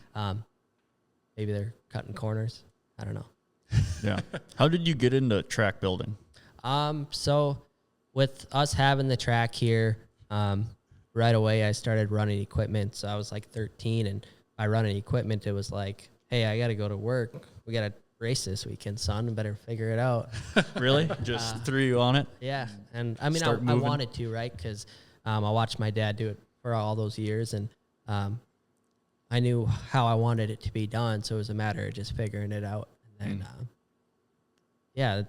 they're cutting corners. I don't know. Yeah. How did you get into track building? So with us having the track here, right away I started running equipment. So I was like 13, and by running equipment, it was like, hey, I got to go to work. We got to race this weekend, son. I better figure it out. Really? Just threw you on it? Yeah. And I mean, Start I moving. wanted to, right? Because I watched my dad do it for all those years, and I knew how I wanted it to be done. So it was a matter of just figuring it out. And then,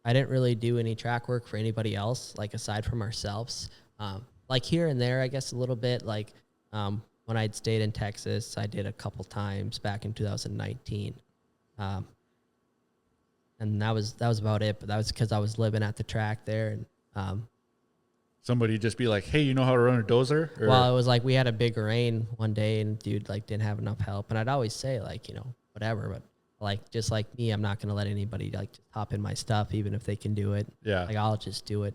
I didn't really do any track work for anybody else, like aside from ourselves. Like here and there, I guess a little bit. Like when I'd stayed in Texas, I did a couple times back in 2019. And that was about it. But that was because I was living at the track there. And Somebody just be like, hey, you know how to run a dozer? Or, well, it was like we had a big rain one day, and dude like didn't have enough help. And I'd always say like, you know, whatever, but like just like me, I'm not gonna let anybody like just hop in my stuff, even if they can do it. Yeah. Like I'll just do it.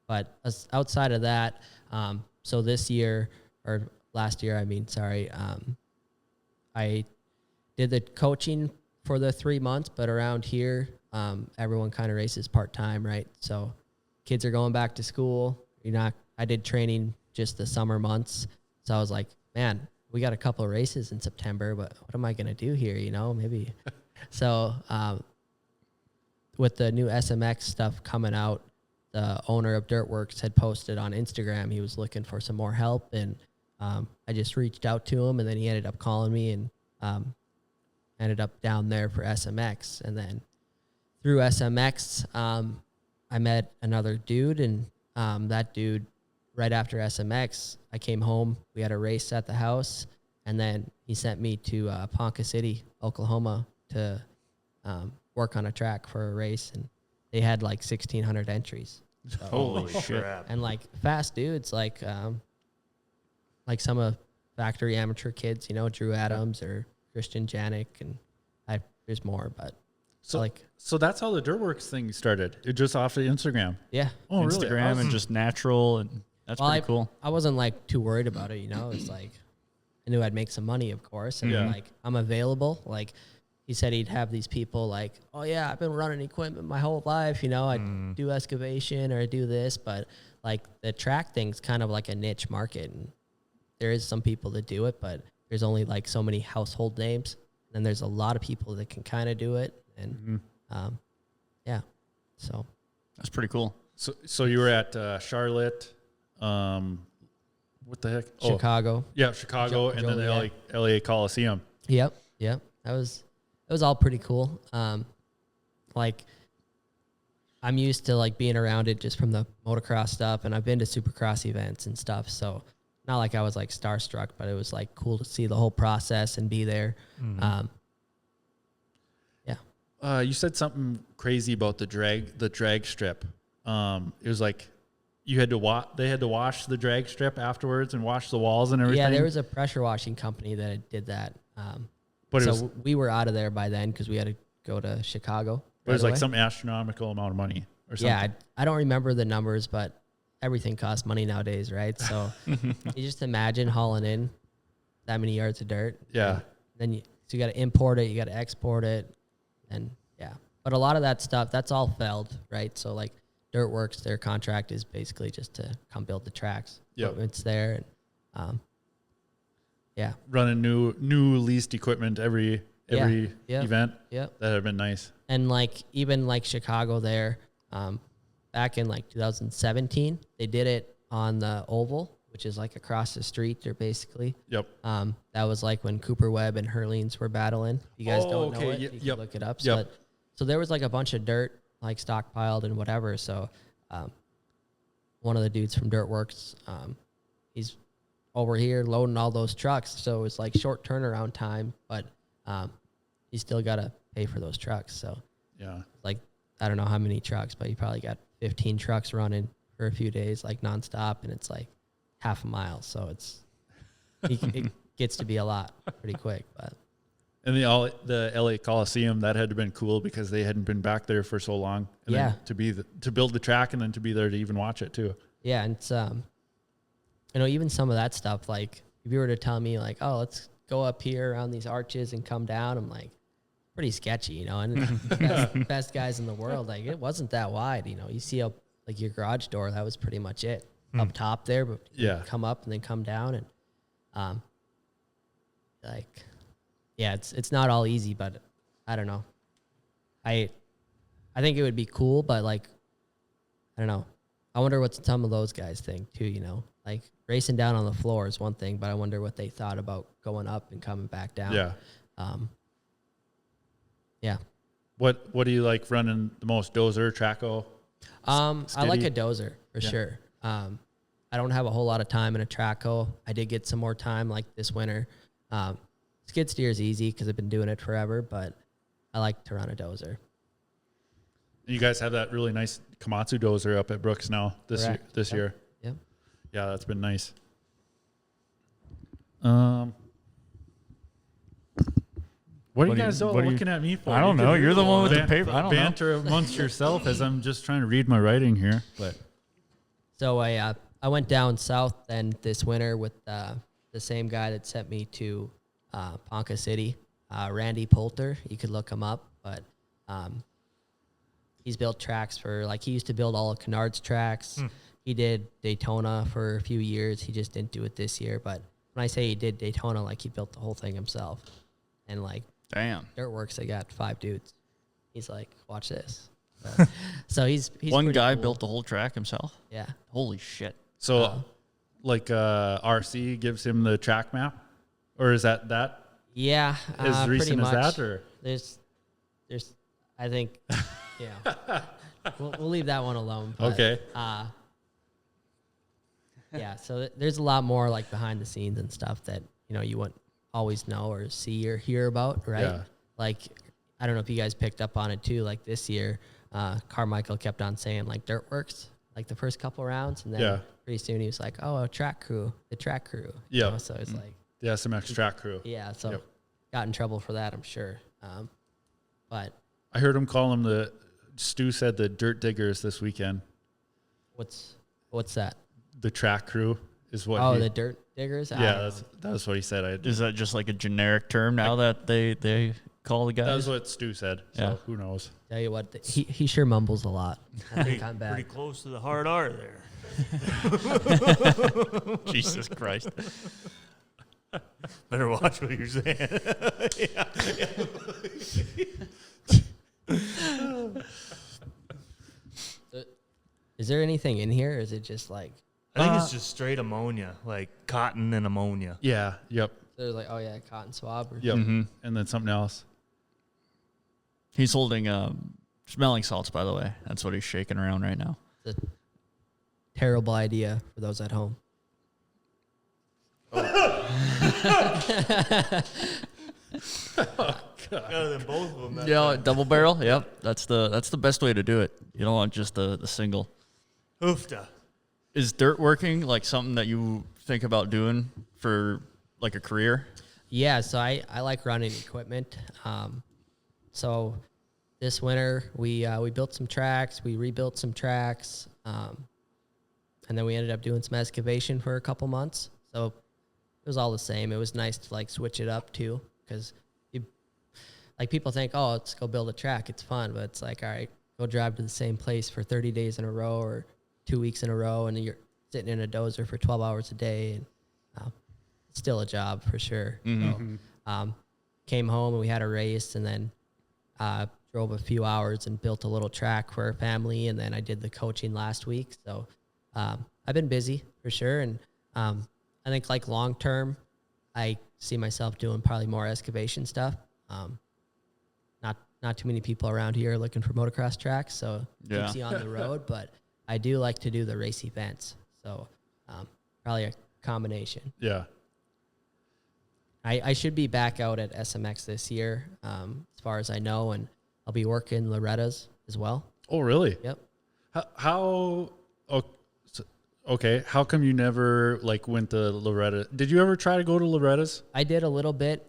But outside of that, so this year or last year, I mean, sorry, I did the coaching for the 3 months, but around here, everyone kind of races part-time, right? So kids are going back to school. I did training just the summer months. So I was like, man, we got a couple of races in September, but what am I going to do here? Maybe. So, with the new SMX stuff coming out, the owner of Dirtworks had posted on Instagram, he was looking for some more help. And, I just reached out to him, and then he ended up calling me and, ended up down there for SMX. And then through SMX, I met another dude, and that dude, right after SMX, I came home. We had a race at the house, and then he sent me to Ponca City, Oklahoma, to work on a track for a race, and they had like 1,600 entries. So, Holy shit. and like fast dudes, like some of factory amateur kids, Drew Adams or Christian Janik, and there's more, but So that's how the Dirtworks thing started. It just off of Instagram. yeah. Oh, really? Instagram and just natural, and that's pretty cool. I wasn't like too worried about it, It's like I knew I'd make some money, of course, and Yeah. like I'm available. Like he said, he'd have these people like, oh yeah, I've been running equipment my whole life, I do excavation or I do this, but like the track thing's kind of like a niche market, and there is some people that do it, but there's only like so many household names, and there's a lot of people that can kind of do it, and yeah, so That's pretty cool. So you were at Charlotte, what the heck? Chicago. Yeah, Chicago, and then the LA Coliseum. Yep. That was all pretty cool. Like I'm used to like being around it just from the motocross stuff, and I've been to supercross events and stuff. So not like I was like starstruck, but it was like cool to see the whole process and be there. Yeah. You said something crazy about the drag strip. It was like you had to they had to wash the drag strip afterwards and wash the walls and everything. Yeah, there was a pressure washing company that did that. But so we were out of there by then because we had to go to Chicago. But it was right like away. some astronomical amount of money or something. Yeah, I don't remember the numbers, but everything costs money nowadays, right? So you just imagine hauling in that many yards of dirt. Yeah. Then you got to import it, you got to export it, and yeah. But a lot of that stuff, that's all felled, right? So like Dirtworks, their contract is basically just to come build the tracks. Yep. It's there, and yeah. Running new leased equipment every event. Yep. That had been nice. And like even like Chicago there, back in like 2017, they did it on the Oval, which is like across the street there basically. Yep. That was like when Cooper Webb and Herleans were battling. If you guys don't know it, you can look it up. Yep. So there was like a bunch of dirt like stockpiled and whatever. So one of the dudes from Dirtworks, he's over here loading all those trucks. So it's like short turnaround time, but you still got to pay for those trucks. So Yeah. like, I don't know how many trucks, but you probably got 15 trucks running for a few days, like nonstop. And it's like half a mile. So it gets to be a lot pretty quick, but. And the LA Coliseum, that had to have been cool because they hadn't been back there for so long. And Yeah. then to build the track and then to be there to even watch it too. Yeah. And it's, even some of that stuff, like if you were to tell me like, oh, let's go up here around these arches and come down, I'm like, pretty sketchy, and best guys in the world. Like it wasn't that wide, you see up like your garage door, that was pretty much it up top there, but Yeah. come up and then come down, and it's not all easy, but I don't know. I think it would be cool, but like, I don't know. I wonder what some of those guys think too, like racing down on the floor is one thing, but I wonder what they thought about going up and coming back down. Yeah. Yeah. What do you like running the most? Dozer, Traco? I like Skiddy? a dozer for sure. I don't have a whole lot of time in a Traco. I did get some more time like this winter. Skid steer is easy because I've been doing it forever, but I like to run a dozer. You guys have that really nice Komatsu dozer up at Brooks now this Correct. year. Yep. Yeah, that's been nice. What are you guys all looking at me for? I don't know. You're the one with the paper. I don't know. Banter amongst yourself as I'm just trying to read my writing here. But So I went down south then this winter with the same guy that sent me to Ponca City. Randy Poulter, you could look him up, but he's built tracks for, like, he used to build all of Kennard's tracks. He did Daytona for a few years. He just didn't do it this year. But when I say he did Daytona, like, he built the whole thing himself. And, like, Damn. Dirtworks, they got 5 dudes. He's like, watch this. So he's One pretty guy cool. built the whole track himself? Yeah. Holy shit. So, like, RC gives him the track map, or is that Yeah. as pretty recent as much. that, or? There's, I think, yeah. We'll leave that one alone. But, Okay. Yeah, so there's a lot more, like, behind the scenes and stuff that, you know, you wouldn't always know or see or hear about, right? Yeah. Like, I don't know if you guys picked up on it too. Like, this year, Carmichael kept on saying, like, Dirtworks, like, the first couple rounds, and then Yeah. pretty soon he was like, oh, the track crew. Yeah. You know? So it's like, The SMX track crew. yeah, so Yep. got in trouble for that, I'm sure. But I heard him call him Stu said the Dirt Diggers this weekend. what's that? The track crew is what. Oh, the Dirt Diggers? I Yeah, don't know. that's what he said. Is that just like a generic term now that they call the guys? That was what Stu said. So Yeah. who knows? Tell you what, he sure mumbles a lot. I think I'm Pretty bad. close to the hard R there. Jesus Christ. Better watch what you're saying. Is there anything in here, or is it just like, I think it's just straight ammonia, like cotton and ammonia. Yeah. Yep. they're like, oh yeah, cotton swab? Or, Yep. Mhm. And then something else. He's holding smelling salts, by the way. That's what he's shaking around right now. It's a terrible idea for those at home. Better than both of them. Yeah, double barrel. Yep, that's the best way to do it. You don't want just the single. Oofta. Is dirt working like something that you think about doing for like a career? Yeah, so I like running equipment. So this winter we built some tracks, we rebuilt some tracks, and then we ended up doing some excavation for a couple months. So it was all the same. It was nice to like switch it up too, because like people think, oh, let's go build a track. It's fun, but it's like, all right, go drive to the same place for 30 days in a row or 2 weeks in a row, and you're sitting in a dozer for 12 hours a day, and it's still a job for sure. So, came home and we had a race, and then drove a few hours and built a little track for our family, and then I did the coaching last week. So I've been busy for sure, and I think like long term, I see myself doing probably more excavation stuff. Not too many people around here looking for motocross tracks, so it Yeah. keeps you on the road. But I do like to do the race events, so probably a combination. Yeah. I should be back out at SMX this year, as far as I know, and I'll be working Loretta's as well. Oh, really? Yep. Okay. How come you never like went to Loretta? Did you ever try to go to Loretta's? I did a little bit.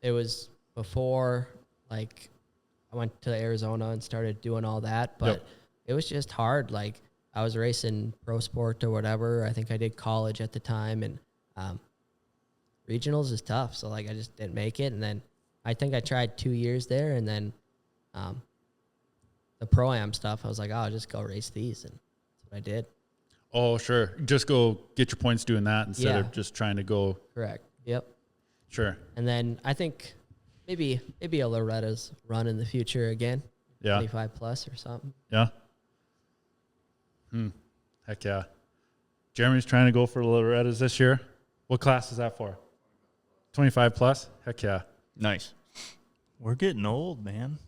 It was before, like, I went to Arizona and started doing all that, but Yep. it was just hard. Like, I was racing pro sport or whatever. I think I did college at the time, and regionals is tough. So, like, I just didn't make it. And then I think I tried 2 years there, and then the Pro-Am stuff, I was like, oh, I'll just go race these, and that's what I did. Oh, sure. Just go get your points doing that instead Yeah. of just trying to go. Correct. Yep. Sure. And then I think maybe a Loretta's run in the future again. Yeah. 25 plus or something. Yeah. Heck yeah. Jeremy's trying to go for Loretta's this year. What class is that for? 25 plus? Heck yeah. Nice. We're getting old, man.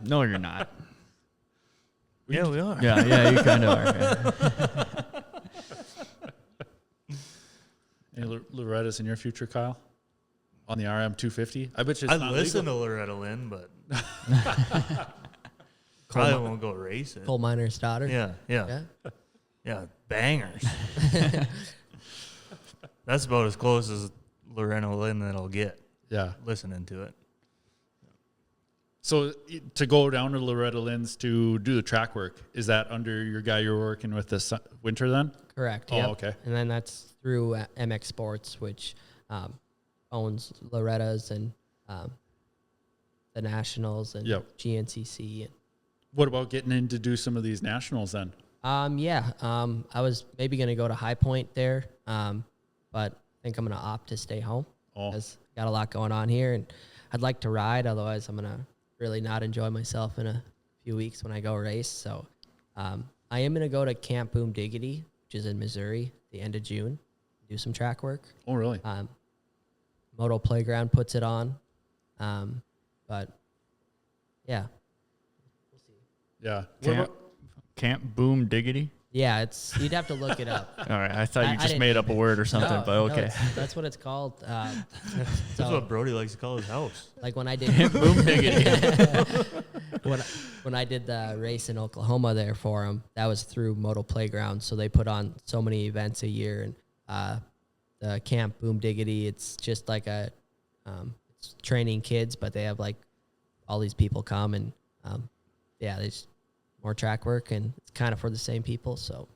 No, you're not. Yeah, we are. Yeah, you kind of are. Yeah. Any Loretta's in your future, Kyle? On the RM 250? I bet you it's I not listen legal. to Loretta Lynn, but probably won't go race it. Coal miner's daughter. Yeah, Yeah. bangers. That's about as close as Loretta Lynn that I'll get Yeah. listening to it. So to go down to Loretta Lynn's to do the track work, is that under your guy you're working with this winter then? Correct. Oh, Yep. okay. And then that's through MX Sports, which owns Loretta's and the Nationals and Yep. GNCC. What about getting in to do some of these nationals then? I was maybe going to go to High Point there, but I think I'm going to opt to stay home because got a lot going on here, and I'd like to ride. Otherwise, I'm going to really not enjoy myself in a few weeks when I go race. So I am going to go to Camp Boom Diggity, which is in Missouri, the end of June, do some track work. Oh, really? Moto Playground puts it on. But yeah. Yeah. What Camp, about, Camp Boom Diggity. Yeah, you'd have to look it up. All right, I thought you I just didn't- made up a word or something, No, but no, okay. that's what it's called. That's So, what Brody likes to call his house. like when I did Camp Boom Diggity. when I did the race in Oklahoma there for them, that was through Moto Playground. So they put on so many events a year, and the Camp Boom Diggity, it's just like it's training kids, but they have like all these people come and there's more track work, and it's kind of for the same people. So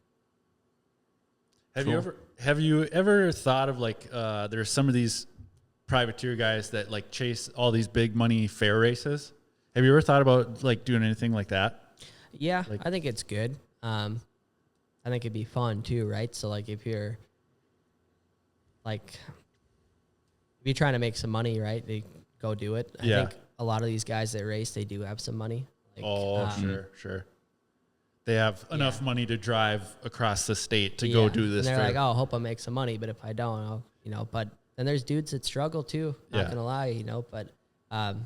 have you ever thought of like there's some of these privateer guys that like chase all these big money fair races? Have you ever thought about like doing anything like that? yeah, Like- I think it's good. I think it'd be fun too, right? So like if you're trying to make some money, right? They go do it. I Yeah. think a lot of these guys that race, they do have some money. Like, Sure. They have enough Yeah. money to drive across the state to go do this And they're fair. like, oh, I hope I make some money, but if I don't, but then there's dudes that struggle too, not Yeah. gonna lie, but to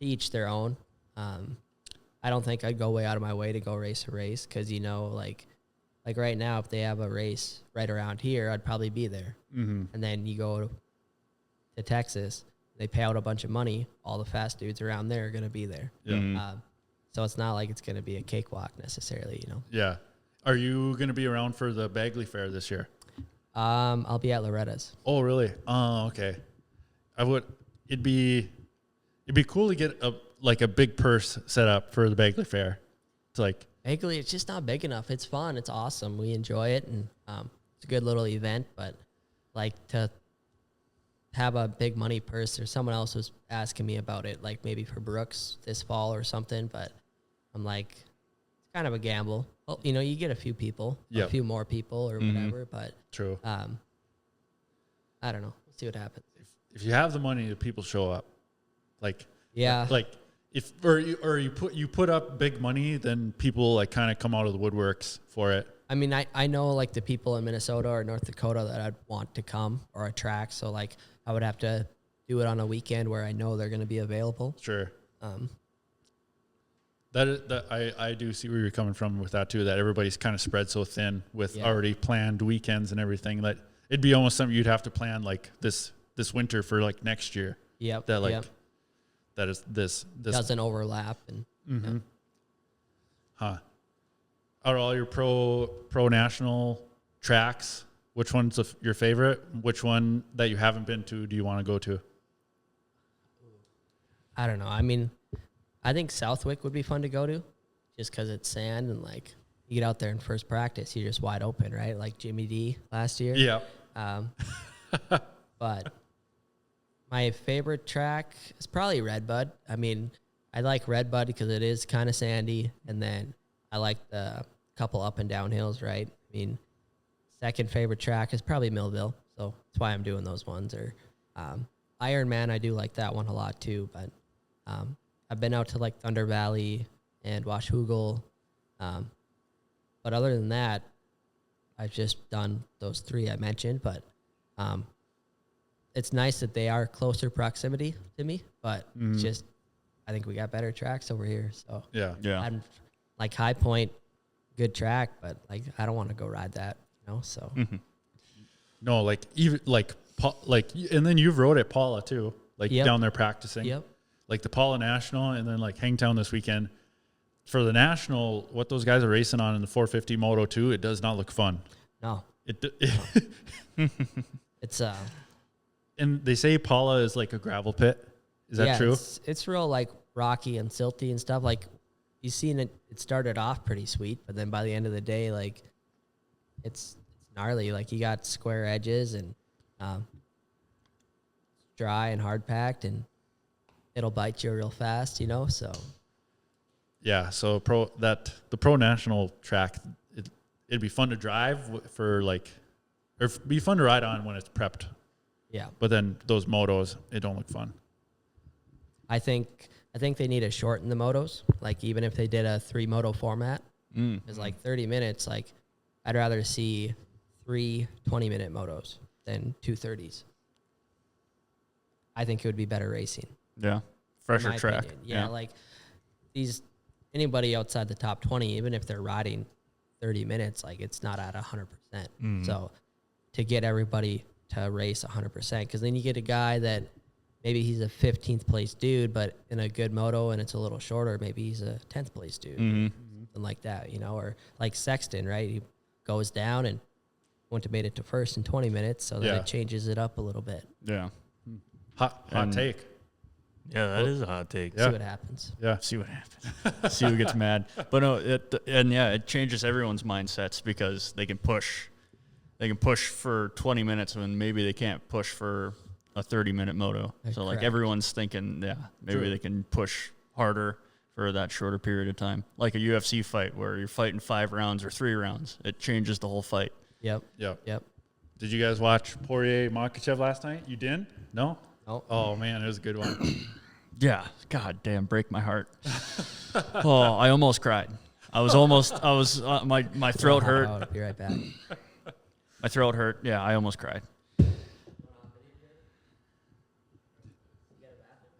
each their own. I don't think I'd go way out of my way to go race a race because, like right now, if they have a race right around here, I'd probably be there. Mm-hmm. And then you go to Texas, they pay out a bunch of money. All the fast dudes around there are going to be there. Yeah. Mhm. So it's not like it's going to be a cakewalk necessarily, Yeah. Are you going to be around for the Bagley Fair this year? I'll be at Loretta's. Oh, really? Oh, okay. It'd be cool to get a big purse set up for the Bagley Fair. It's like, Bagley, it's just not big enough. It's fun. It's awesome. We enjoy it. And it's a good little event, but like to have a big money purse, or someone else was asking me about it, like maybe for Brooks this fall or something, but I'm like, it's kind of a gamble. Well, you get a few people, Yep. a few more people or whatever, but true. I don't know. We'll see what happens. If you have the money, the people show up. Like, Yeah. like if you put up big money, then people like kind of come out of the woodworks for it. I mean, I know like the people in Minnesota or North Dakota that I'd want to come or a track. So like I would have to do it on a weekend where I know they're going to be available. Sure. I do see where you're coming from with that too, that everybody's kind of spread so thin with Yeah. already planned weekends and everything, that it'd be almost something you'd have to plan like this winter for like next year. Yep. That like, yep. that is this. Doesn't overlap. And Mm-hmm. Huh. Out of all your pro national tracks, which one's your favorite? Which one that you haven't been to do you want to go to? I don't know. I mean, I think Southwick would be fun to go to just because it's sand and like you get out there in first practice, you're just wide open, right? Like Jimmy D last year. Yeah. But my favorite track is probably Redbud. I mean, I like Redbud because it is kind of sandy, and then I like the couple up and down hills, right? I mean, second favorite track is probably Millville, so that's why I'm doing those ones. Or Ironman, I do like that one a lot too, but I've been out to like Thunder Valley and Washougal. But other than that, I've just done those three I mentioned, but it's nice that they are closer proximity to me, but it's just, I think we got better tracks over here. So Yeah. Yeah. I'm like High Point, good track, but like, I don't want to go ride that, so. No, like even like and then you've rode at Paula too, like Yep. down there practicing. Yep. Like the Paula National, and then like Hangtown this weekend. For the National, what those guys are racing on in the 450 Moto 2, it does not look fun. No, It it's, and they say Paula is like a gravel pit. Is that yeah, true? It's real like rocky and silty and stuff. Like you seen it started off pretty sweet, but then by the end of the day, like it's gnarly. Like you got square edges and dry and hard packed, and it'll bite you real fast, you know. So Yeah, so the Pro National track, it'd be fun to drive for like, or be fun to ride on when it's prepped. yeah, But then those motos, it don't look fun. I think they need to shorten the motos. Like even if they did a 3 moto format, it's like 30 minutes. Like I'd rather see 3 20-minute motos than 2 30s. I think it would be better racing. Yeah. in Fresher my track. opinion. Yeah, like anybody outside the top 20, even if they're riding 30 minutes, like it's not at 100%. So to get everybody to race 100%, because then you get a guy that maybe he's a 15th place dude, but in a good moto and it's a little shorter, maybe he's a 10th place dude, something like that, you know, or like Sexton, right? He goes down and wouldn't have made it to first in 20 minutes, so then it changes it up a little bit. Yeah. Hot take. Yeah, that is a hot take. Yeah. See what happens. Yeah. See what happens. See who gets mad. But no, it changes everyone's mindsets because they can push. They can push for 20 minutes when maybe they can't push for a 30-minute moto. So like Correct. everyone's thinking, maybe they can push harder for that shorter period of time. Like a UFC fight where you're fighting 5 rounds or 3 rounds. It changes the whole fight. Yep. Yep. Did you guys watch Poirier Makachev last night? You didn't? No? No. Oh, man, it was a good one. Yeah. God damn, break my heart. Oh, I almost cried. My throat hurt. I'll be right back. My throat hurt. Yeah, I almost cried.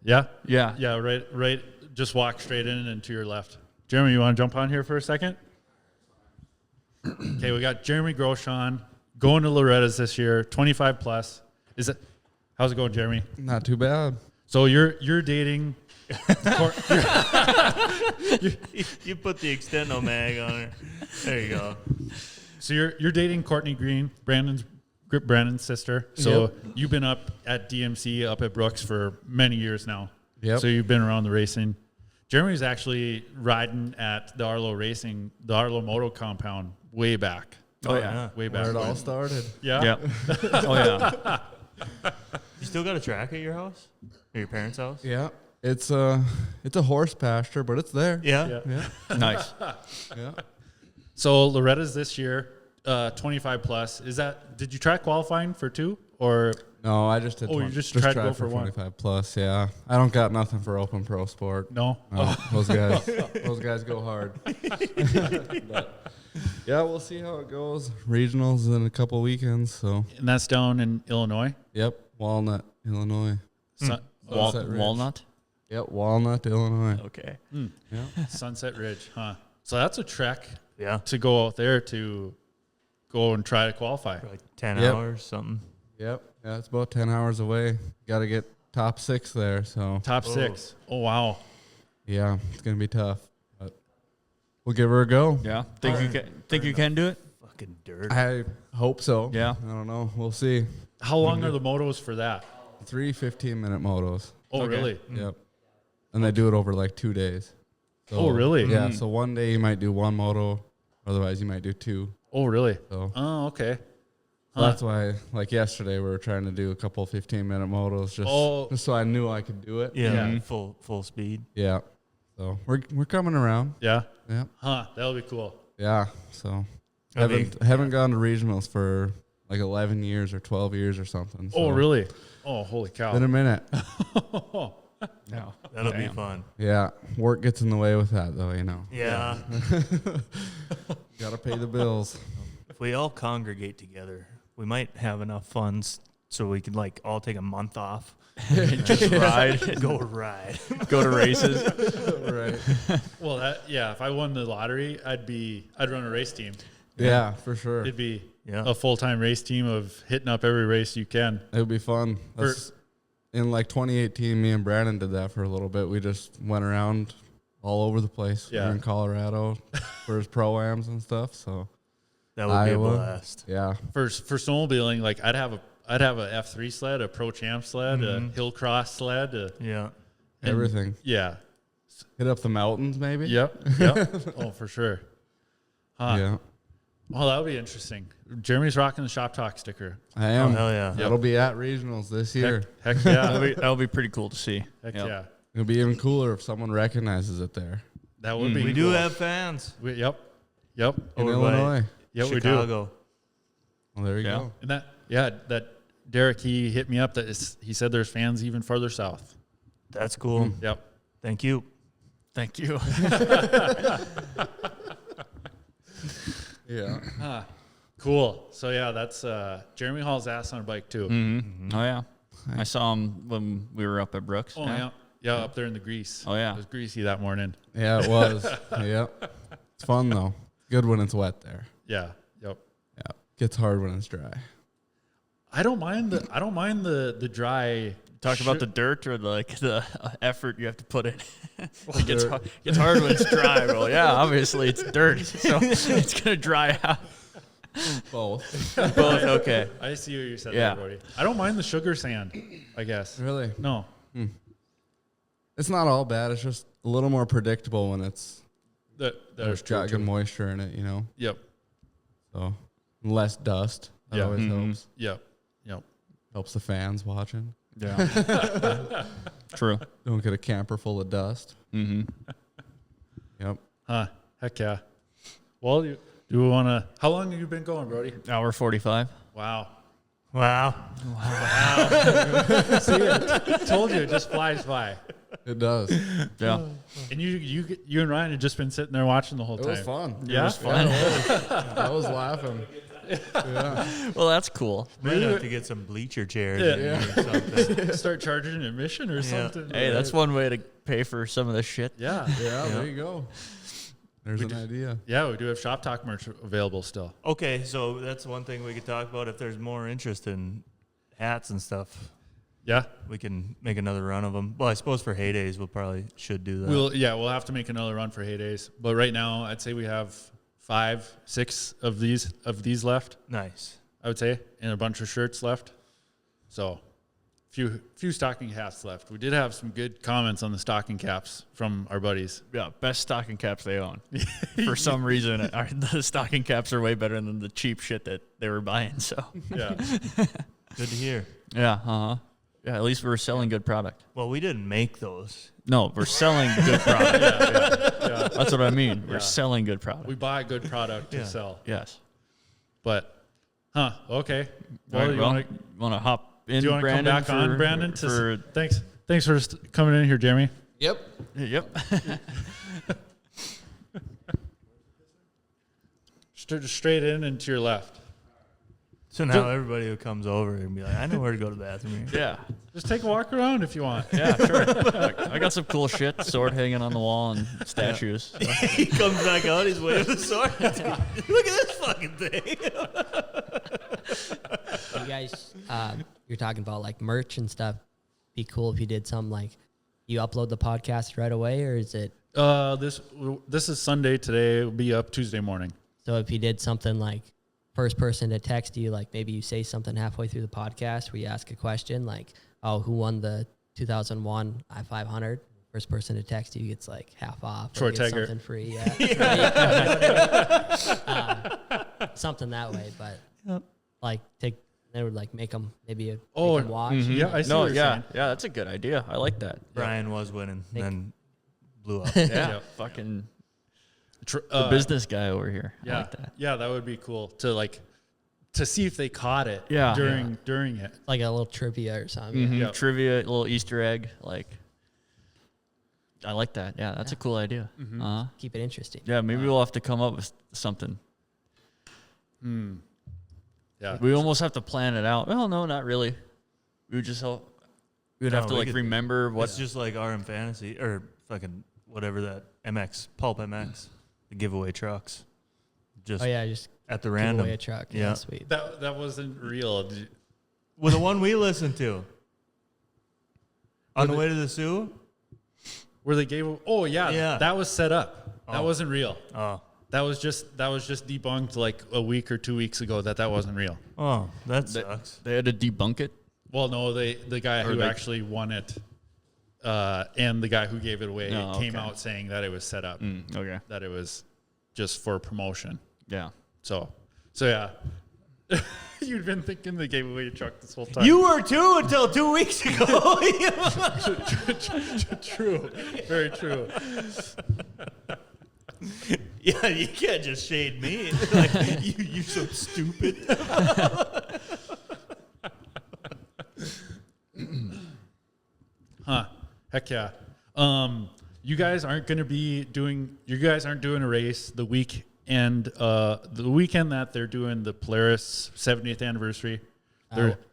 Yeah? Yeah. Yeah, right. Just walk straight in and to your left. Jeremy, you want to jump on here for a second? Okay, we got Jeremy Groshon going to Loretta's this year, 25 plus. How's it going, Jeremy? Not too bad. So you're dating. You put the Extendo mag on her. There you go. So you're dating Courtney Green, Brandon's sister. So you've been up at DMC up at Brooks for many years now. Yep. So you've been around the racing. Jeremy's actually riding at the Arlo Moto compound way back. Oh, yeah. Way back. Where it all when. started. Yeah. Yeah. Oh, yeah. You still got a track at your house? Or your parents' house? Yeah. It's a horse pasture, but it's there. Yeah. Yeah. Nice. Yeah. So Loretta's this year, 25 plus. Did you try qualifying for 2 or? No, I just did. Oh, you just tried to go for 25 plus. Yeah. I don't got nothing for open pro sport. No. Those guys go hard. But, yeah, we'll see how it goes. Regionals in a couple weekends. So. And that's down in Illinois. Yep. Walnut, Illinois. Sunset Ridge. Walnut? Yep. Walnut, Illinois. Okay. Yeah. Sunset Ridge, huh? So that's a trek Yeah. to go out there to go and try to qualify. For like 10 Yep. hours, something. Yep. Yeah, it's about 10 hours away. Got to get top 6 there. So. Top 6. Oh, wow. Yeah, it's gonna be tough, but we'll give her a go. Yeah. Think you can do it? Fucking dirt. I hope so. Yeah. I don't know. We'll see. How long are the motos for that? 3 15-minute motos. Oh, Okay. really? Yep. And they do it over like 2 days. So, Oh, really? Yeah. So one day you might do 1 moto, otherwise you might do 2. Oh, really? So Oh, okay. that's why, like yesterday, we were trying to do a couple 15-minute motos just so I knew I could do it. Yeah. Yeah. Full speed. Yeah. So we're coming around. Yeah. Yeah. Huh. That'll be cool. Yeah. So I mean, haven't gone to regionals for like 11 years or 12 years or something. Oh, so really? Oh, holy cow. Been a minute. No. That'll be fun. Yeah. Work gets in the way with that, though, you know. Yeah. Got to pay the bills. If we all congregate together, we might have enough funds so we could like all take a month off. Just ride. Go ride. Go to races. Right. Well, if I won the lottery, I'd run a race team. Yeah, for sure. It'd be Yeah. a full-time race team of hitting up every race you can. It would be fun. In like 2018, me and Brandon did that for a little bit. We just went around all over the place. Yeah. We were in Colorado for his pro-ams and stuff. So That would be a Iowa. blast. yeah, For snowmobiling, like I'd have a F3 sled, a Pro Champ sled, a Hill Cross sled. Yeah. and- everything. Yeah. Hit up the mountains, maybe. Yep. Oh, for sure. Huh. Yeah. Oh, that would be interesting. Jeremy's rocking the Shop Talk sticker. I am. Oh, hell yeah. That'll be at regionals this year. Heck yeah. That'll be pretty cool to see. Heck Yep. yeah. It'll be even cooler if someone recognizes it there That would be We cool. do have fans. Yep. in Over by Illinois. Yeah, we do. Chicago. Well, there you Yeah. go. And that Derek, he hit me up he said there's fans even further south. That's cool. Yep. Thank you. Thank you. Yeah. Cool. So yeah, that's Jeremy Hall's ass on a bike too. Mm-hmm. Oh yeah, I saw him when we were up at Brooks. Oh yeah. Yeah, up there in the grease. Oh, yeah. It was greasy that morning. Yeah, it was. Yep. It's fun though. Good when it's wet there. Yeah. Yep. Yeah. Gets hard when it's dry. I don't mind the dry. Talk about the dirt or the effort you have to put in. It's hard when it's dry. Well, yeah, obviously it's dirt, so it's gonna dry out. Both. Both okay. I see what you said Yeah. there, Brody. I don't mind the sugar sand, I guess. Really? No. It's not all bad. It's just a little more predictable when it's there's true, dragging moisture in it, you know? Yep. So less dust. That Yeah. always helps. Yep. Yep. Helps the fans watching. Yeah. True. Don't get a camper full of dust. Mm-hmm. Yep. Huh. Heck yeah. Well, do we want to? How long have you been going, Brody? Hour 45. Wow. Wow. See, I told you, it just flies by. It does. Yeah. And you and Ryan had just been sitting there watching the whole It time. was fun. Yeah? It was fun. I was laughing. Yeah. Well, that's cool. Might have to get some bleacher chairs Yeah. in here or something. Start charging admission or something. Hey, that's one way to pay for some of this shit. Yeah. Yeah, there you go. There's an idea. Yeah, we do have Shop Talk merch available still. Okay, so that's one thing we could talk about. If there's more interest in hats and stuff, Yeah. we can make another run of them. Well, I suppose for heydays, should do that. We'll have to make another run for heydays. But right now, I'd say we have 5, 6 of these left. Nice. I would say, and a bunch of shirts left. So, few stocking hats left. We did have some good comments on the stocking caps from our buddies. Yeah, best stocking caps they own. For some reason, the stocking caps are way better than the cheap shit that they were buying. So Yeah. Good to hear. yeah, yeah. At least we're selling good product. Well, we didn't make those. No, we're selling good product. Yeah. That's what I mean. We're Yeah. selling good product. We buy good product to Yeah. sell. Yes. But, okay. All right, you well, want want to hop in? to come Brandon, back on, Brandon? For Thanks for coming in here, Jeremy. Yep. yep. Straight in and to your left. So now everybody who comes over and be like, I know where to go to the bathroom here. Yeah. Just take a walk around if you want. Yeah, sure. I got some cool shit, sword hanging on the wall and statues. He comes back out, he's waving the sword. Look at this fucking thing. You guys, you're talking about like merch and stuff. Be cool if you did some like you upload the podcast right away, or is it? This is Sunday today. It'll be up Tuesday morning. So if you did something like first person to text you, like maybe you say something halfway through the podcast where you ask a question like, "Oh, who won the 2001 I-500?" First person to text you gets like half off. Short gets tagger. something free. Yeah. Something that way, but like they would like make them maybe make them watch. Yeah, I see No, what you're yeah, saying. yeah, that's a good idea. I like that. Brian was winning, and then blew up. Yeah, Yeah. fucking The the business guy over here. I Yeah, like that. yeah, that would be cool to see if they caught it. Yeah. during it. Like a little trivia or something. Mhm. Yeah. Trivia, little Easter egg, like. I like that. Yeah, that's a cool idea. Uh-huh. Keep it interesting. Yeah, maybe we'll have to come up with something. Yeah, We almost have to plan it out. Well, no, not really. We would just help. We would have to we like could- remember what. It's just like RM Fantasy or fucking whatever that MX, Pulp MX, the giveaway trucks. Just Oh yeah, just at the give random. away a truck. Yeah. Yeah, sweet. that wasn't real. Well, the one we listened to. On the way to the Sioux? Where they gave? Oh yeah, Yeah. that was set up. That Oh. wasn't real. Oh. That was just debunked like a week or 2 weeks ago that wasn't real. Oh, that sucks. They had to debunk it. Well, no, the guy who actually won it, and the guy who gave it away came out saying that it was set up, Okay. that it was just for promotion. Yeah. So So yeah, you'd been thinking they gave away your truck this whole time. You were too until 2 weeks ago. True, very true. Yeah, you can't just shade me. Like, you're so stupid. Huh? Heck yeah. You guys aren't going to be doing. You guys aren't doing a race the weekend. The weekend that they're doing the Polaris 70th anniversary.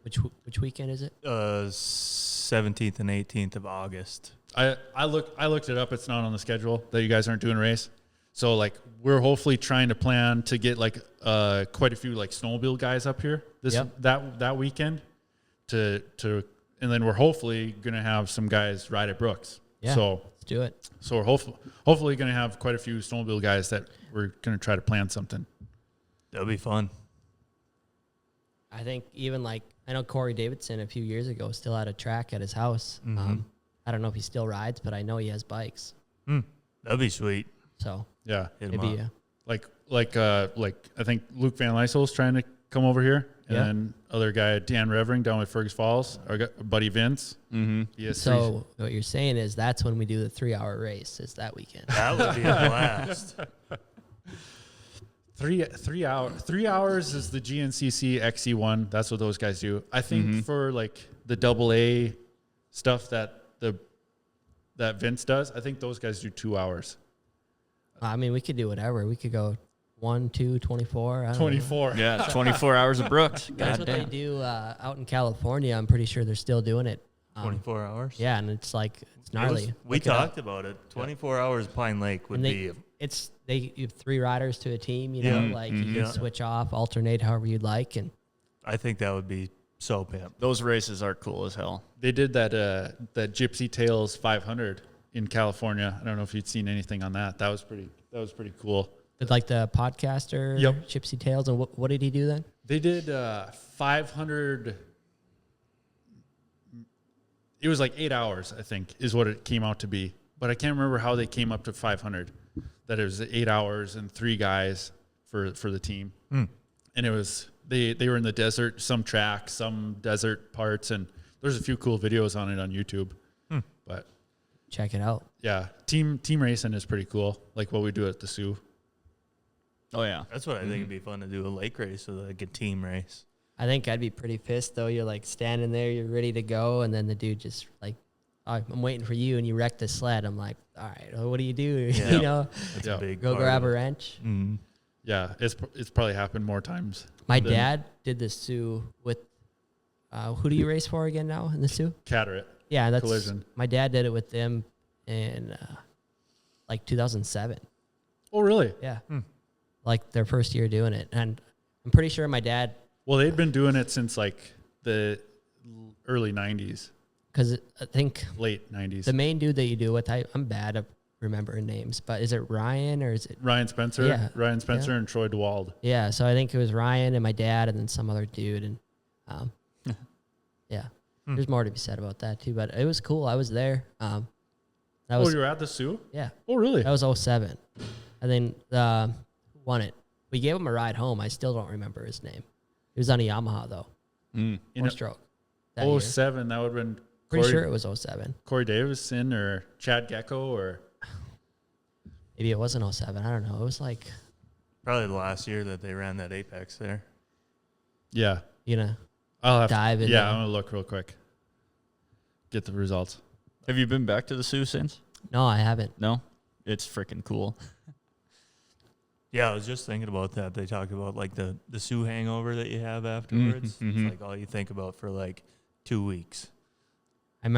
Which weekend is it? 17th and 18th of August. I looked it up. It's not on the schedule that you guys aren't doing a race. So like we're hopefully trying to plan to get like quite a few like snowmobile guys up here that weekend to and then we're hopefully gonna have some guys ride at Brooks. Yeah, So let's do it. we're hopefully gonna have quite a few snowmobile guys that we're gonna try to plan something. That'll be fun. I think even like I know Corey Davidson a few years ago still had a track at his house. I don't know if he still rides, but I know he has bikes. That'd be sweet. So Yeah. Hit 'em it'd be up. Like I think Luke Van Lyssel's trying to come over here. Yeah. And other guy, Dan Revering down with Fergus Falls, our buddy Vince. Mm-hmm. Yes. so what you're saying is that's when we do the 3-hour race is that weekend. That would be a blast. 3 hours is the GNCC XC1. That's what those guys do. I think for like the AA stuff that Vince does, I think those guys do 2 hours. I mean, we could do whatever. We could go 1, 2, 24. I don't know. 24. Yeah, it's 24 hours of Brooks. That's what they do out in California. I'm pretty sure they're still doing it. 24 hours? Yeah, and it's like it's gnarly. We Look it up. talked about it. 24 hours Pine Lake would And be. you have 3 riders to a team. You know, like you Yeah. can switch off, alternate however you'd like, and I think that would be so pimp. Those races are cool as hell. They did that Gypsy Tales 500 in California. I don't know if you'd seen anything on that. That was pretty cool. with like the podcaster, Yep. Gypsy Tales, and what did he do then? They did 500. It was like 8 hours, I think, is what it came out to be. But I can't remember how they came up to 500. That it was 8 hours and 3 guys for the team. And it was they were in the desert, some tracks, some desert parts, and there's a few cool videos on it on YouTube. But Check it out. yeah, team racing is pretty cool, like what we do at the Sioux. Oh, yeah. That's what I think it'd be fun to do, a lake race, so like a team race. I think I'd be pretty pissed though. You're like standing there, you're ready to go, and then the dude just like, oh, I'm waiting for you, and you wreck the sled. I'm like, all right, well, what do you do? Yeah. You know, That's Yeah. a big go part grab of a it. wrench. Yeah, it's probably happened more times. My than dad did the Sioux with, who do you race for again now in the Sioux? Cataract. Yeah, that's Collision. My dad did it with them in like 2007. Oh, really? Yeah, like their first year doing it, and I'm pretty sure my dad, Well, they'd been doing it since like the early 90s, because I think late 90s. the main dude that you do with, I'm bad at remembering names, but is it Ryan or is it? Ryan Spencer, Yeah. and Troy DeWald. Yeah, so I think it was Ryan and my dad, and then some other dude, and yeah, there's more to be said about that too. But it was cool. I was there. That was You were at the Sioux? yeah. Oh, really? That was 07. And then who won it? We gave him a ride home. I still don't remember his name. He was on a Yamaha, though. In 4-stroke. That year. 07, that would have been Pretty sure it was 07. Corey Davison or Chad Gecko or... Maybe it wasn't 07. I don't know. It was like, Probably the last year that they ran that Apex there. Yeah. you know, I'll have dive in. Yeah, there. I'm going to look real quick. Get the results. Have you been back to the Sioux since? No, I haven't. No? It's freaking cool. Yeah, I was just thinking about that. They talk about like the Sioux hangover that you have afterwards. It's like all you think about for like 2 weeks. I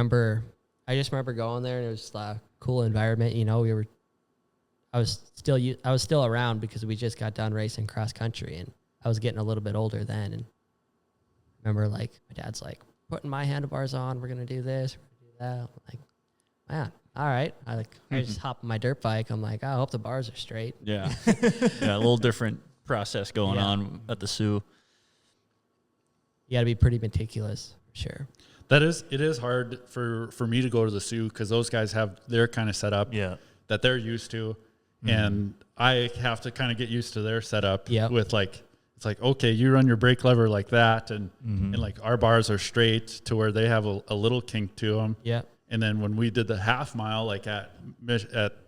just remember going there, and it was a cool environment. You know, I was still around because we just got done racing cross country, and I was getting a little bit older then. And I remember like my dad's like, putting my handlebars on, we're gonna do this, we're gonna do that. I'm like, man, all right. I just hop on my dirt bike. I'm like, oh, I hope the bars are straight. Yeah. Yeah, a little different process going Yeah. on at the Sioux. You got to be pretty meticulous, for sure. It is hard for me to go to the Sioux because those guys have their kind of setup that they're used to. And I have to kind of get used to their setup Yep. with like, it's like, okay, you run your brake lever like that, and like our bars are straight to where they have a little kink to them. Yeah. And then when we did the half mile, like at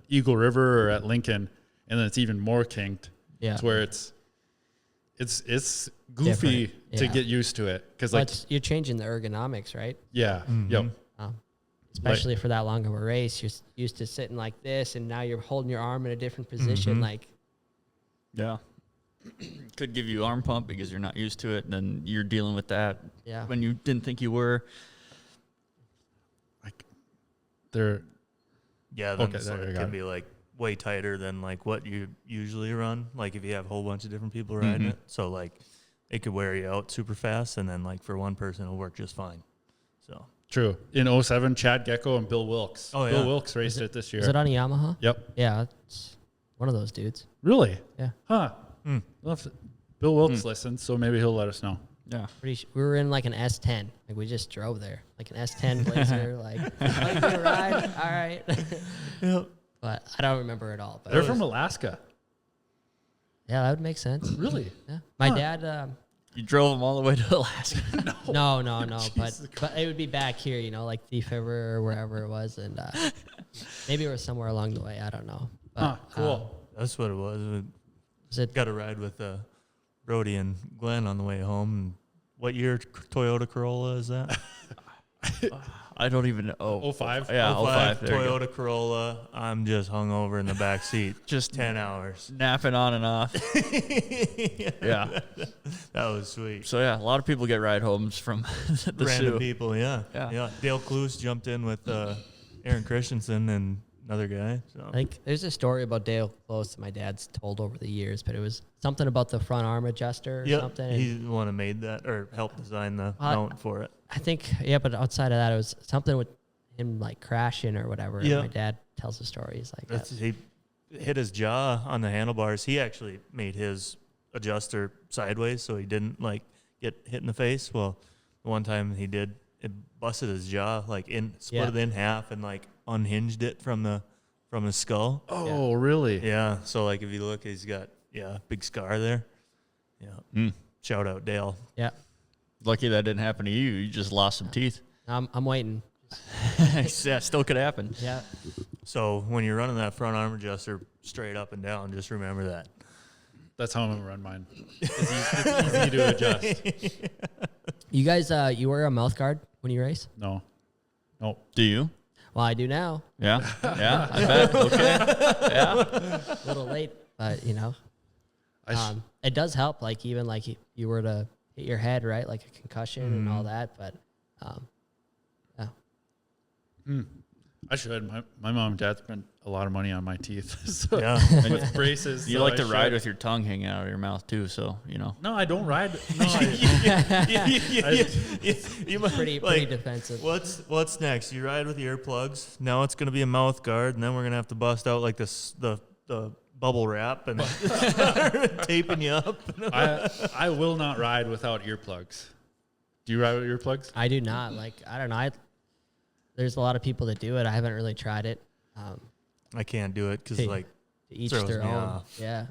Eagle River or at Lincoln, and then it's even more kinked. Yeah. To where it's goofy Different. to Yeah. get used to it, because Well, like you're changing the ergonomics, right? yeah, yep, Especially for that long of a race, you're used to sitting like this, and now you're holding your arm in a different position. Like, Yeah. Could give you arm pump because you're not used to it, and then you're dealing with that yeah, when you didn't think you were. like they're Yeah, then Okay, so there you it go. can be like way tighter than like what you usually run. Like if you have a whole bunch of different people riding it, so like it could wear you out super fast, and then like for one person it'll work just fine. So true. In 07, Chad Gecko and Bill Wilkes. Oh, Bill yeah. Wilkes raced it this year. is it on a Yamaha? Yep. Yeah, it's one of those dudes. Really? Yeah, Huh. We'll have to- Bill Wilkes listens, so maybe he'll let us know. Yeah. we were in like an S10. Like we just drove there, like an S10 Blazer. Like, oh, you gonna ride? All right. yeah, But I don't remember it all. But They're from Alaska. yeah, that would make sense. Really? Yeah, my dad. You drove them all the way to Alaska. No. But it would be back here, you know, like Thief River or wherever it was, and maybe it was somewhere along the way. I don't know. But, Huh, cool. that's what it was. We Was it? got a ride with Brody and Glenn on the way home. And what year Toyota Corolla is that? I don't even know. Oh, 05? Yeah, 05. 05 There you go. Toyota Corolla. I'm just hung over in the back seat. Just 10 hours. napping on and off. Yeah. That was sweet. So yeah, a lot of people get ride homes from the Random Sioux. people, yeah. Yeah. Dale Cluse jumped in with Aaron Christensen and another guy. So. Like, there's a story about Dale Close that my dad's told over the years, but it was something about the front arm adjuster or Yep, something. and he's the one who made that or helped design the mount for it. I think, yeah, but outside of that, it was something with him like crashing or whatever. And Yeah. my dad tells the story. He's like, He hit his jaw on the handlebars. He actually made his adjuster sideways so he didn't like get hit in the face. Well, the one time he did, it busted his jaw, like split it in half and like unhinged it from his skull. Oh, really? Yeah. So like if you look, he's got big scar there. Yeah. Shout out Dale. yeah, Lucky that didn't happen to you. You just lost some teeth. I'm waiting. Yeah, still could happen. Yeah. So when you're running that front arm adjuster straight up and down, just remember that. That's how I'm gonna run mine. It's easy to adjust. You guys, you wear a mouth guard when you race? No. Do you? Well, I do now. Yeah. Yeah. I bet. Okay. Yeah. A little late, but you know, I it does help. Like even like if you were to hit your head, right? Like a concussion and all that. But yeah, I should. My mom and dad spent a lot of money on my teeth. So Yeah. with braces. You so like I to ride should. with your tongue hanging out of your mouth too, so you know. No, I don't ride. No, pretty defensive. What's next? You ride with earplugs. Now it's gonna be a mouth guard, and then we're gonna have to bust out like this the bubble wrap and start taping you up. I will not ride without earplugs. Do you ride with earplugs? I do not. Like I don't know. There's a lot of people that do it. I haven't really tried it. I can't do it because Hey. like To each Throws their me own. off. Yeah.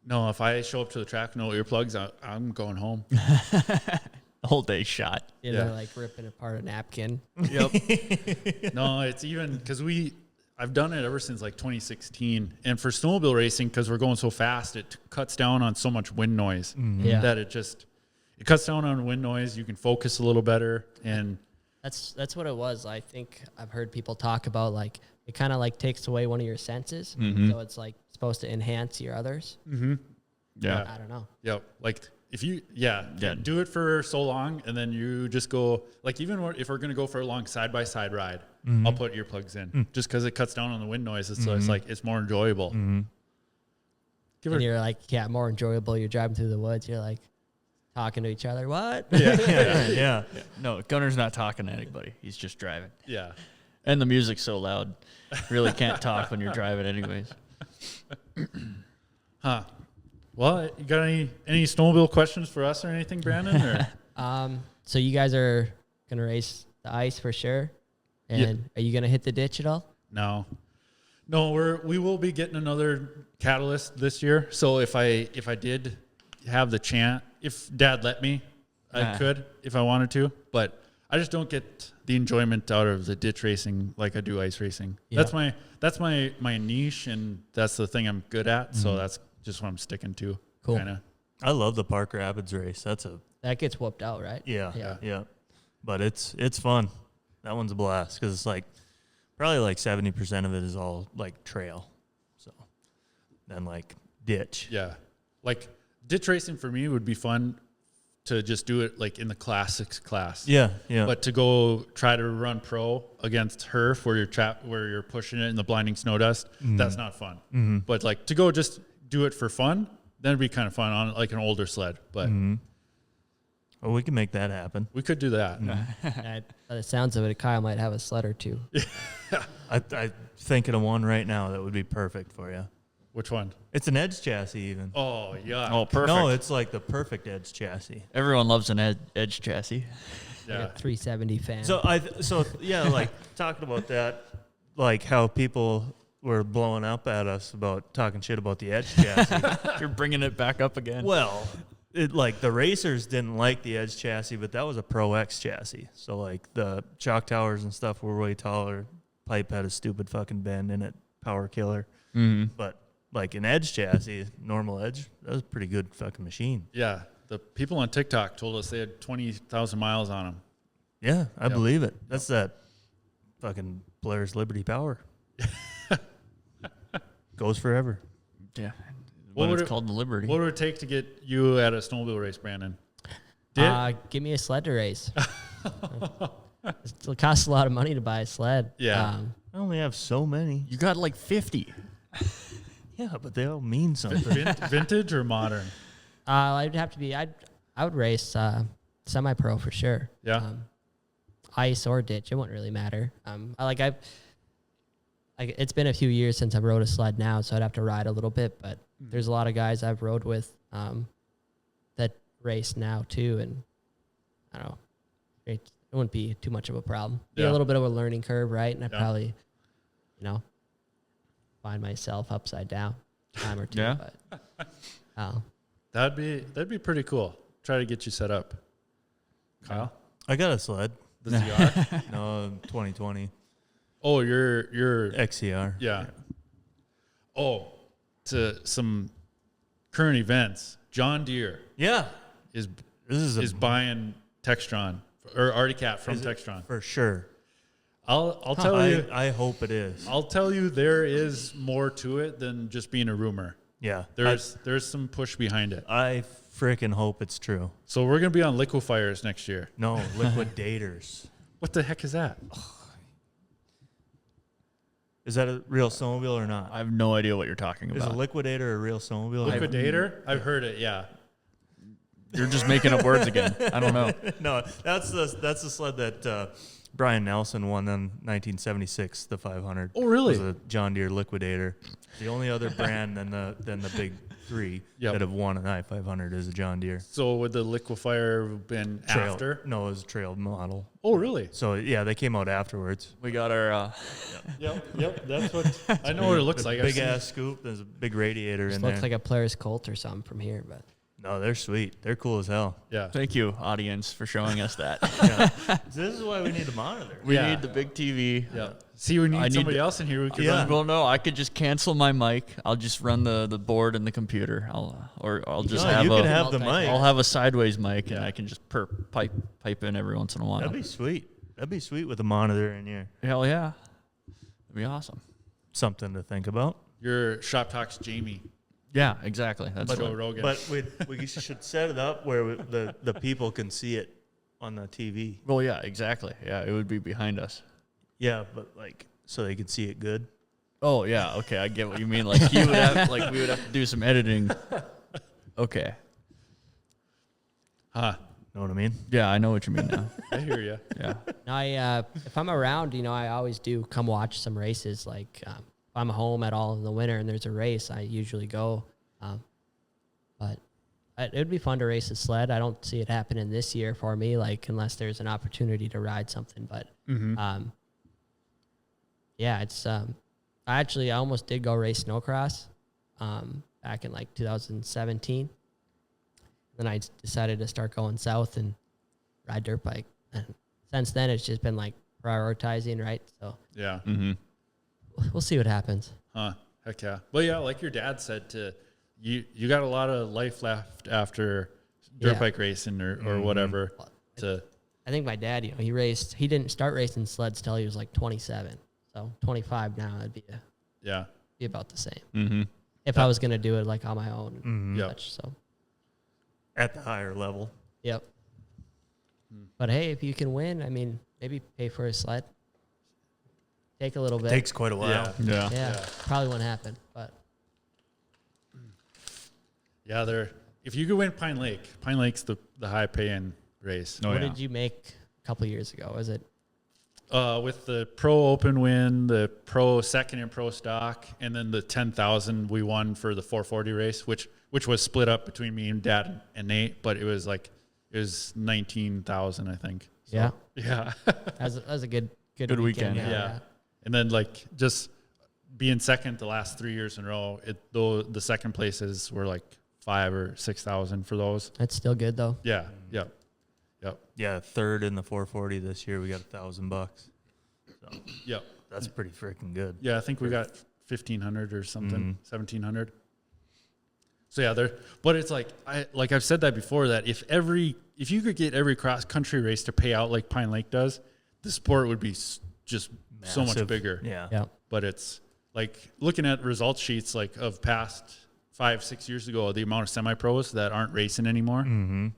No, if I show up to the track no earplugs, I'm going home. The whole day shot. Yeah, Yeah. they're like ripping apart a napkin. Yep. No, it's even because I've done it ever since like 2016, and for snowmobile racing, because we're going so fast, it cuts down on so much wind noise Yeah. that it cuts down on wind noise. You can focus a little better, and That's what it was. I think I've heard people talk about like it kind of like takes away one of your senses, so it's like supposed to enhance your others. Yeah. I don't know. yep, like if you do it for so long, and then you just go like even if we're gonna go for a long side by side ride, I'll put earplugs in just because it cuts down on the wind noise. So it's like it's more enjoyable. Give And her, you're like, yeah, more enjoyable. You're driving through the woods. You're like talking to each other. What? yeah. No, Gunner's not talking to anybody. He's just driving. yeah. And the music's so loud. Really can't talk when you're driving anyways. Huh. Well, you got any snowmobile questions for us or anything, Brandon? Or? So you guys are gonna race the ice for sure, and are you gonna hit the ditch at all? No, we will be getting another catalyst this year. So if I did have the chance. If Dad let me, I could if I wanted to, but I just don't get the enjoyment out of the ditch racing like I do ice racing. Yep. That's my niche, and that's the thing I'm good at. So that's just what I'm sticking to. Cool. Kinda. I love the Park Rapids race. That gets whooped out, right? Yeah. But it's fun. That one's a blast because it's like probably like 70% of it is all like trail. So then like ditch. Yeah. Like ditch racing for me would be fun to just do it like in the classics class. Yeah. But to go try to run pro against Herf where you're pushing it in the blinding snow dust, that's not fun. But like to go just do it for fun, then it'd be kind of fun on like an older sled. But well, we can make that happen. we could do that. By the sounds of it, Kyle might have a sled or two. I'm thinking of one right now that would be perfect for you. Which one? It's an edge chassis even. Oh, yeah. Oh, perfect. No, it's like the perfect edge chassis. Everyone loves an edge chassis. Like Yeah. a 370 fan. So like talking about that, like how people were blowing up at us about talking shit about the edge chassis. You're bringing it back up again. Well, like the racers didn't like the edge chassis, but that was a Pro X chassis. So like the shock towers and stuff were way taller. Pipe had a stupid fucking bend in it, power killer. But like an edge chassis, normal edge, that was a pretty good fucking machine. Yeah. The people on TikTok told us they had 20,000 miles on them. Yeah, I Yep. believe it. That's that fucking Polaris Liberty power. Goes forever. Yeah. What When would it's it- called the Liberty. What would it take to get you at a snowmobile race, Brandon? Did Give me a sled to race. It costs a lot of money to buy a sled. Yeah. I only have so many. You got like 50. Yeah, but they all mean something. vintage or modern? I'd have to be. I would race semi-pro for sure. Yeah. Ice or ditch, it wouldn't really matter. It's been a few years since I've rode a sled now, so I'd have to ride a little bit. But there's a lot of guys I've rode with that race now too, and I don't know. It wouldn't be too much of a problem. Be Yeah. a little bit of a learning curve, right? And I'd Yeah. probably, find myself upside down a time or two. Yeah. But That'd be pretty cool. Try to get you set up. Kyle? I got a sled. The ZR? No, 2020 Oh, you're XCR. yeah. Oh, to some current events. John Deere Yeah. is This is buying Textron or Articat from Is it? Textron. For sure. I'll tell you. I hope it is. I'll tell you there is more to it than just being a rumor. Yeah. There's some push behind it. I freaking hope it's true. So we're gonna be on liquefiers next year. No, liquidators. What the heck is that? Is that a real snowmobile or not? I have no idea what you're talking Is a about. liquidator a real snowmobile? Liquidator? I've heard it. Yeah. You're just making up words again. I don't know. No, that's the sled that Brian Nelson won in 1976, the 500. Oh, really? It was a John Deere Liquidator. The only other brand than the big three Yep. that have won an I-500 is a John Deere. So would the liquefier have been Trail. after? No, it was a trail model. Oh, really? So yeah, they came out afterwards. We got our Yep. That's what I know what it looks like. I've Big seen- ass scoop. There's a big radiator Just in looks there. like a Polaris Colt or something from here, but No, they're sweet. They're cool as hell. Yeah. Thank you, audience, for showing us that. Yeah. This is why we need a monitor. We Yeah. need the big TV. Yeah. See, we I need need somebody to- else in here. We could Yeah. run. Well, no, I could just cancel my mic. I'll just run the board and the computer. I'll just No, have you a can have the multi- mic. I'll have a sideways mic and Yeah. I can just pipe in every once in a while. That'd be sweet. That'd be sweet with a monitor in here. Hell yeah. That'd be awesome. Something to think about. Your Shop Talks Jamie. Yeah, exactly. That's Joe what, Rogan. But we should set it up where the people can see it on the TV. well, yeah, exactly. Yeah, it would be behind us. Yeah, but like so they can see it good. Oh yeah, okay, I get what you mean. Like you would have, like we would have to do some editing. Okay, Huh. Know what I mean? yeah, I know what you mean now. I hear you. Yeah, no, if I'm around, I always do come watch some races. Like if I'm home at all in the winter and there's a race, I usually go. But it would be fun to race a sled. I don't see it happening this year for me, like unless there's an opportunity to ride something. But yeah, it's I almost did go race snowcross back in like 2017. Then I decided to start going south and ride dirt bike. And since then, it's just been like prioritizing, right? So Yeah. we'll see what happens. Huh. Heck yeah. But yeah, like your dad said, you got a lot of life left after dirt bike racing or whatever. I think my dad, you know, he didn't start racing sleds till he was like 27. So 25 now, it'd be about the same. If I was going to do it like on my own and such. So At the higher level. Yep. But hey, if you can win, I mean, maybe pay for a sled. Take a little bit. Takes quite a while. Yeah. Probably won't happen, but yeah, if you could win Pine Lake's the high paying race. what did you make a couple years ago? Was it With the Pro Open win, the Pro Second and Pro Stock, and then the 10,000 we won for the 440 race, which was split up between me and Dad and Nate, but it was 19,000, I think. So, yeah. that was a good weekend. Yeah. And then just being second the last 3 years in a row, the second places were like 5,000 or 6,000 for those. That's still good though. Yeah. Yep. Yeah, third in the 440 this year. We got $1,000. So Yep. that's pretty freaking good. Yeah, I think we got 1,500 or something, 1,700. So yeah, but it's I've said that before, that if you could get every cross country race to pay out like Pine Lake does, the sport would be just so much Massive. bigger. Yeah. But it's like looking at results sheets of past 5-6 years ago, the amount of semi-pros that aren't racing anymore,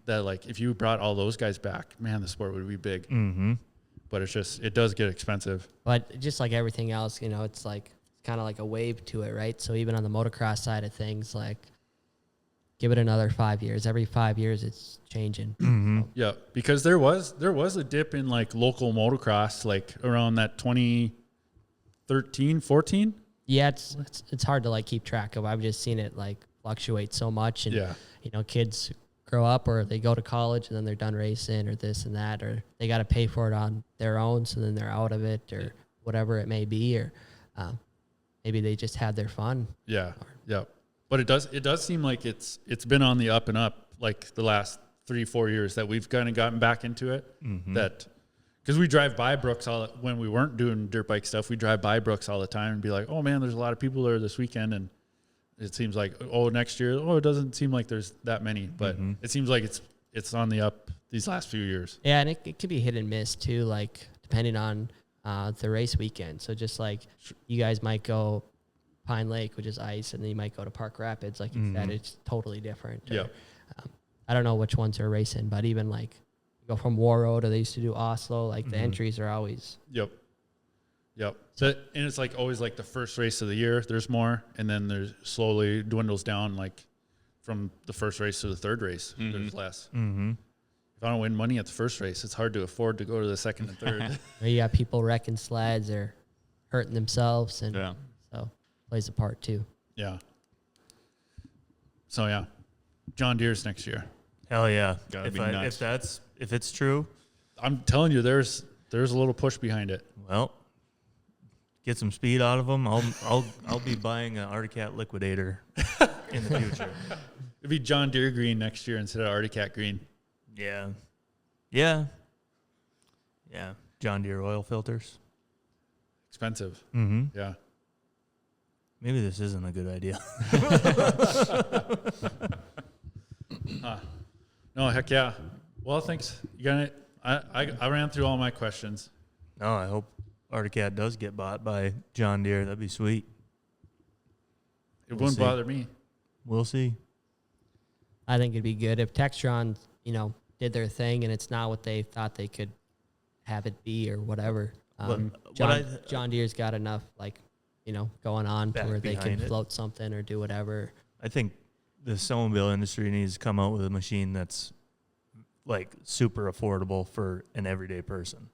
that if you brought all those guys back, man, the sport would be big. But it does get expensive. But just like everything else, you know, it's kind of like a wave to it, right? So even on the motocross side of things, give it another 5 years. Every 5 years, it's changing. So, Yeah, because there was a dip in local motocross around that 2013, 14. yeah, it's hard to keep track of. I've just seen it fluctuate so much, and you know, kids grow up or they go to college and then they're done racing or this and that, or they got to pay for it on their own, so then they're out of it or whatever it may be, or maybe they just had their fun. Yeah. But it does seem like it's been on the up and up the last 3-4 years that we've kind of gotten back into it. That because we drive by Brooks when we weren't doing dirt bike stuff, we drive by Brooks all the time and be like, oh man, there's a lot of people there this weekend, and it seems like next year, it doesn't seem like there's that many, but it seems like it's on the up these last few years. Yeah, and it could be hit and miss too, depending on the race weekend. So just you guys might go Pine Lake, which is ice, and then you might go to Park Rapids, like you said, it's totally different. Yeah. I don't know which ones are racing, but even you go from War Road, or they used to do Oslo, the entries are always. Yep. So, and it's always the first race of the year, there's more, and then there's slowly dwindles down from the first race to the third race, there's less. If I don't win money at the first race, it's hard to afford to go to the second and third. Or you got people wrecking sleds or hurting themselves, and so plays a part too. Yeah. So yeah, John Deere's next year. Hell yeah. Gotta be nuts. If it's true, I'm telling you, there's a little push behind it. well, get some speed out of them. I'll be buying an Articat liquidator in the future. It'd be John Deere green next year instead of Articat green. Yeah. John Deere oil filters. Expensive. Yeah. Maybe this isn't a good idea. No, heck yeah. Well, thanks. You got it. I ran through all my questions. No, I hope Articat does get bought by John Deere. That'd be sweet. It wouldn't see. bother me. We'll see. I think it'd be good if Textron, did their thing and it's not what they thought they could have it be or whatever. John Deere's got enough, going on to Back where they can behind it. float something or do whatever. I think the snowmobile industry needs to come out with a machine that's super affordable for an everyday person,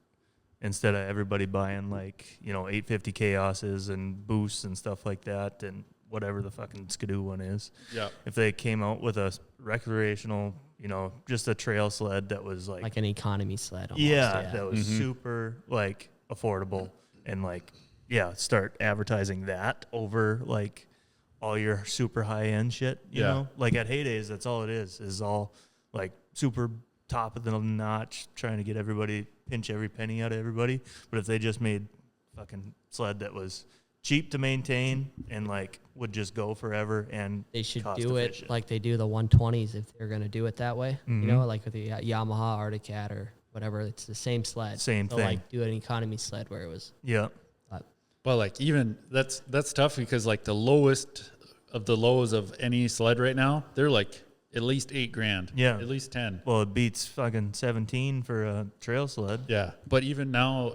instead of everybody buying 850 Chaoses and boosts and stuff like that and whatever the fucking Skidoo one is. Yeah. If they came out with a recreational, just a trail sled that was Like an economy sled almost. that was super affordable and start advertising that over all your super high end shit. You know, at Heydays, that's all it is all like super top of the notch, trying to get everybody, pinch every penny out of everybody. But if they just made fucking sled that was cheap to maintain and like would just go forever and They should cost do efficient. it like they do the 120s if they're going to do it that way. You Mhm. know, like with the Yamaha Arctic Cat or whatever. It's the same sled. Same They'll thing. like do an economy sled where it was. Yeah. But like even that's tough because like the lowest of the lows of any sled right now, they're like at least $8,000. Yeah. At least 10. Well, it beats fucking 17 for a trail sled. Yeah. But even now,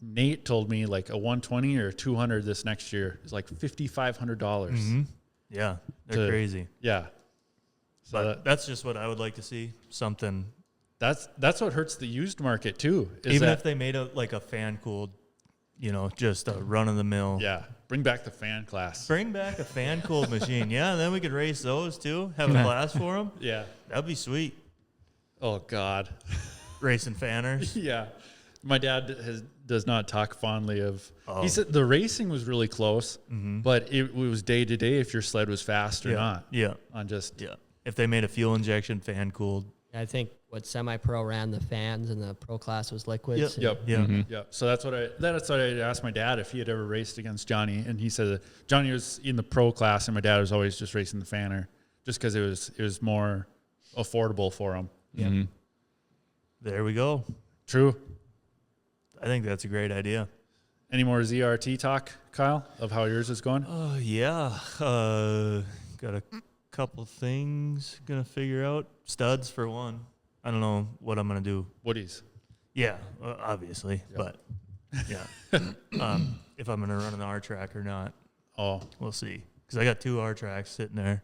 Nate told me like a 120 or 200 this next year is like $5,500. Mm-hmm. Yeah, they're crazy. Yeah. So But that's just what I would like to see. Something. that's what hurts the used market too. Is Even that, if they made a fan cooled, just a run of the mill. yeah, bring back the fan class. Bring back a fan cooled machine. Yeah, then we could race those too. Have a class for them. Yeah. That'd be sweet. Oh God. Racing fanners. Yeah. My dad does not talk fondly of. Oh. He said the racing was really close, but it was day to day if your sled was fast or not. Yeah. On just If they made a fuel injection fan cooled. I think what semi-pro ran the fans and the pro class was liquids. Yep. Yeah. Yeah. So that's what I asked my dad if he had ever raced against Johnny, and he said that Johnny was in the pro class, and my dad was always just racing the fanner, just because it was more affordable for him. Mm-hmm. There we go. True. I think that's a great idea. Any more ZRT talk, Kyle, of how yours is going? Yeah. Got a couple things gonna figure out. Studs for one. I don't know what I'm gonna do. Woody's. Yeah, obviously, but yeah. If I'm gonna run an R track or not, Oh, we'll see. Because I got 2 R tracks sitting there,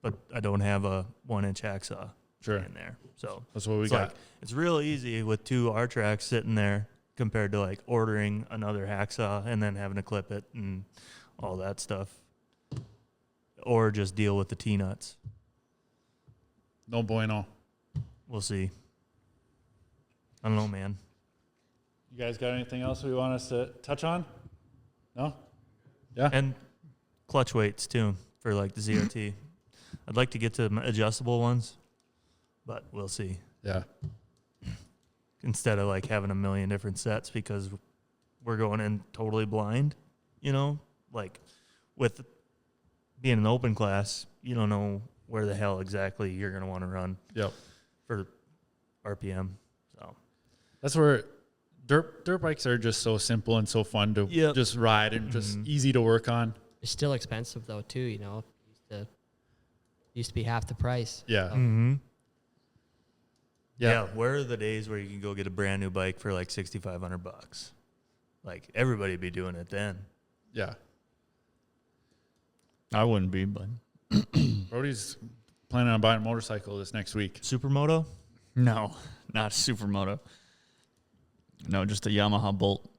but I don't have a 1-inch hacksaw sure. in there. So That's what we it's got. like it's real easy with 2 R tracks sitting there compared to like ordering another hacksaw and then having to clip it and all that stuff, or just deal with the T-nuts. No bueno. We'll see. I don't know, man. You guys got anything else we want us to touch on? No? Yeah. And clutch weights too for like the ZRT. I'd like to get to adjustable ones, but we'll see. Yeah. Instead of like having a million different sets because we're going in totally blind, like with being an open class, you don't know where the hell exactly you're going to want to run Yep. for RPM. So That's where dirt bikes are just so simple and so fun to just ride and just easy to work on. They're still expensive though too. Used to be half the price. Yeah. Mm-hmm. Yeah. Yeah, where are the days where you can go get a brand new bike for like $6,500? Like everybody be doing it then. Yeah. I wouldn't be, but Brody's planning on buying a motorcycle this next week. Supermoto? no, not a supermoto. No, just a Yamaha Bolt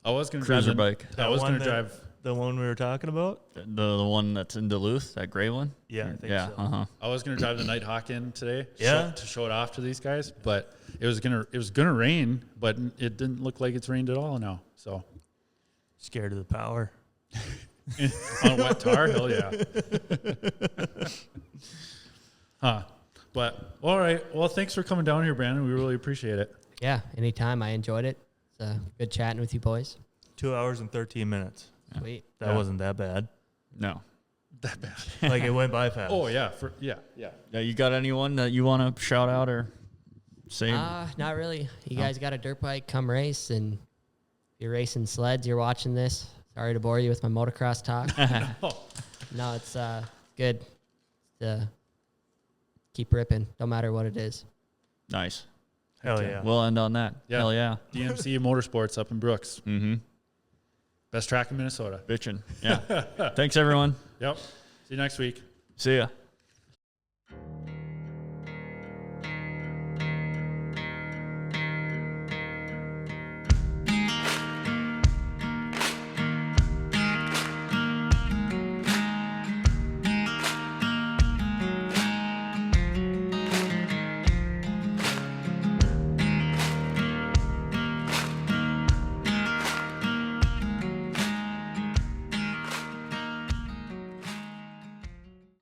I was going to cruiser drive bike. I was That going one to that- drive. The one we were talking about? The one that's in Duluth, that gray one. Yeah, I think yeah. so. I was going to drive the Nighthawk in today. Yeah. To show it off to these guys, but it was gonna rain, but it didn't look like it's rained at all now. So Scared of the power. on wet tar, hell yeah. Huh. But all right. Well, thanks for coming down here, Brandon. We really appreciate it. Yeah, anytime. I enjoyed it. It's good chatting with you boys. 2 hours and 13 minutes. Sweet. That Yeah. wasn't that bad. No. That bad. Like it went by fast. Oh yeah. Yeah. Yeah, you got anyone that you want to shout out or say? Not really. You guys got a dirt bike, come race. And if you're racing sleds, you're watching this. Sorry to bore you with my motocross talk. No, it's good to keep ripping, no matter what it is. Nice. Hell yeah. We'll end on that. Yeah. Hell yeah. DMC Motorsports up in Brooks. Mm-hmm. Best track in Minnesota. Bitchin'. Yeah. Thanks, everyone. Yep. See you next week. See ya.